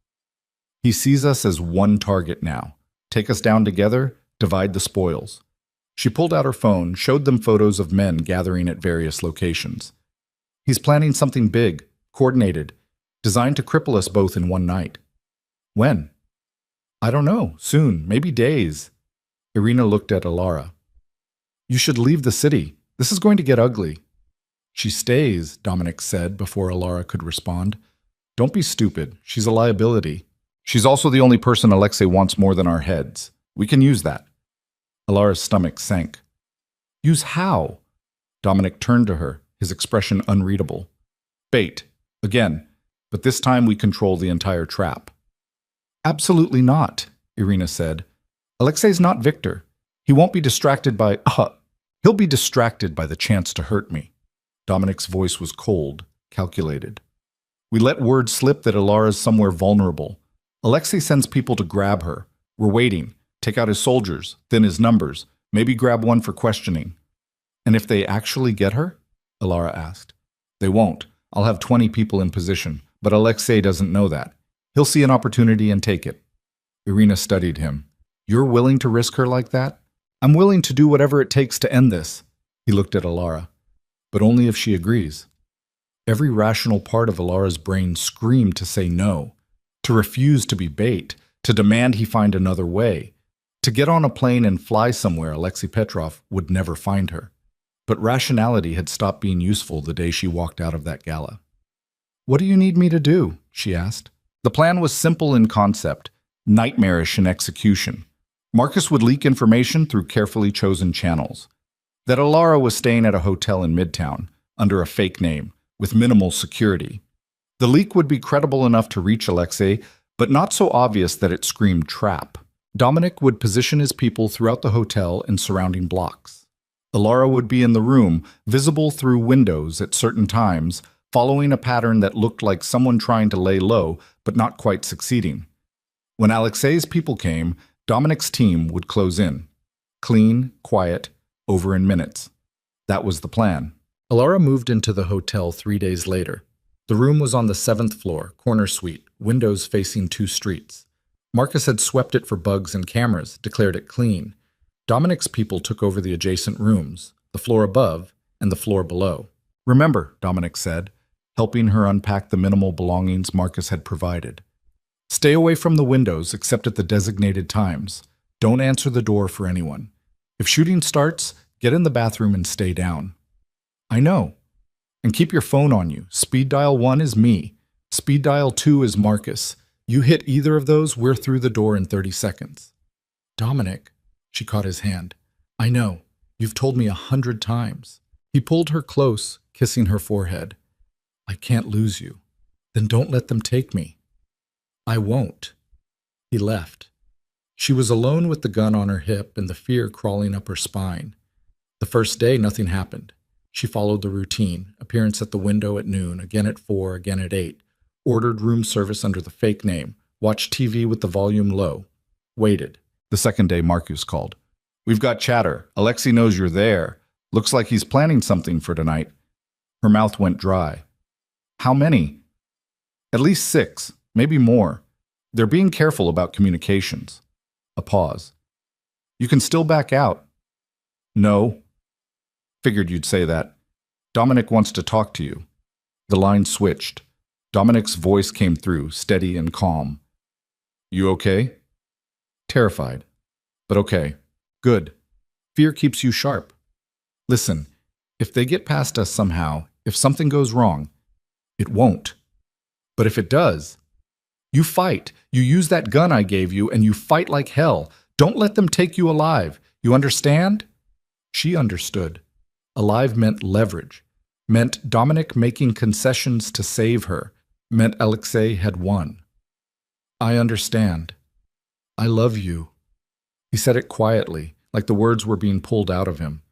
He sees us as one target now. Take us down together, divide the spoils. She pulled out her phone, showed them photos of men gathering at various locations. He's planning something big, coordinated, designed to cripple us both in one night. When? I don't know. Soon. Maybe days. Irina looked at Alara. You should leave the city. This is going to get ugly. She stays, Dominic said before Alara could respond. Don't be stupid. She's a liability. She's also the only person Alexei wants more than our heads. We can use that. Alara's stomach sank. Use how? Dominic turned to her, his expression unreadable. Bait. Again. But this time we control the entire trap. Absolutely not, Irina said. Alexei's not Victor. He won't be distracted by... He'll be distracted by the chance to hurt me. Dominic's voice was cold, calculated. We let word slip that Alara's somewhere vulnerable. Alexei sends people to grab her. We're waiting. Take out his soldiers, thin his numbers, maybe grab one for questioning. And if they actually get her? Alara asked. They won't. I'll have 20 people in position, but Alexei doesn't know that. He'll see an opportunity and take it. Irina studied him. You're willing to risk her like that? I'm willing to do whatever it takes to end this. He looked at Alara. But only if she agrees. Every rational part of Alara's brain screamed to say no, to refuse to be bait, to demand he find another way, to get on a plane and fly somewhere Alexei Petrov would never find her. But rationality had stopped being useful the day she walked out of that gala. What do you need me to do? She asked. The plan was simple in concept, nightmarish in execution. Marcus would leak information through carefully chosen channels. That Alara was staying at a hotel in Midtown, under a fake name, with minimal security. The leak would be credible enough to reach Alexei, but not so obvious that it screamed trap. Dominic would position his people throughout the hotel and surrounding blocks. Alara would be in the room, visible through windows at certain times, following a pattern that looked like someone trying to lay low, but not quite succeeding. When Alexei's people came, Dominic's team would close in. Clean, quiet, over in minutes. That was the plan. Alara moved into the hotel 3 days later. The room was on the 7th floor, corner suite, windows facing 2 streets. Marcus had swept it for bugs and cameras, declared it clean. Dominic's people took over the adjacent rooms, the floor above and the floor below. Remember, Dominic said, helping her unpack the minimal belongings Marcus had provided. Stay away from the windows except at the designated times. Don't answer the door for anyone. If shooting starts, get in the bathroom and stay down. I know. And keep your phone on you. Speed dial 1 is me. Speed dial 2 is Marcus. You hit either of those, we're through the door in 30 seconds. Dominic, she caught his hand. I know. You've told me 100 times. He pulled her close, kissing her forehead. I can't lose you. Then don't let them take me. I won't. He left. She was alone with the gun on her hip and the fear crawling up her spine. The first day, nothing happened. She followed the routine, appearance at the window at noon, again at 4, again at 8, ordered room service under the fake name, watched TV with the volume low, waited. The second day, Marcus called. We've got chatter. Alexei knows you're there. Looks like he's planning something for tonight. Her mouth went dry. How many? At least 6, maybe more. They're being careful about communications. A pause. You can still back out. No. Figured you'd say that. Dominic wants to talk to you. The line switched. Dominic's voice came through, steady and calm. You okay? Terrified. But okay. Good. Fear keeps you sharp. Listen, if they get past us somehow, if something goes wrong, it won't. But if it does, you fight. You use that gun I gave you and you fight like hell. Don't let them take you alive. You understand? She understood. Alive meant leverage, meant Dominic making concessions to save her, meant Alexei had won. I understand. I love you. He said it quietly, like the words were being pulled out of him.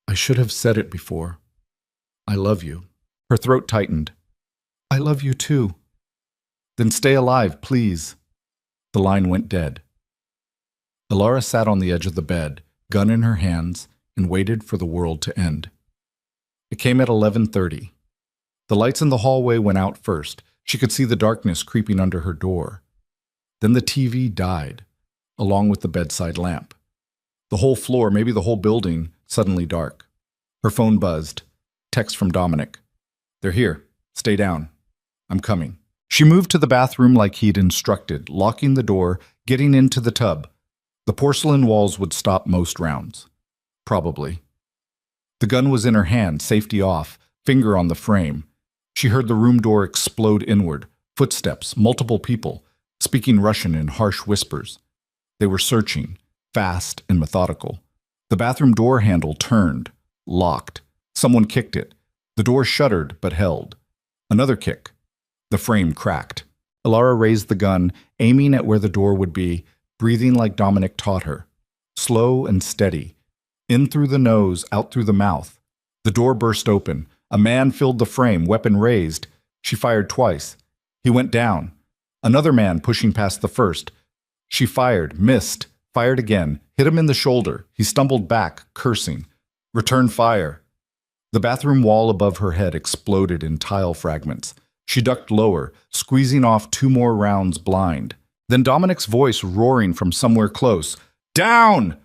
I should have said it before. I love you. Her throat tightened. I love you too. Then stay alive, please. The line went dead. Alara sat on the edge of the bed, gun in her hands, and waited for the world to end. It came at 11:30. The lights in the hallway went out first. She could see the darkness creeping under her door. Then the TV died, along with the bedside lamp. The whole floor, maybe the whole building, suddenly dark. Her phone buzzed. Text from Dominic. "They're here. Stay down. I'm coming." She moved to the bathroom like he'd instructed, locking the door, getting into the tub. The porcelain walls would stop most rounds. Probably. The gun was in her hand, safety off, finger on the frame. She heard the room door explode inward. Footsteps, multiple people, speaking Russian in harsh whispers. They were searching, fast and methodical. The bathroom door handle turned, locked. Someone kicked it. The door shuddered but held. Another kick. The frame cracked. Alara raised the gun, aiming at where the door would be, breathing like Dominic taught her. Slow and steady. In through the nose, out through the mouth. The door burst open. A man filled the frame, weapon raised. She fired twice. He went down. Another man pushing past the first. She fired, missed, fired again, hit him in the shoulder. He stumbled back, cursing. Return fire. The bathroom wall above her head exploded in tile fragments. She ducked lower, squeezing off 2 more rounds blind. Then Dominic's voice roaring from somewhere close. "Down!"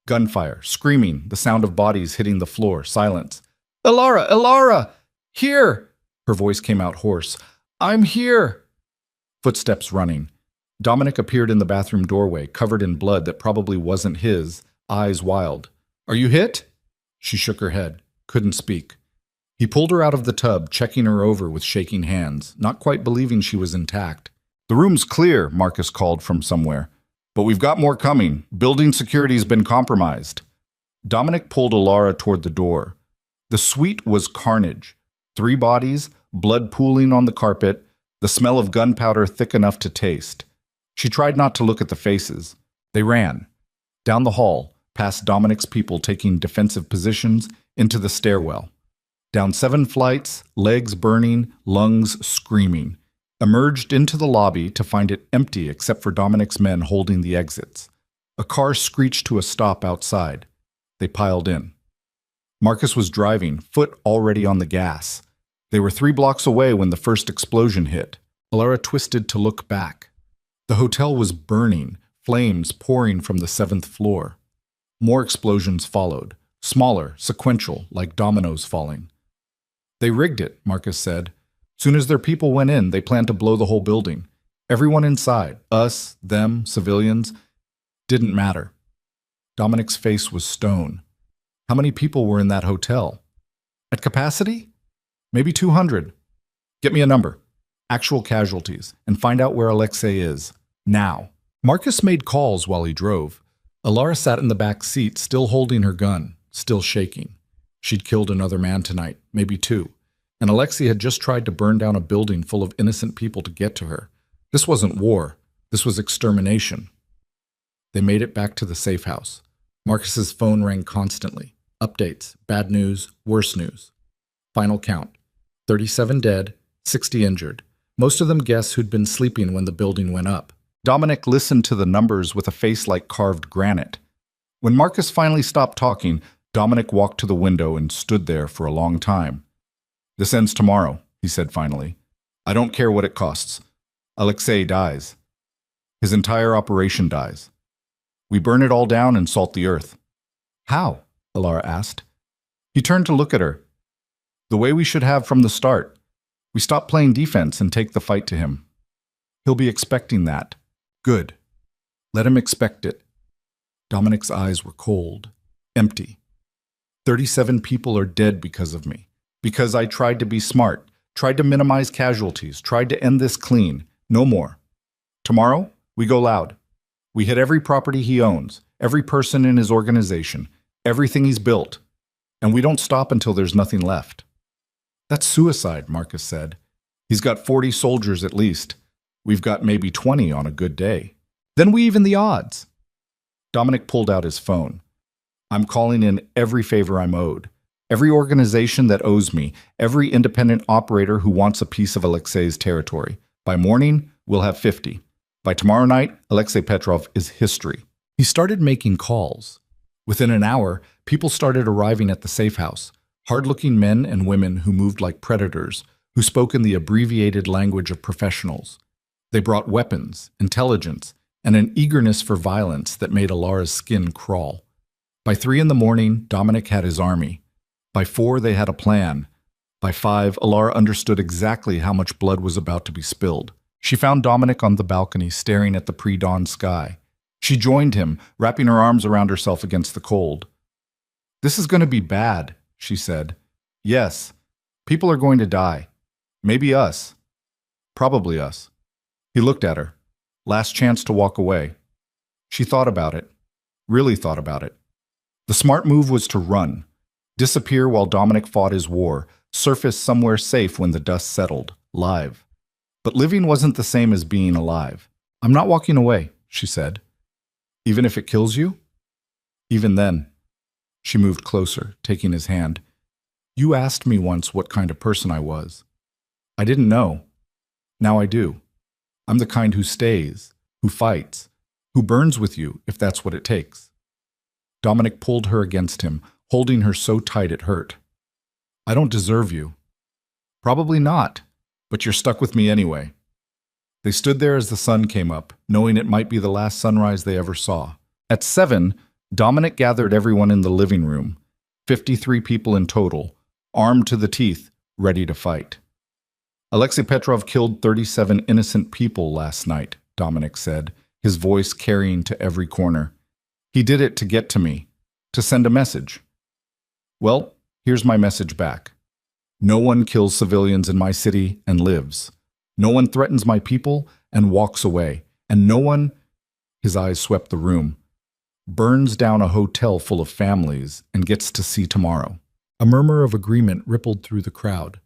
Gunfire, screaming, the sound of bodies hitting the floor, silence. "Alara! Alara! Here!" Her voice came out hoarse. "I'm here!" Footsteps running. Dominic appeared in the bathroom doorway, covered in blood that probably wasn't his, eyes wild. "Are you hit?" She shook her head, couldn't speak. He pulled her out of the tub, checking her over with shaking hands, not quite believing she was intact. "The room's clear," Marcus called from somewhere. "But we've got more coming. Building security's been compromised." Dominic pulled Alara toward the door. The suite was carnage. 3 bodies, blood pooling on the carpet, the smell of gunpowder thick enough to taste. She tried not to look at the faces. They ran. Down the hall, past Dominic's people taking defensive positions, into the stairwell. Down 7 flights, legs burning, lungs screaming. Emerged into the lobby to find it empty except for Dominic's men holding the exits. A car screeched to a stop outside. They piled in. Marcus was driving, foot already on the gas. They were 3 blocks away when the first explosion hit. Alara twisted to look back. The hotel was burning, flames pouring from the 7th floor. More explosions followed, smaller, sequential, like dominoes falling. "They rigged it," Marcus said. "Soon as their people went in, they planned to blow the whole building. Everyone inside, us, them, civilians, didn't matter." Dominic's face was stone. How many people were in that hotel? At capacity? Maybe 200. "Get me a number. Actual casualties, and find out where Alexei is. Now." Marcus made calls while he drove. Alara sat in the back seat, still holding her gun, still shaking. She'd killed another man tonight, maybe 2. And Alexei had just tried to burn down a building full of innocent people to get to her. This wasn't war. This was extermination. They made it back to the safe house. Marcus's phone rang constantly. Updates, bad news, worse news. Final count. 37 dead, 60 injured. Most of them guests who'd been sleeping when the building went up. Dominic listened to the numbers with a face like carved granite. When Marcus finally stopped talking, Dominic walked to the window and stood there for a long time. "This ends tomorrow," he said finally. "I don't care what it costs. Alexei dies. His entire operation dies. We burn it all down and salt the earth." "How?" Alara asked. He turned to look at her. "The way we should have from the start. We stop playing defense and take the fight to him. He'll be expecting that. Good. Let him expect it." Dominic's eyes were cold, empty. 37 people are dead because of me. Because I tried to be smart, tried to minimize casualties, tried to end this clean. No more. Tomorrow, we go loud. We hit every property he owns, every person in his organization, everything he's built. And we don't stop until there's nothing left. "That's suicide," Marcus said. "He's got 40 soldiers at least. We've got maybe 20 on a good day. Then we even the odds." Dominic pulled out his phone. "I'm calling in every favor I'm owed. Every organization that owes me, every independent operator who wants a piece of Alexei's territory. By morning, we'll have 50. By tomorrow night, Alexei Petrov is history. He started making calls. Within an hour, people started arriving at the safe house. Hard-looking men and women who moved like predators, who spoke in the abbreviated language of professionals. They brought weapons, intelligence, and an eagerness for violence that made Alara's skin crawl. By 3 in the morning, Dominic had his army. By 4, they had a plan. By 5, Alara understood exactly how much blood was about to be spilled. She found Dominic on the balcony staring at the pre-dawn sky. She joined him, wrapping her arms around herself against the cold. "This is going to be bad," she said. "Yes. People are going to die. Maybe us. Probably us." He looked at her. Last chance to walk away. She thought about it. Really thought about it. The smart move was to run. Disappear while Dominic fought his war. Surface somewhere safe when the dust settled. Live. But living wasn't the same as being alive. "I'm not walking away," she said. "Even if it kills you?" "Even then." She moved closer, taking his hand. "You asked me once what kind of person I was. I didn't know. Now I do. I'm the kind who stays, who fights, who burns with you if that's what it takes." Dominic pulled her against him, holding her so tight it hurt. "I don't deserve you." "Probably not, but you're stuck with me anyway." They stood there as the sun came up, knowing it might be the last sunrise they ever saw. At 7, Dominic gathered everyone in the living room, 53 people in total, armed to the teeth, ready to fight. "Alexei Petrov killed 37 innocent people last night," Dominic said, his voice carrying to every corner. "He did it to get to me, to send a message. Well, here's my message back. No one kills civilians in my city and lives. No one threatens my people and walks away. And no one," his eyes swept the room, "burns down a hotel full of families and gets to see tomorrow." A murmur of agreement rippled through the crowd.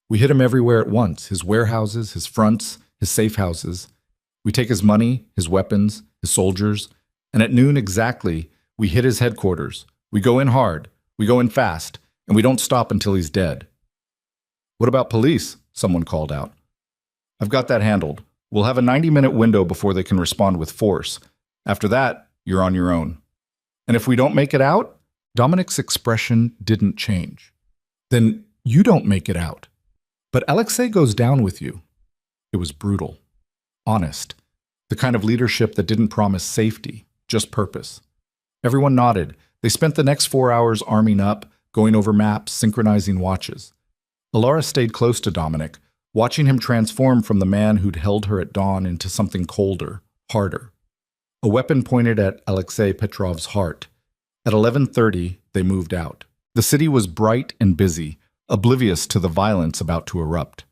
"We hit him everywhere at once, his warehouses, his fronts, his safe houses. We take his money, his weapons, his soldiers, and at noon exactly, we hit his headquarters. We go in hard, we go in fast, and we don't stop until he's dead." "What about police?" someone called out. "I've got that handled. We'll have a 90-minute window before they can respond with force. After that, you're on your own." "And if we don't make it out?" Dominic's expression didn't change. "Then you don't make it out. But Alexei goes down with you." It was brutal. Honest. The kind of leadership that didn't promise safety, just purpose. Everyone nodded. They spent the next 4 hours arming up, going over maps, synchronizing watches. Alara stayed close to Dominic, watching him transform from the man who'd held her at dawn into something colder, harder. A weapon pointed at Alexei Petrov's heart. At 11:30, they moved out. The city was bright and busy, oblivious to the violence about to erupt.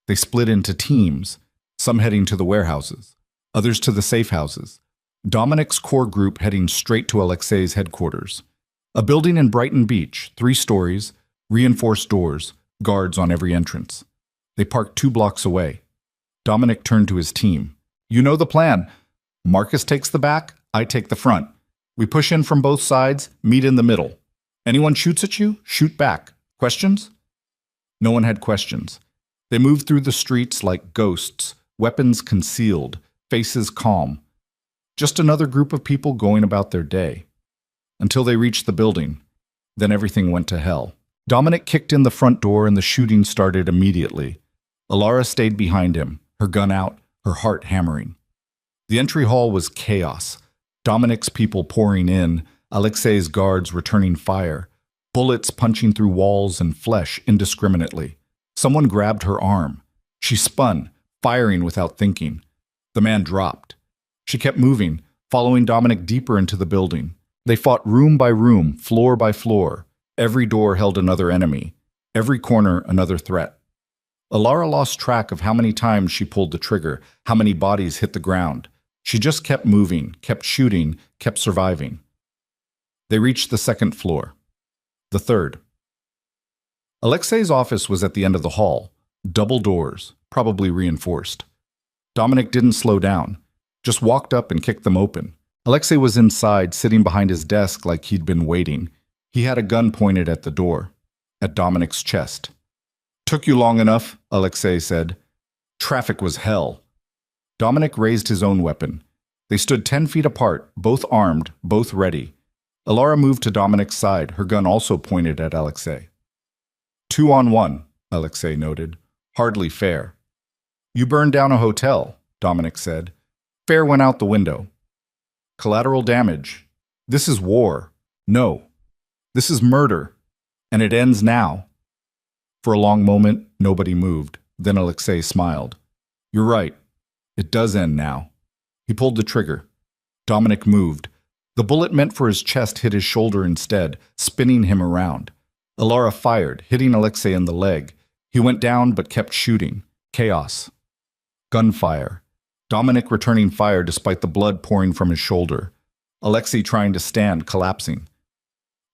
They split into teams, some heading to the warehouses, others to the safe houses. Dominic's core group heading straight to Alexei's headquarters. A building in Brighton Beach, 3 stories, reinforced doors, guards on every entrance. They parked 2 blocks away. Dominic turned to his team. "You know the plan. Marcus takes the back, I take the front. We push in from both sides, meet in the middle. Anyone shoots at you, shoot back. Questions?" No one had questions. They moved through the streets like ghosts, weapons concealed, faces calm. Just another group of people going about their day. Until they reached the building. Then everything went to hell. Dominic kicked in the front door and the shooting started immediately. Alara stayed behind him, her gun out, her heart hammering. The entry hall was chaos. Dominic's people pouring in, Alexei's guards returning fire, bullets punching through walls and flesh indiscriminately. Someone grabbed her arm. She spun, firing without thinking. The man dropped. She kept moving, following Dominic deeper into the building. They fought room by room, floor by floor. Every door held another enemy. Every corner another threat. Alara lost track of how many times she pulled the trigger, how many bodies hit the ground. She just kept moving, kept shooting, kept surviving. They reached the 2nd floor. The 3rd. Alexei's office was at the end of the hall. Double doors, probably reinforced. Dominic didn't slow down, just walked up and kicked them open. Alexei was inside, sitting behind his desk like he'd been waiting. He had a gun pointed at the door, at Dominic's chest. "Took you long enough," Alexei said. "Traffic was hell." Dominic raised his own weapon. They stood 10 feet apart, both armed, both ready. Alara moved to Dominic's side, her gun also pointed at Alexei. 2 on 1, Alexei noted. Hardly fair. You burned down a hotel, Dominic said. Fair went out the window. Collateral damage. This is war. No. This is murder. And it ends now. For a long moment, nobody moved. Then Alexei smiled. You're right. It does end now. He pulled the trigger. Dominic moved. The bullet meant for his chest hit his shoulder instead, spinning him around. Alara fired, hitting Alexei in the leg. He went down but kept shooting. Chaos. Gunfire. Dominic returning fire despite the blood pouring from his shoulder. Alexei trying to stand, collapsing.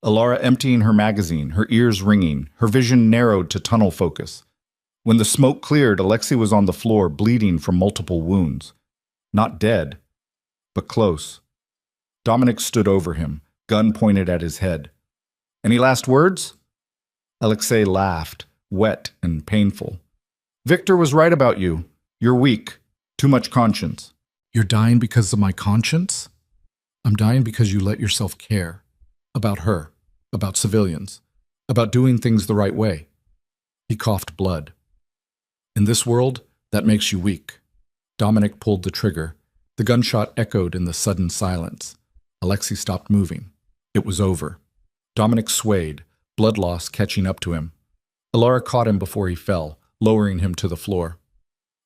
Alara emptying her magazine, her ears ringing, her vision narrowed to tunnel focus. When the smoke cleared, Alexei was on the floor, bleeding from multiple wounds. Not dead, but close. Dominic stood over him, gun pointed at his head. Any last words? Alexei laughed, wet and painful. Victor was right about you. You're weak. Too much conscience. You're dying because of my conscience? I'm dying because you let yourself care. About her. About civilians. About doing things the right way. He coughed blood. In this world, that makes you weak. Dominic pulled the trigger. The gunshot echoed in the sudden silence. Alexei stopped moving. It was over. Dominic swayed, blood loss catching up to him. Alara caught him before he fell, lowering him to the floor.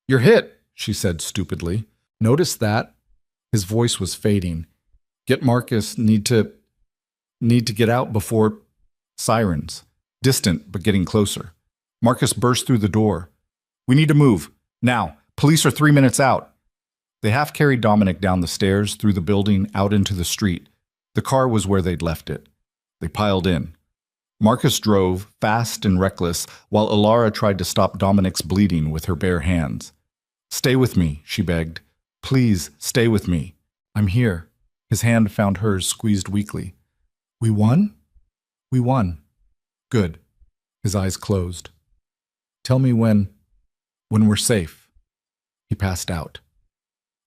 You're hit, she said stupidly. Notice that? His voice was fading. Get Marcus, need to get out before... Sirens. Distant, but getting closer. Marcus burst through the door. We need to move. Now. Police are 3 minutes out. They half-carried Dominic down the stairs, through the building, out into the street. The car was where they'd left it. They piled in. Marcus drove, fast and reckless, while Alara tried to stop Dominic's bleeding with her bare hands. Stay with me, she begged. Please, stay with me. I'm here. His hand found hers, squeezed weakly. We won? We won. Good. His eyes closed. Tell me when we're safe. He passed out.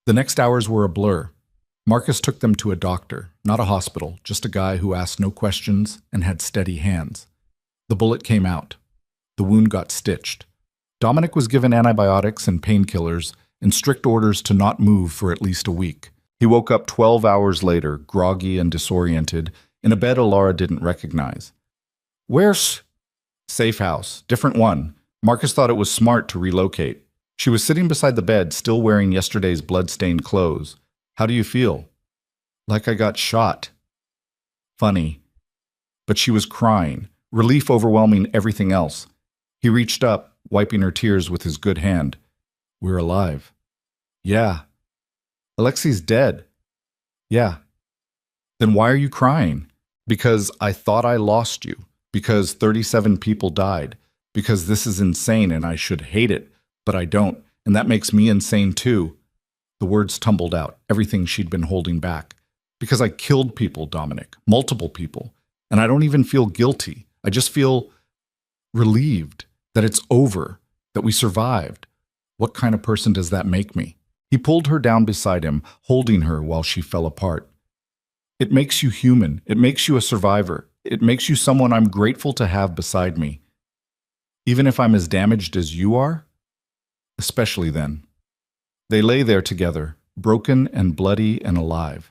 The next hours were a blur. Marcus took them to a doctor, not a hospital, just a guy who asked no questions and had steady hands. The bullet came out. The wound got stitched. Dominic was given antibiotics and painkillers and strict orders to not move for at least a week. He woke up 12 hours later, groggy and disoriented, in a bed Alara didn't recognize. Where's... Safe house. Different one. Marcus thought it was smart to relocate. She was sitting beside the bed, still wearing yesterday's blood-stained clothes. How do you feel? Like I got shot. Funny. But she was crying, relief overwhelming everything else. He reached up, wiping her tears with his good hand. We're alive. Yeah. Alexei's dead. Yeah. Then why are you crying? Because I thought I lost you. Because 37 people died. Because this is insane and I should hate it. But I don't, and that makes me insane too. The words tumbled out, everything she'd been holding back. Because I killed people, Dominic, multiple people, and I don't even feel guilty. I just feel relieved that it's over, that we survived. What kind of person does that make me? He pulled her down beside him, holding her while she fell apart. It makes you human. It makes you a survivor. It makes you someone I'm grateful to have beside me. Even if I'm as damaged as you are? Especially then. They lay there together, broken and bloody and alive.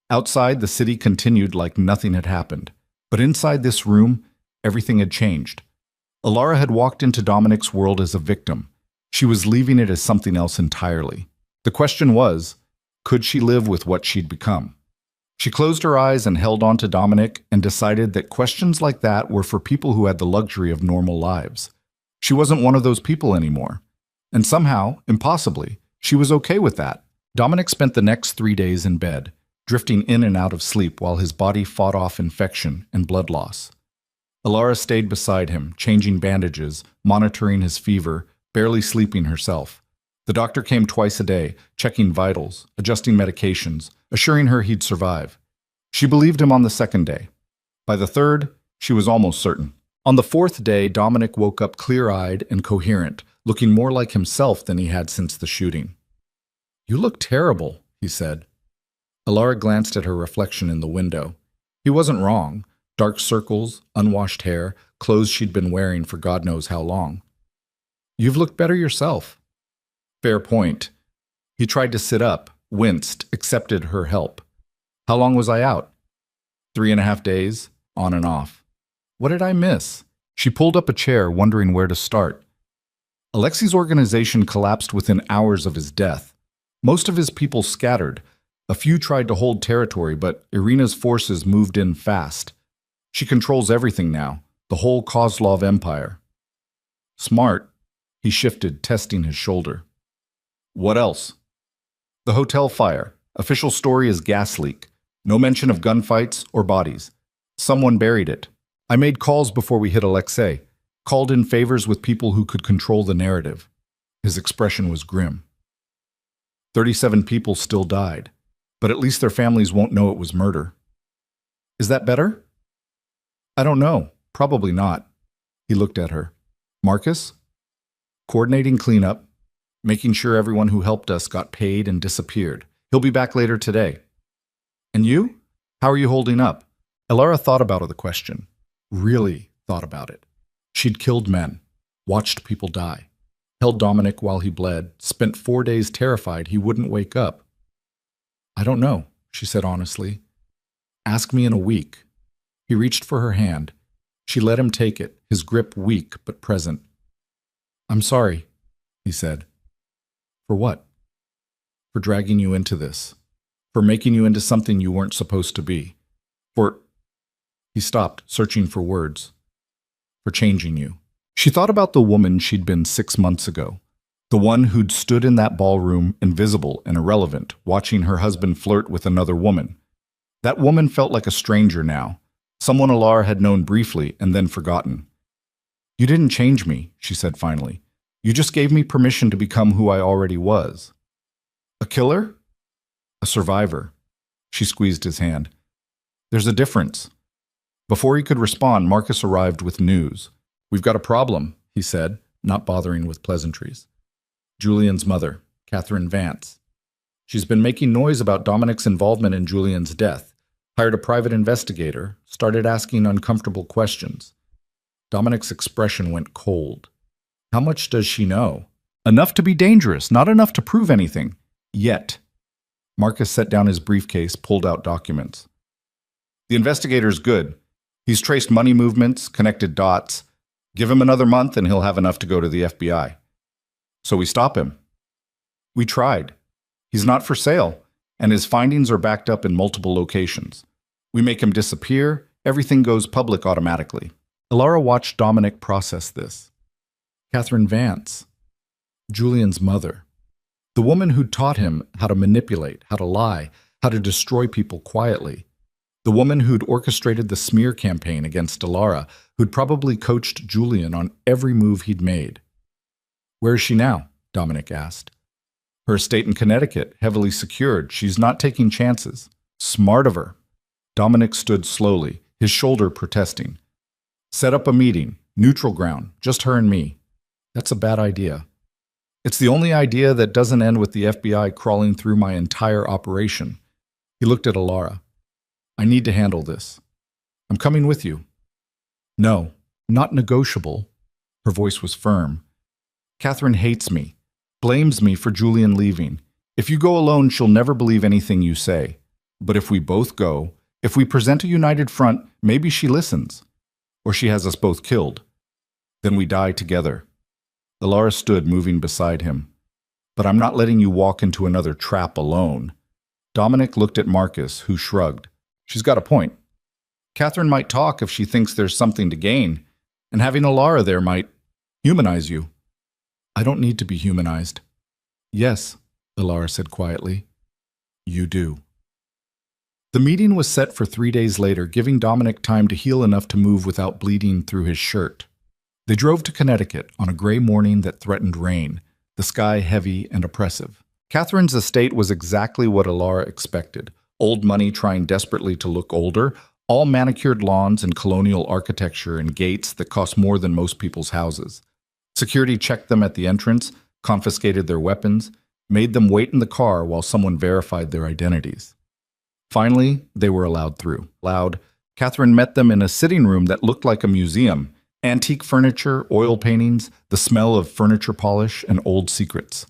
Outside, the city continued like nothing had happened. But inside this room, everything had changed. Alara had walked into Dominic's world as a victim. She was leaving it as something else entirely. The question was, could she live with what she'd become? She closed her eyes and held on to Dominic and decided that questions like that were for people who had the luxury of normal lives. She wasn't one of those people anymore. And somehow, impossibly, she was okay with that. Dominic spent the next 3 days in bed, drifting in and out of sleep while his body fought off infection and blood loss. Alara stayed beside him, changing bandages, monitoring his fever, barely sleeping herself. The doctor came twice a day, checking vitals, adjusting medications, assuring her he'd survive. She believed him on the second day. By the third, she was almost certain. On the fourth day, Dominic woke up clear-eyed and coherent, looking more like himself than he had since the shooting. You look terrible, he said. Alara glanced at her reflection in the window. He wasn't wrong. Dark circles, unwashed hair, clothes she'd been wearing for God knows how long. You've looked better yourself. Fair point. He tried to sit up, winced, accepted her help. How long was I out? 3.5 days, on and off. What did I miss? She pulled up a chair, wondering where to start. Alexei's organization collapsed within hours of his death. Most of his people scattered. A few tried to hold territory, but Irina's forces moved in fast. She controls everything now, the whole Kozlov empire. Smart. He shifted, testing his shoulder. What else? The hotel fire. Official story is gas leak. No mention of gunfights or bodies. Someone buried it. I made calls before we hit Alexei. Called in favors with people who could control the narrative. His expression was grim. 37 people still died, but at least their families won't know it was murder. Is that better? I don't know. Probably not. He looked at her. Marcus? Coordinating cleanup, making sure everyone who helped us got paid and disappeared. He'll be back later today. And you? How are you holding up? Alara thought about the question. Really thought about it. She'd killed men, watched people die, held Dominic while he bled, spent 4 days terrified he wouldn't wake up. I don't know, she said honestly. Ask me in a week. He reached for her hand. She let him take it, his grip weak but present. I'm sorry, he said. For what? For dragging you into this. For making you into something you weren't supposed to be. For... He stopped, searching for words. For changing you. She thought about the woman she'd been 6 months ago. The one who'd stood in that ballroom, invisible and irrelevant, watching her husband flirt with another woman. That woman felt like a stranger now. Someone Alara had known briefly and then forgotten. You didn't change me, she said finally. You just gave me permission to become who I already was. A killer? A survivor. She squeezed his hand. There's a difference. Before he could respond, Marcus arrived with news. We've got a problem, he said, not bothering with pleasantries. Julian's mother, Catherine Vance. She's been making noise about Dominic's involvement in Julian's death, hired a private investigator, started asking uncomfortable questions. Dominic's expression went cold. How much does she know? Enough to be dangerous, not enough to prove anything. Yet. Marcus set down his briefcase, pulled out documents. The investigator's good. He's traced money movements, connected dots. Give him another month and he'll have enough to go to the FBI. So we stop him. We tried. He's not for sale, and his findings are backed up in multiple locations. We make him disappear, everything goes public automatically. Alara watched Dominic process this. Catherine Vance, Julian's mother. The woman who taught him how to manipulate, how to lie, how to destroy people quietly. The woman who'd orchestrated the smear campaign against Alara, who'd probably coached Julian on every move he'd made. Where is she now? Dominic asked. Her estate in Connecticut, heavily secured. She's not taking chances. Smart of her. Dominic stood slowly, his shoulder protesting. Set up a meeting, neutral ground, just her and me. That's a bad idea. It's the only idea that doesn't end with the FBI crawling through my entire operation. He looked at Alara. I need to handle this. I'm coming with you. No, not negotiable. Her voice was firm. Catherine hates me, blames me for Julian leaving. If you go alone, she'll never believe anything you say. But if we both go, if we present a united front, maybe she listens. Or she has us both killed. Then we die together. Alara stood, moving beside him. But I'm not letting you walk into another trap alone. Dominic looked at Marcus, who shrugged. She's got a point. Catherine might talk if she thinks there's something to gain, and having Alara there might humanize you. I don't need to be humanized. Yes, Alara said quietly. You do. The meeting was set for 3 days later, giving Dominic time to heal enough to move without bleeding through his shirt. They drove to Connecticut on a gray morning that threatened rain, the sky heavy and oppressive. Catherine's estate was exactly what Alara expected. Old money trying desperately to look older, all manicured lawns and colonial architecture and gates that cost more than most people's houses. Security checked them at the entrance, confiscated their weapons, made them wait in the car while someone verified their identities. Finally, they were allowed through. Catherine met them in a sitting room that looked like a museum. Antique furniture, oil paintings, the smell of furniture polish, and old secrets.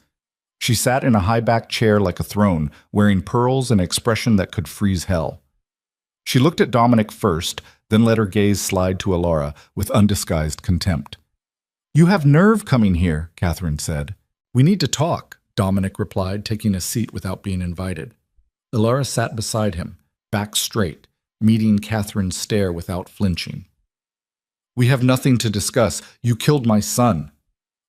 She sat in a high-backed chair like a throne, wearing pearls and an expression that could freeze hell. She looked at Dominic first, then let her gaze slide to Alara with undisguised contempt. "You have nerve coming here," Catherine said. "We need to talk," Dominic replied, taking a seat without being invited. Alara sat beside him, back straight, meeting Catherine's stare without flinching. "We have nothing to discuss. You killed my son."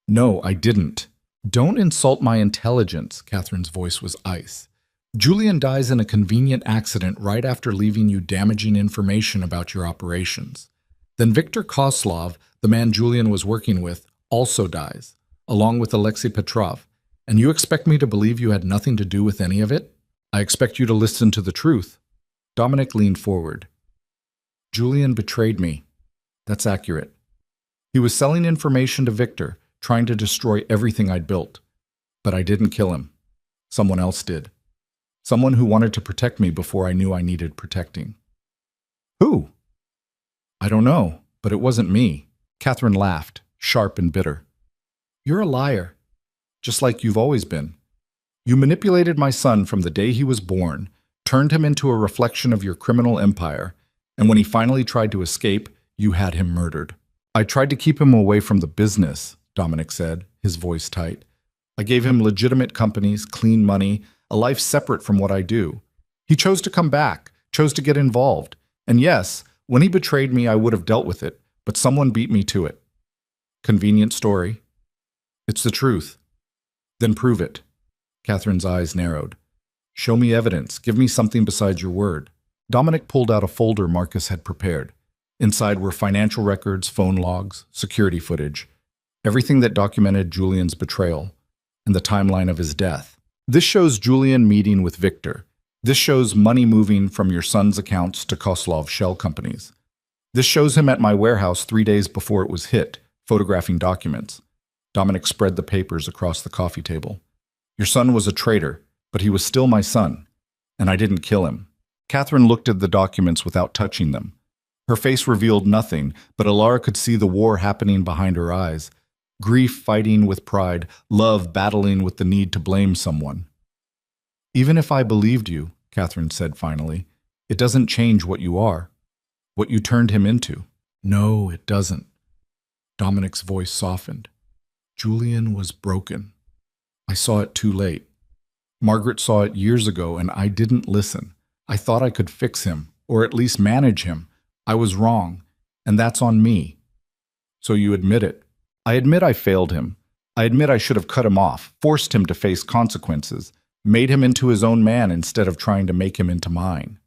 "No, I didn't." "Don't insult my intelligence," Catherine's voice was ice. "Julian dies in a convenient accident right after leaving you damaging information about your operations. Then Viktor Koslov, the man Julian was working with, also dies, along with Alexei Petrov. And you expect me to believe you had nothing to do with any of it? I expect you to listen to the truth." Dominic leaned forward. "Julian betrayed me. That's accurate. He was selling information to Viktor, trying to destroy everything I'd built. But I didn't kill him. Someone else did. Someone who wanted to protect me before I knew I needed protecting." "Who?" "I don't know, but it wasn't me." Catherine laughed, sharp and bitter. "You're a liar, just like you've always been. You manipulated my son from the day he was born, turned him into a reflection of your criminal empire, and when he finally tried to escape, you had him murdered." "I tried to keep him away from the business," Dominic said, his voice tight. "I gave him legitimate companies, clean money, a life separate from what I do. He chose to come back, chose to get involved. And yes, when he betrayed me, I would have dealt with it, but someone beat me to it." "Convenient story." "It's the truth." "Then prove it." Catherine's eyes narrowed. "Show me evidence. Give me something besides your word." Dominic pulled out a folder Marcus had prepared. Inside were financial records, phone logs, security footage, everything that documented Julian's betrayal and the timeline of his death. "This shows Julian meeting with Viktor. This shows money moving from your son's accounts to Koslov shell companies. This shows him at my warehouse 3 days before it was hit, photographing documents." Dominic spread the papers across the coffee table. "Your son was a traitor, but he was still my son, and I didn't kill him." Catherine looked at the documents without touching them. Her face revealed nothing, but Alara could see the war happening behind her eyes. Grief fighting with pride, love battling with the need to blame someone. "Even if I believed you," Catherine said finally, "it doesn't change what you are, what you turned him into." "No, it doesn't." Dominic's voice softened. "Julian was broken. I saw it too late. Margaret saw it years ago, and I didn't listen. I thought I could fix him, or at least manage him. I was wrong, and that's on me." "So you admit it?" "I admit I failed him. I admit I should have cut him off, forced him to face consequences, made him into his own man instead of trying to make him into mine."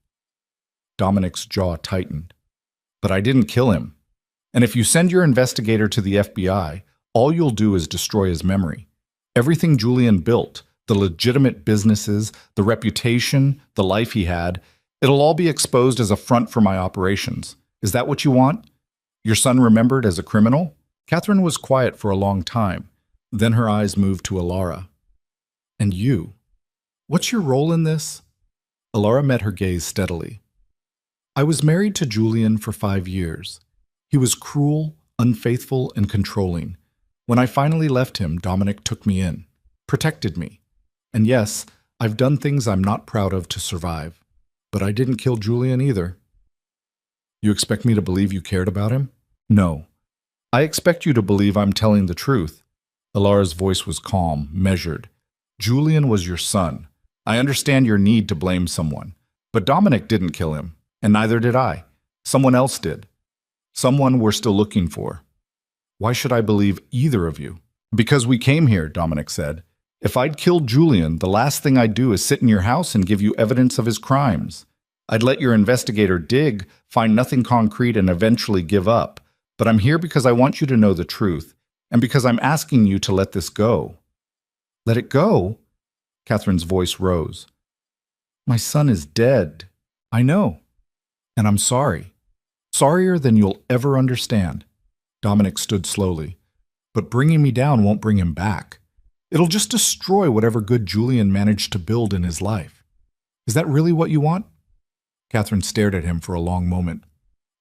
Dominic's jaw tightened. "But I didn't kill him. And if you send your investigator to the FBI, all you'll do is destroy his memory. Everything Julian built, the legitimate businesses, the reputation, the life he had, it'll all be exposed as a front for my operations. Is that what you want? Your son remembered as a criminal?" Catherine was quiet for a long time. Then her eyes moved to Alara. "And you? What's your role in this?" Alara met her gaze steadily. "I was married to Julian for 5 years. He was cruel, unfaithful, and controlling. When I finally left him, Dominic took me in, protected me. And yes, I've done things I'm not proud of to survive. But I didn't kill Julian either." "You expect me to believe you cared about him?" "No. I expect you to believe I'm telling the truth." Alara's voice was calm, measured. "Julian was your son. I understand your need to blame someone. But Dominic didn't kill him, and neither did I. Someone else did. Someone we're still looking for. Why should I believe either of you?" "Because we came here," Dominic said. "If I'd killed Julian, the last thing I'd do is sit in your house and give you evidence of his crimes. I'd let your investigator dig, find nothing concrete, and eventually give up. But I'm here because I want you to know the truth, and because I'm asking you to let this go." "Let it go?" Catherine's voice rose. "My son is dead. I know. And I'm sorry. Sorrier than you'll ever understand." Dominic stood slowly. "But bringing me down won't bring him back. It'll just destroy whatever good Julian managed to build in his life. Is that really what you want? Catherine stared at him for a long moment.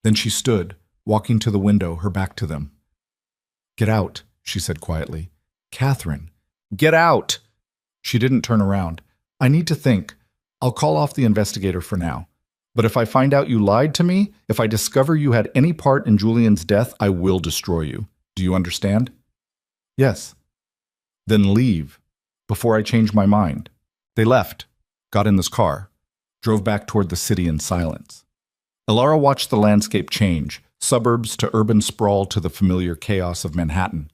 Then she stood, walking to the window, her back to them. Get out, she said quietly. Catherine, get out! She didn't turn around. I need to think. I'll call off the investigator for now. But if I find out you lied to me, if I discover you had any part in Julian's death, I will destroy you. Do you understand? Yes. Then leave, before I change my mind. They left, got in this car, drove back toward the city in silence. Elara watched the landscape change, suburbs to urban sprawl to the familiar chaos of Manhattan.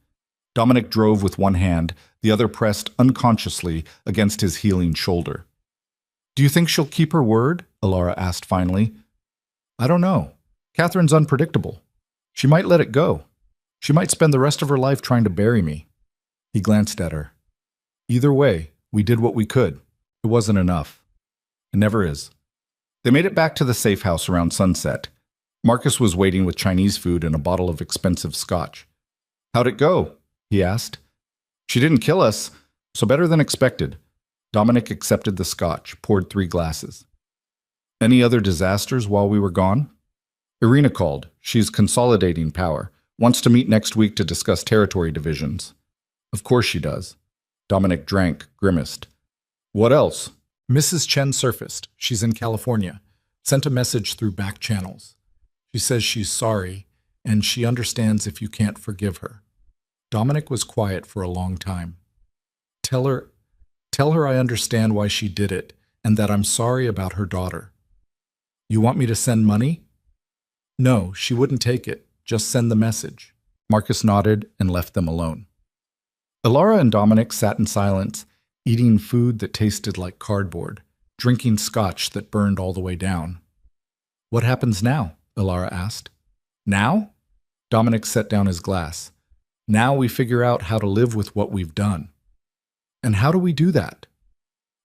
Dominic drove with one hand, the other pressed unconsciously against his healing shoulder. Do you think she'll keep her word? Elara asked finally. I don't know. Catherine's unpredictable. She might let it go. She might spend the rest of her life trying to bury me. He glanced at her. Either way, we did what we could. It wasn't enough. It never is. They made it back to the safe house around sunset. Marcus was waiting with Chinese food and a bottle of expensive scotch. How'd it go? He asked. She didn't kill us, so better than expected. Dominic accepted the scotch, poured 3 glasses. Any other disasters while we were gone? Irina called. She's consolidating power. Wants to meet next week to discuss territory divisions. Of course she does. Dominic drank, grimaced. What else? Mrs. Chen surfaced. She's in California. Sent a message through back channels. She says she's sorry, and she understands if you can't forgive her. Dominic was quiet for a long time. Tell her I understand why she did it, and that I'm sorry about her daughter. You want me to send money? No, she wouldn't take it. Just send the message. Marcus nodded and left them alone. Elara and Dominic sat in silence, eating food that tasted like cardboard, drinking scotch that burned all the way down. What happens now? Elara asked. Now? Dominic set down his glass. Now we figure out how to live with what we've done. And how do we do that?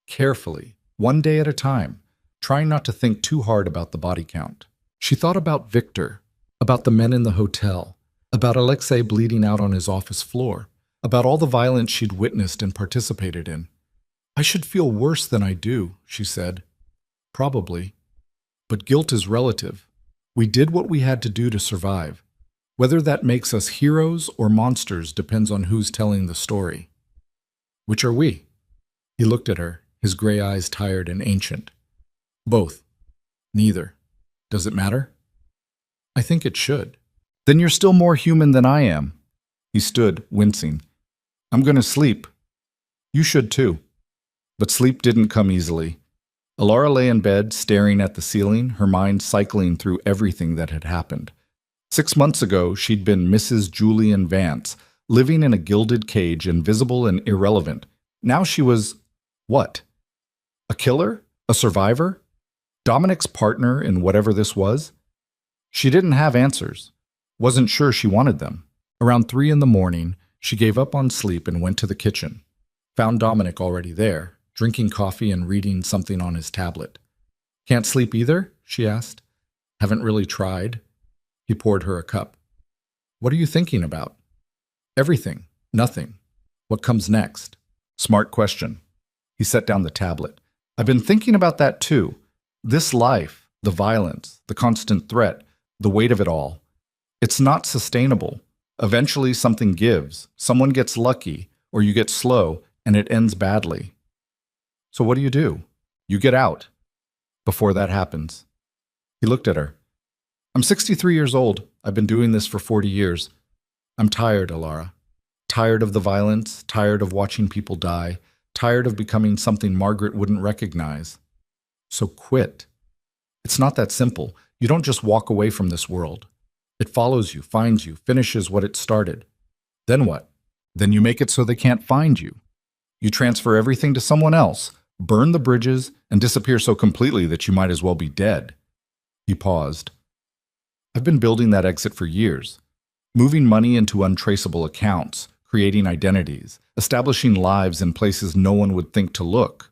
Carefully, one day at a time, trying not to think too hard about the body count. She thought about Victor, about the men in the hotel, about Alexei bleeding out on his office floor, about all the violence she'd witnessed and participated in. I should feel worse than I do, she said. Probably. But guilt is relative. We did what we had to do to survive. Whether that makes us heroes or monsters depends on who's telling the story. Which are we? He looked at her, his gray eyes tired and ancient. Both. Neither. Does it matter? I think it should. Then you're still more human than I am. He stood, wincing. I'm going to sleep. You should too. But sleep didn't come easily. Elara lay in bed, staring at the ceiling, her mind cycling through everything that had happened. 6 months ago, she'd been Mrs. Julian Vance, living in a gilded cage, invisible and irrelevant. Now she was, what? A killer? A survivor? Dominic's partner in whatever this was? She didn't have answers. Wasn't sure she wanted them. Around 3 in the morning, she gave up on sleep and went to the kitchen. Found Dominic already there, drinking coffee and reading something on his tablet. Can't sleep either? She asked. Haven't really tried. He poured her a cup. What are you thinking about? Everything. Nothing. What comes next? Smart question. He set down the tablet. I've been thinking about that too. This life, the violence, the constant threat, the weight of it all. It's not sustainable. Eventually something gives. Someone gets lucky, or you get slow, and it ends badly. So what do? You get out. Before that happens. He looked at her. I'm 63 years old. I've been doing this for 40 years. I'm tired, Elara. Tired of the violence, tired of watching people die, tired of becoming something Margaret wouldn't recognize. So quit. It's not that simple. You don't just walk away from this world. It follows you, finds you, finishes what it started. Then what? Then you make it so they can't find you. You transfer everything to someone else, burn the bridges, and disappear so completely that you might as well be dead. He paused. I've been building that exit for years. Moving money into untraceable accounts, creating identities, establishing lives in places no one would think to look.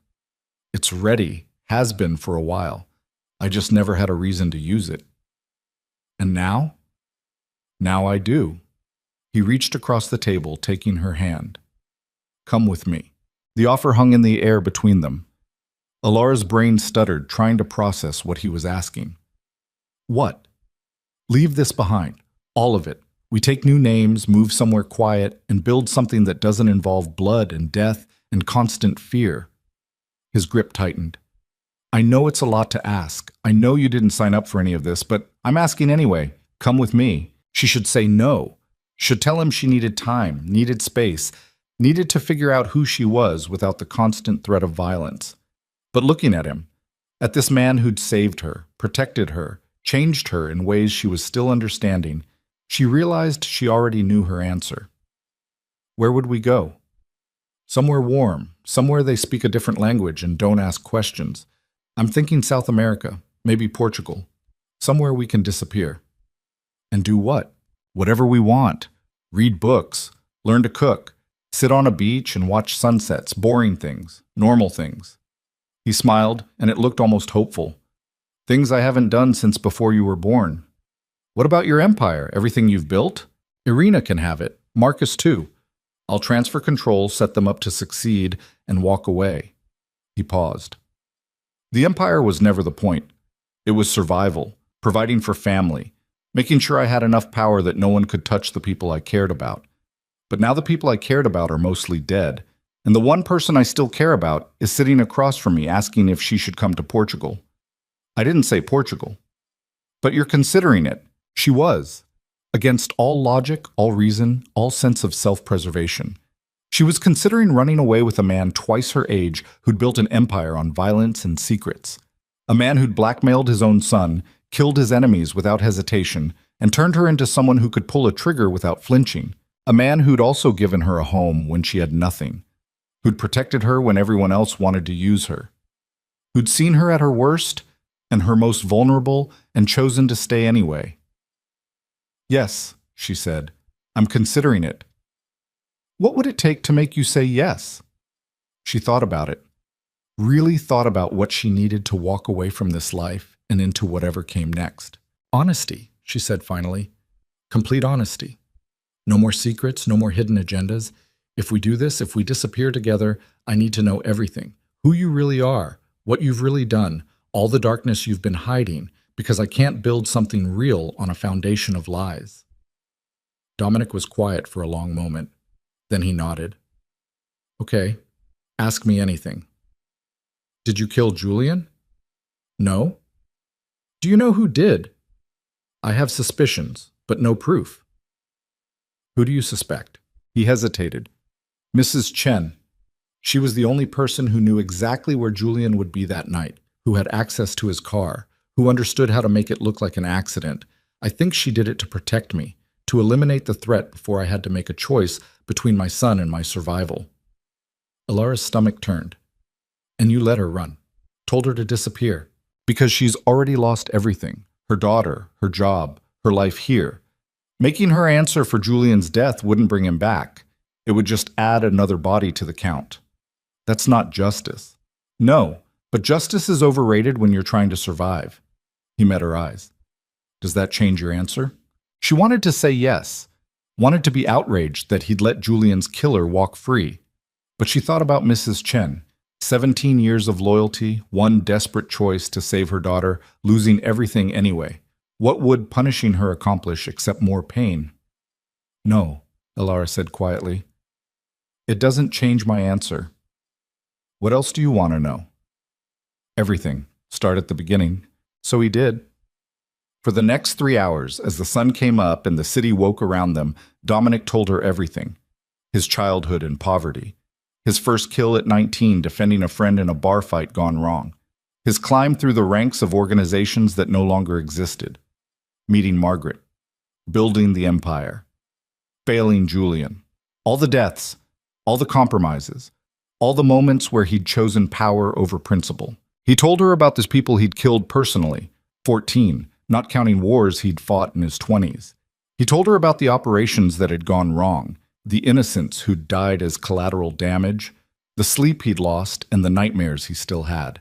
It's ready, has been for a while. I just never had a reason to use it. And now? Now I do. He reached across the table, taking her hand. Come with me. The offer hung in the air between them. Alara's brain stuttered, trying to process what he was asking. What? Leave this behind. All of it. We take new names, move somewhere quiet, and build something that doesn't involve blood and death and constant fear. His grip tightened. I know it's a lot to ask. I know you didn't sign up for any of this, but I'm asking anyway. Come with me. She should say no. Should tell him she needed time, needed space, needed to figure out who she was without the constant threat of violence. But looking at him, at this man who'd saved her, protected her, changed her in ways she was still understanding, she realized she already knew her answer. Where would we go? Somewhere warm, somewhere they speak a different language and don't ask questions. I'm thinking South America, maybe Portugal. Somewhere we can disappear. And do what? Whatever we want. Read books, learn to cook, sit on a beach and watch sunsets, boring things, normal things. He smiled, and it looked almost hopeful. Things I haven't done since before you were born. What about your empire, everything you've built? Irina can have it, Marcus too. I'll transfer control, set them up to succeed, and walk away. He paused. The empire was never the point. It was survival, providing for family, making sure I had enough power that no one could touch the people I cared about. But now the people I cared about are mostly dead, and the one person I still care about is sitting across from me asking if she should come to Portugal. I didn't say Portugal. But you're considering it. She was. Against all logic, all reason, all sense of self-preservation. She was considering running away with a man twice her age who'd built an empire on violence and secrets. A man who'd blackmailed his own son, killed his enemies without hesitation, and turned her into someone who could pull a trigger without flinching. A man who'd also given her a home when she had nothing. Who'd protected her when everyone else wanted to use her. Who'd seen her at her worst and her most vulnerable and chosen to stay anyway. Yes, she said. I'm considering it. What would it take to make you say yes? She thought about it. Really thought about what she needed to walk away from this life and into whatever came next. Honesty, she said finally. Complete honesty. No more secrets, no more hidden agendas. If we do this, if we disappear together, I need to know everything. Who you really are, what you've really done, all the darkness you've been hiding, because I can't build something real on a foundation of lies. Dominic was quiet for a long moment. Then he nodded. Okay, ask me anything. Did you kill Julian? No. Do you know who did? I have suspicions, but no proof. Who do you suspect? He hesitated. Mrs. Chen. She was the only person who knew exactly where Julian would be that night, who had access to his car, who understood how to make it look like an accident. I think she did it to protect me, to eliminate the threat before I had to make a choice between my son and my survival. Alara's stomach turned. And you let her run. Told her to disappear. Because she's already lost everything. Her daughter, her job, her life here. Making her answer for Julian's death wouldn't bring him back. It would just add another body to the count. That's not justice. No, but justice is overrated when you're trying to survive. He met her eyes. Does that change your answer? She wanted to say yes, wanted to be outraged that he'd let Julian's killer walk free. But she thought about Mrs. Chen. 17 years of loyalty, one desperate choice to save her daughter, losing everything anyway. What would punishing her accomplish except more pain? No, Alara said quietly. It doesn't change my answer. What else do you want to know? Everything. Start at the beginning. So he did. For the next 3 hours, as the sun came up and the city woke around them, Dominic told her everything. His childhood in poverty. His first kill at 19 defending a friend in a bar fight gone wrong. His climb through the ranks of organizations that no longer existed. Meeting Margaret. Building the empire. Failing Julian. All the deaths. All the compromises. All the moments where he'd chosen power over principle. He told her about the people he'd killed personally. 14, not counting wars he'd fought in his 20s. He told her about the operations that had gone wrong. The innocents who'd died as collateral damage, the sleep he'd lost, and the nightmares he still had.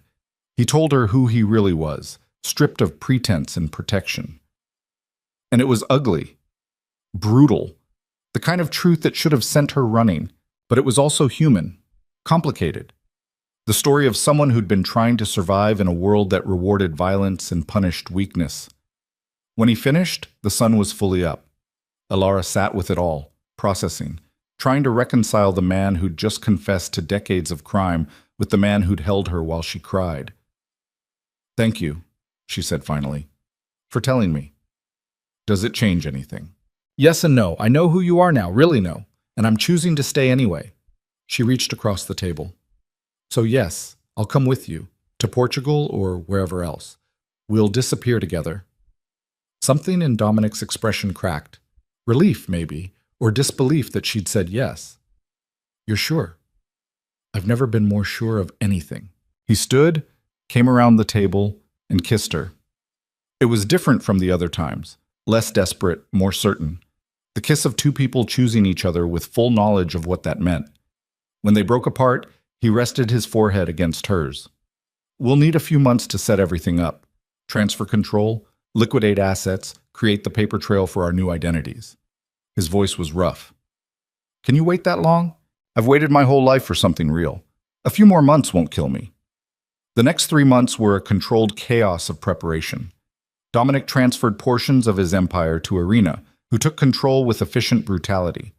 He told her who he really was, stripped of pretense and protection. And it was ugly, brutal, the kind of truth that should have sent her running, But it was also human, complicated. The story of someone who'd been trying to survive in a world that rewarded violence and punished weakness. When he finished, the sun was fully up. Alara sat with it all, processing, trying to reconcile the man who'd just confessed to decades of crime with the man who'd held her while she cried. "Thank you," she said finally, "for telling me. Does it change anything?" Yes and no. I know who you are now, really know, and I'm choosing to stay anyway. She reached across the table. So yes, I'll come with you, to Portugal or wherever else. We'll disappear together. Something in Dominic's expression cracked. Relief, maybe, or disbelief that she'd said yes. You're sure? I've never been more sure of anything. He stood, came around the table, and kissed her. It was different from the other times, less desperate, more certain. The kiss of two people choosing each other with full knowledge of what that meant. When they broke apart, he rested his forehead against hers. We'll need a few months to set everything up. Transfer control, liquidate assets, create the paper trail for our new identities. His voice was rough. Can you wait that long? I've waited my whole life for something real. A few more months won't kill me. The next 3 months were a controlled chaos of preparation. Dominic transferred portions of his empire to Irina, who took control with efficient brutality.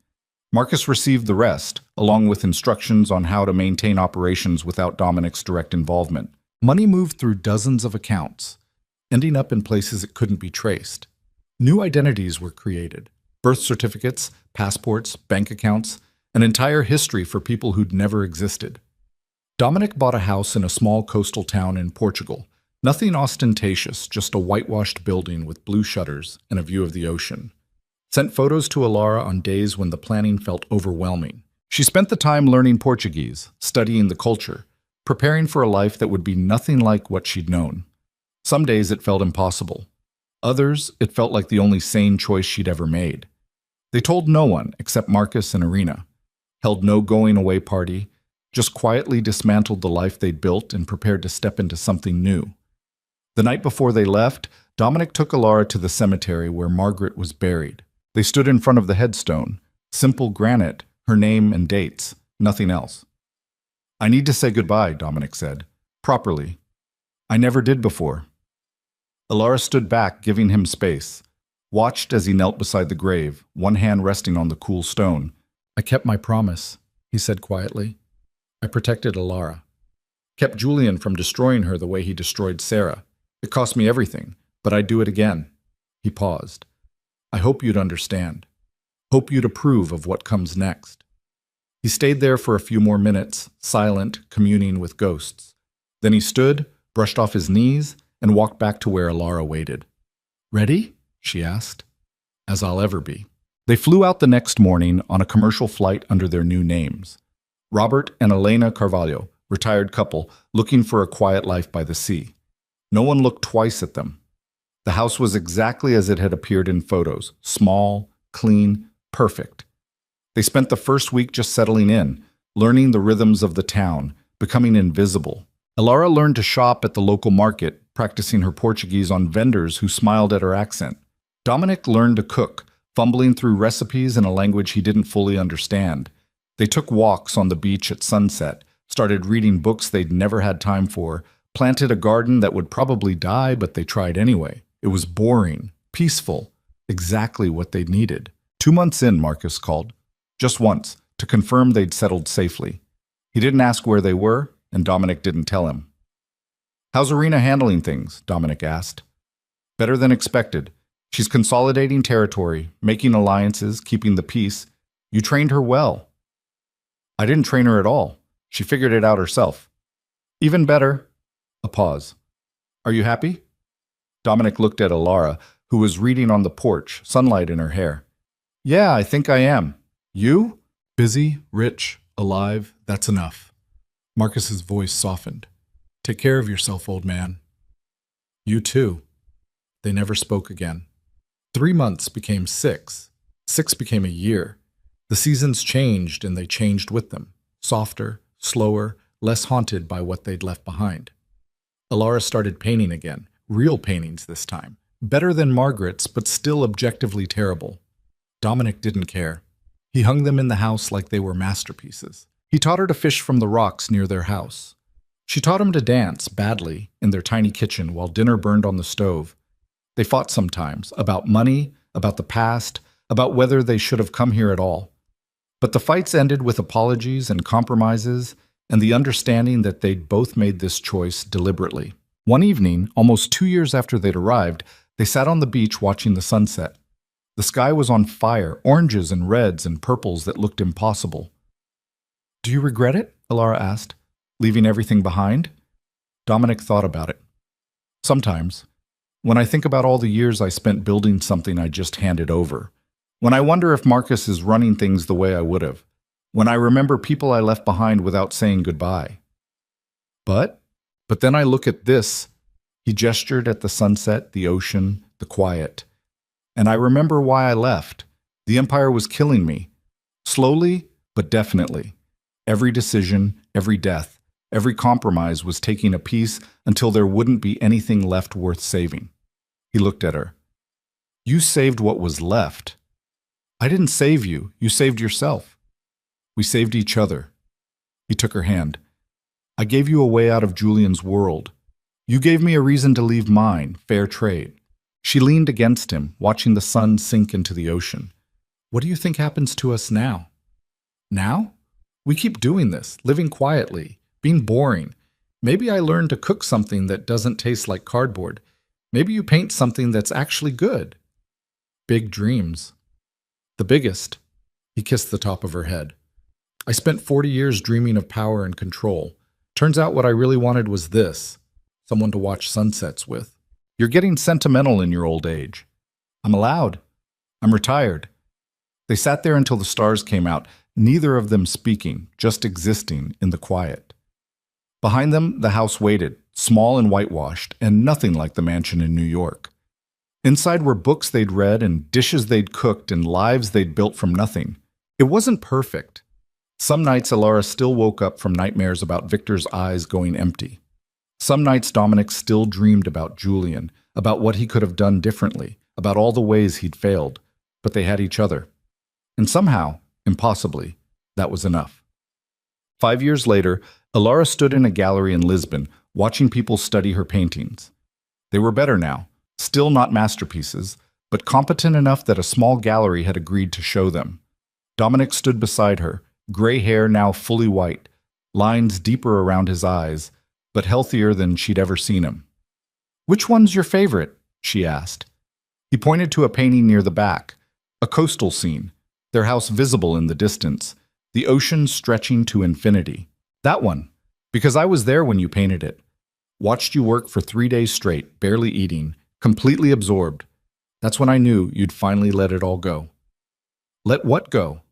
Marcus received the rest, along with instructions on how to maintain operations without Dominic's direct involvement. Money moved through dozens of accounts, ending up in places it couldn't be traced. New identities were created. Birth certificates, passports, bank accounts, an entire history for people who'd never existed. Dominic bought a house in a small coastal town in Portugal. Nothing ostentatious, just a whitewashed building with blue shutters and a view of the ocean. Sent photos to Alara on days when the planning felt overwhelming. She spent the time learning Portuguese, studying the culture, preparing for a life that would be nothing like what she'd known. Some days it felt impossible. Others, it felt like the only sane choice she'd ever made. They told no one except Marcus and Irina, held no going-away party, just quietly dismantled the life they'd built and prepared to step into something new. The night before they left, Dominic took Alara to the cemetery where Margaret was buried. They stood in front of the headstone, simple granite, her name and dates, nothing else. I need to say goodbye, Dominic said, properly. I never did before. Alara stood back, giving him space, watched as he knelt beside the grave, one hand resting on the cool stone. I kept my promise, he said quietly. I protected Alara. Kept Julian from destroying her the way he destroyed Sarah. It cost me everything, but I'd do it again. He paused. I hope you'd understand. Hope you'd approve of what comes next. He stayed there for a few more minutes, silent, communing with ghosts. Then he stood, brushed off his knees, and walked back to where Alara waited. Ready? She asked. As I'll ever be. They flew out the next morning on a commercial flight under their new names. Robert and Elena Carvalho, retired couple, looking for a quiet life by the sea. No one looked twice at them. The house was exactly as it had appeared in photos, small, clean, perfect. They spent the first week just settling in, learning the rhythms of the town, becoming invisible. Alara learned to shop at the local market, practicing her Portuguese on vendors who smiled at her accent. Dominic learned to cook, fumbling through recipes in a language he didn't fully understand. They took walks on the beach at sunset, started reading books they'd never had time for, planted a garden that would probably die, but they tried anyway. It was boring, peaceful, exactly what they'd needed. 2 months in, Marcus called. Just once, to confirm they'd settled safely. He didn't ask where they were, and Dominic didn't tell him. How's Irina handling things? Dominic asked. Better than expected. She's consolidating territory, making alliances, keeping the peace. You trained her well. I didn't train her at all. She figured it out herself. Even better. A pause. Are you happy? Dominic looked at Alara, who was reading on the porch, sunlight in her hair. Yeah, I think I am. You? Busy, rich, alive, that's enough. Marcus's voice softened. Take care of yourself, old man. You too. They never spoke again. 3 months became 6. 6 became a year. The seasons changed, and they changed with them. Softer, slower, less haunted by what they'd left behind. Alara started painting again, real paintings this time. Better than Margaret's, but still objectively terrible. Dominic didn't care. He hung them in the house like they were masterpieces. He taught her to fish from the rocks near their house. She taught him to dance, badly, in their tiny kitchen while dinner burned on the stove. They fought sometimes, about money, about the past, about whether they should have come here at all. But the fights ended with apologies and compromises, and the understanding that they'd both made this choice deliberately. One evening, almost 2 years after they'd arrived, they sat on the beach watching the sunset. The sky was on fire, oranges and reds and purples that looked impossible. "Do you regret it?" Alara asked. "Leaving everything behind?" Dominic thought about it. "Sometimes. When I think about all the years I spent building something I just handed over. When I wonder if Marcus is running things the way I would have. When I remember people I left behind without saying goodbye. But then I look at this." He gestured at the sunset, the ocean, the quiet. "And I remember why I left. The Empire was killing me. Slowly, but definitely. Every decision, every death, every compromise was taking a piece until there wouldn't be anything left worth saving." He looked at her. "You saved what was left." "I didn't save you. You saved yourself." "We saved each other." He took her hand. "I gave you a way out of Julian's world. You gave me a reason to leave mine, fair trade." She leaned against him, watching the sun sink into the ocean. "What do you think happens to us now?" "Now? We keep doing this, living quietly, being boring. Maybe I learned to cook something that doesn't taste like cardboard. Maybe you paint something that's actually good." "Big dreams." "The biggest." He kissed the top of her head. "I spent 40 years dreaming of power and control. Turns out what I really wanted was this. Someone to watch sunsets with." "You're getting sentimental in your old age." "I'm allowed. I'm retired." They sat there until the stars came out, neither of them speaking, just existing in the quiet. Behind them, the house waited, small and whitewashed, and nothing like the mansion in New York. Inside were books they'd read and dishes they'd cooked and lives they'd built from nothing. It wasn't perfect. Some nights Alara still woke up from nightmares about Victor's eyes going empty. Some nights Dominic still dreamed about Julian, about what he could have done differently, about all the ways he'd failed. But they had each other. And somehow, impossibly, that was enough. 5 years later, Alara stood in a gallery in Lisbon, watching people study her paintings. They were better now, still not masterpieces, but competent enough that a small gallery had agreed to show them. Dominic stood beside her, gray hair now fully white, lines deeper around his eyes, but healthier than she'd ever seen him. "Which one's your favorite?" she asked. He pointed to a painting near the back, a coastal scene, their house visible in the distance, the ocean stretching to infinity. "That one, because I was there when you painted it. Watched you work for 3 days straight, barely eating, completely absorbed. That's when I knew you'd finally let it all go." "Let what go?"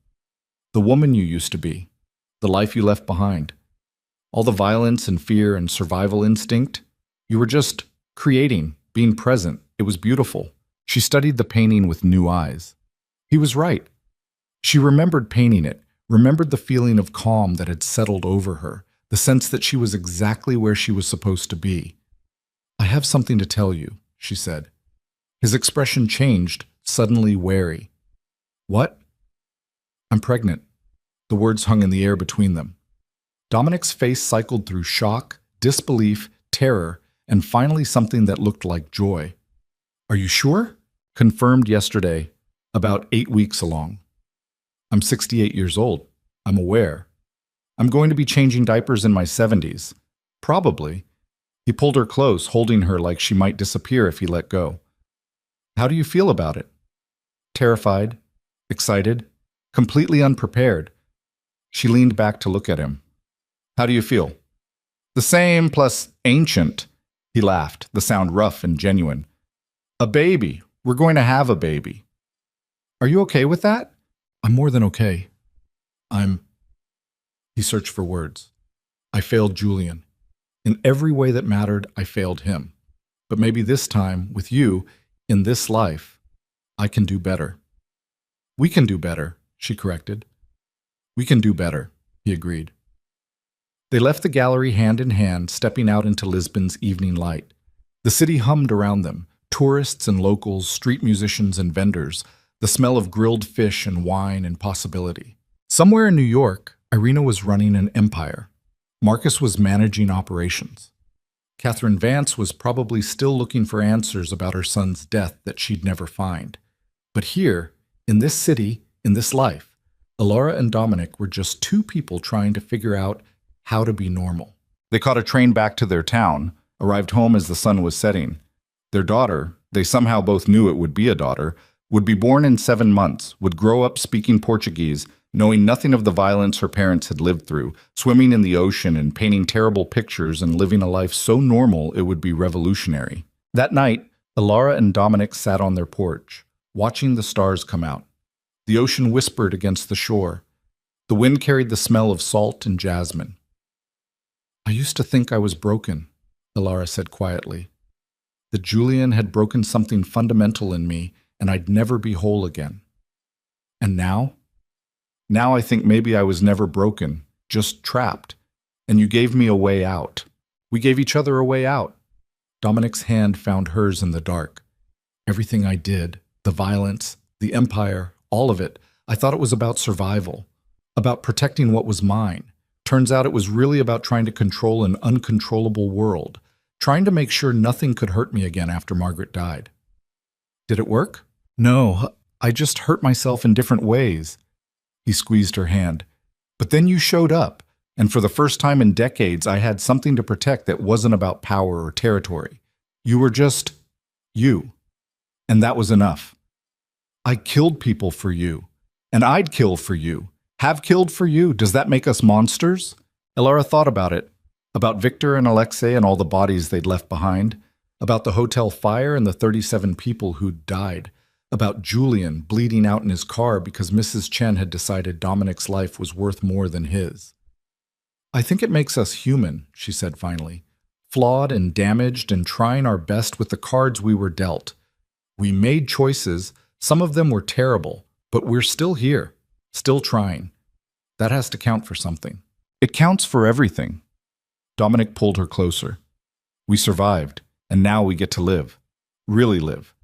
"The woman you used to be, the life you left behind. All the violence and fear and survival instinct. You were just creating, being present. It was beautiful." She studied the painting with new eyes. He was right. She remembered painting it, remembered the feeling of calm that had settled over her, the sense that she was exactly where she was supposed to be. "I have something to tell you," she said. His expression changed, suddenly wary. "What?" "I'm pregnant." The words hung in the air between them. Dominic's face cycled through shock, disbelief, terror, and finally something that looked like joy. "Are you sure?" "Confirmed yesterday, about 8 weeks along." "I'm 68 years old. I'm aware. I'm going to be changing diapers in my 70s. Probably." He pulled her close, holding her like she might disappear if he let go. "How do you feel about it?" "Terrified, excited, completely unprepared." She leaned back to look at him. "How do you feel?" "The same, plus ancient." He laughed, the sound rough and genuine. "A baby. We're going to have a baby." "Are you okay with that?" "I'm more than okay. He searched for words. "I failed Julian. In every way that mattered, I failed him. But maybe this time, with you, in this life, I can do better." "We can do better," she corrected. "We can do better," he agreed. They left the gallery hand in hand, stepping out into Lisbon's evening light. The city hummed around them, tourists and locals, street musicians and vendors, the smell of grilled fish and wine and possibility. Somewhere in New York, Irina was running an empire. Marcus was managing operations. Catherine Vance was probably still looking for answers about her son's death that she'd never find. But here, in this city, in this life, Alara and Dominic were just two people trying to figure out how to be normal. They caught a train back to their town, arrived home as the sun was setting. Their daughter, they somehow both knew it would be a daughter, would be born in 7 months, would grow up speaking Portuguese, knowing nothing of the violence her parents had lived through, swimming in the ocean and painting terrible pictures and living a life so normal it would be revolutionary. That night, Alara and Dominic sat on their porch, watching the stars come out. The ocean whispered against the shore. The wind carried the smell of salt and jasmine. "I used to think I was broken," Alara said quietly. "That Julian had broken something fundamental in me and I'd never be whole again. And now? Now I think maybe I was never broken, just trapped, and you gave me a way out. We gave each other a way out." Dominic's hand found hers in the dark. "Everything I did, the violence, the empire, all of it, I thought it was about survival, about protecting what was mine. Turns out it was really about trying to control an uncontrollable world, trying to make sure nothing could hurt me again after Margaret died." "Did it work?" "No, I just hurt myself in different ways." He squeezed her hand. "But then you showed up, and for the first time in decades, I had something to protect that wasn't about power or territory. You were just you. And that was enough. I killed people for you, and I'd kill for you, have killed for you. Does that make us monsters?" Alara thought about it, about Victor and Alexei and all the bodies they'd left behind, about the hotel fire and the 37 people who'd died, about Julian bleeding out in his car because Mrs. Chen had decided Dominic's life was worth more than his. "I think it makes us human," she said finally, "flawed and damaged and trying our best with the cards we were dealt. We made choices, some of them were terrible, but we're still here, still trying. That has to count for something." "It counts for everything." Dominic pulled her closer. "We survived, and now we get to live. Really live.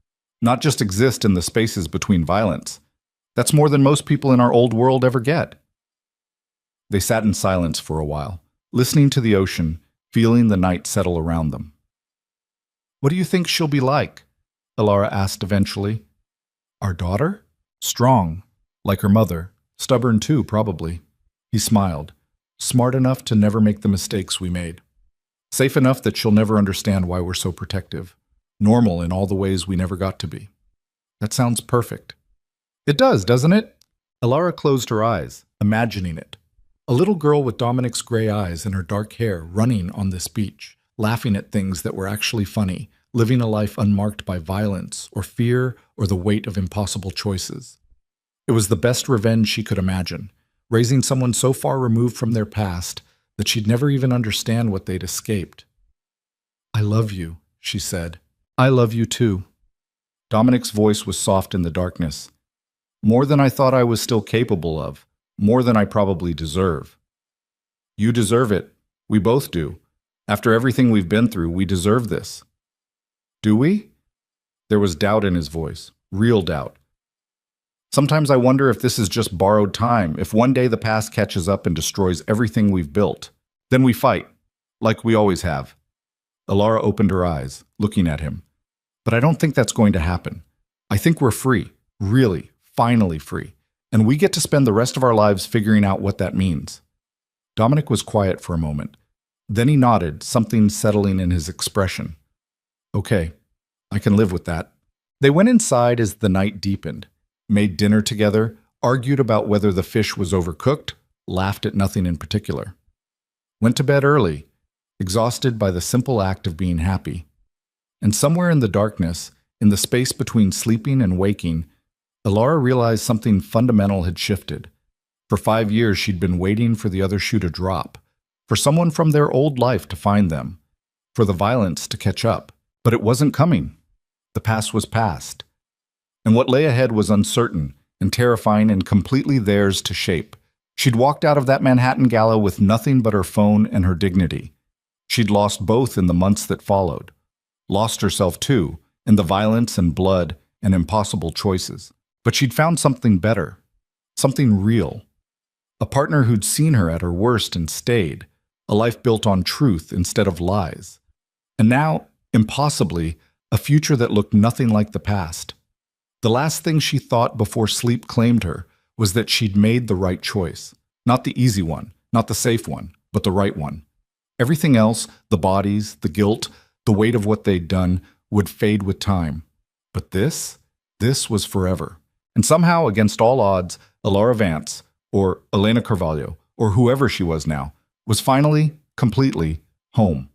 Not just exist in the spaces between violence. That's more than most people in our old world ever get." They sat in silence for a while, listening to the ocean, feeling the night settle around them. "What do you think she'll be like?" Alara asked eventually. "Our daughter? Strong, like her mother. Stubborn too, probably." He smiled. "Smart enough to never make the mistakes we made. Safe enough that she'll never understand why we're so protective. Normal in all the ways we never got to be." "That sounds perfect." "It does, doesn't it?" Alara closed her eyes, imagining it. A little girl with Dominic's gray eyes and her dark hair running on this beach, laughing at things that were actually funny, living a life unmarked by violence or fear or the weight of impossible choices. It was the best revenge she could imagine, raising someone so far removed from their past that she'd never even understand what they'd escaped. "I love you," she said. "I love you too." Dominic's voice was soft in the darkness. "More than I thought I was still capable of, more than I probably deserve." "You deserve it. We both do. After everything we've been through, we deserve this." "Do we?" There was doubt in his voice, real doubt. "Sometimes I wonder if this is just borrowed time, if one day the past catches up and destroys everything we've built. Then we fight, like we always have." Alara opened her eyes, looking at him. "But I don't think that's going to happen. I think we're free, really, finally free, and we get to spend the rest of our lives figuring out what that means." Dominic was quiet for a moment. Then he nodded, something settling in his expression. "Okay, I can live with that." They went inside as the night deepened, made dinner together, argued about whether the fish was overcooked, laughed at nothing in particular. Went to bed early, exhausted by the simple act of being happy. And somewhere in the darkness, in the space between sleeping and waking, Alara realized something fundamental had shifted. For 5 years she'd been waiting for the other shoe to drop, for someone from their old life to find them, for the violence to catch up. But it wasn't coming. The past was past. And what lay ahead was uncertain and terrifying and completely theirs to shape. She'd walked out of that Manhattan gala with nothing but her phone and her dignity. She'd lost both in the months that followed. Lost herself, too, in the violence and blood and impossible choices. But she'd found something better, something real. A partner who'd seen her at her worst and stayed, a life built on truth instead of lies. And now, impossibly, a future that looked nothing like the past. The last thing she thought before sleep claimed her was that she'd made the right choice. Not the easy one, not the safe one, but the right one. Everything else, the bodies, the guilt, the weight of what they'd done, would fade with time. But this was forever. And somehow, against all odds, Elara Vance, or Elena Carvalho, or whoever she was now, was finally, completely home.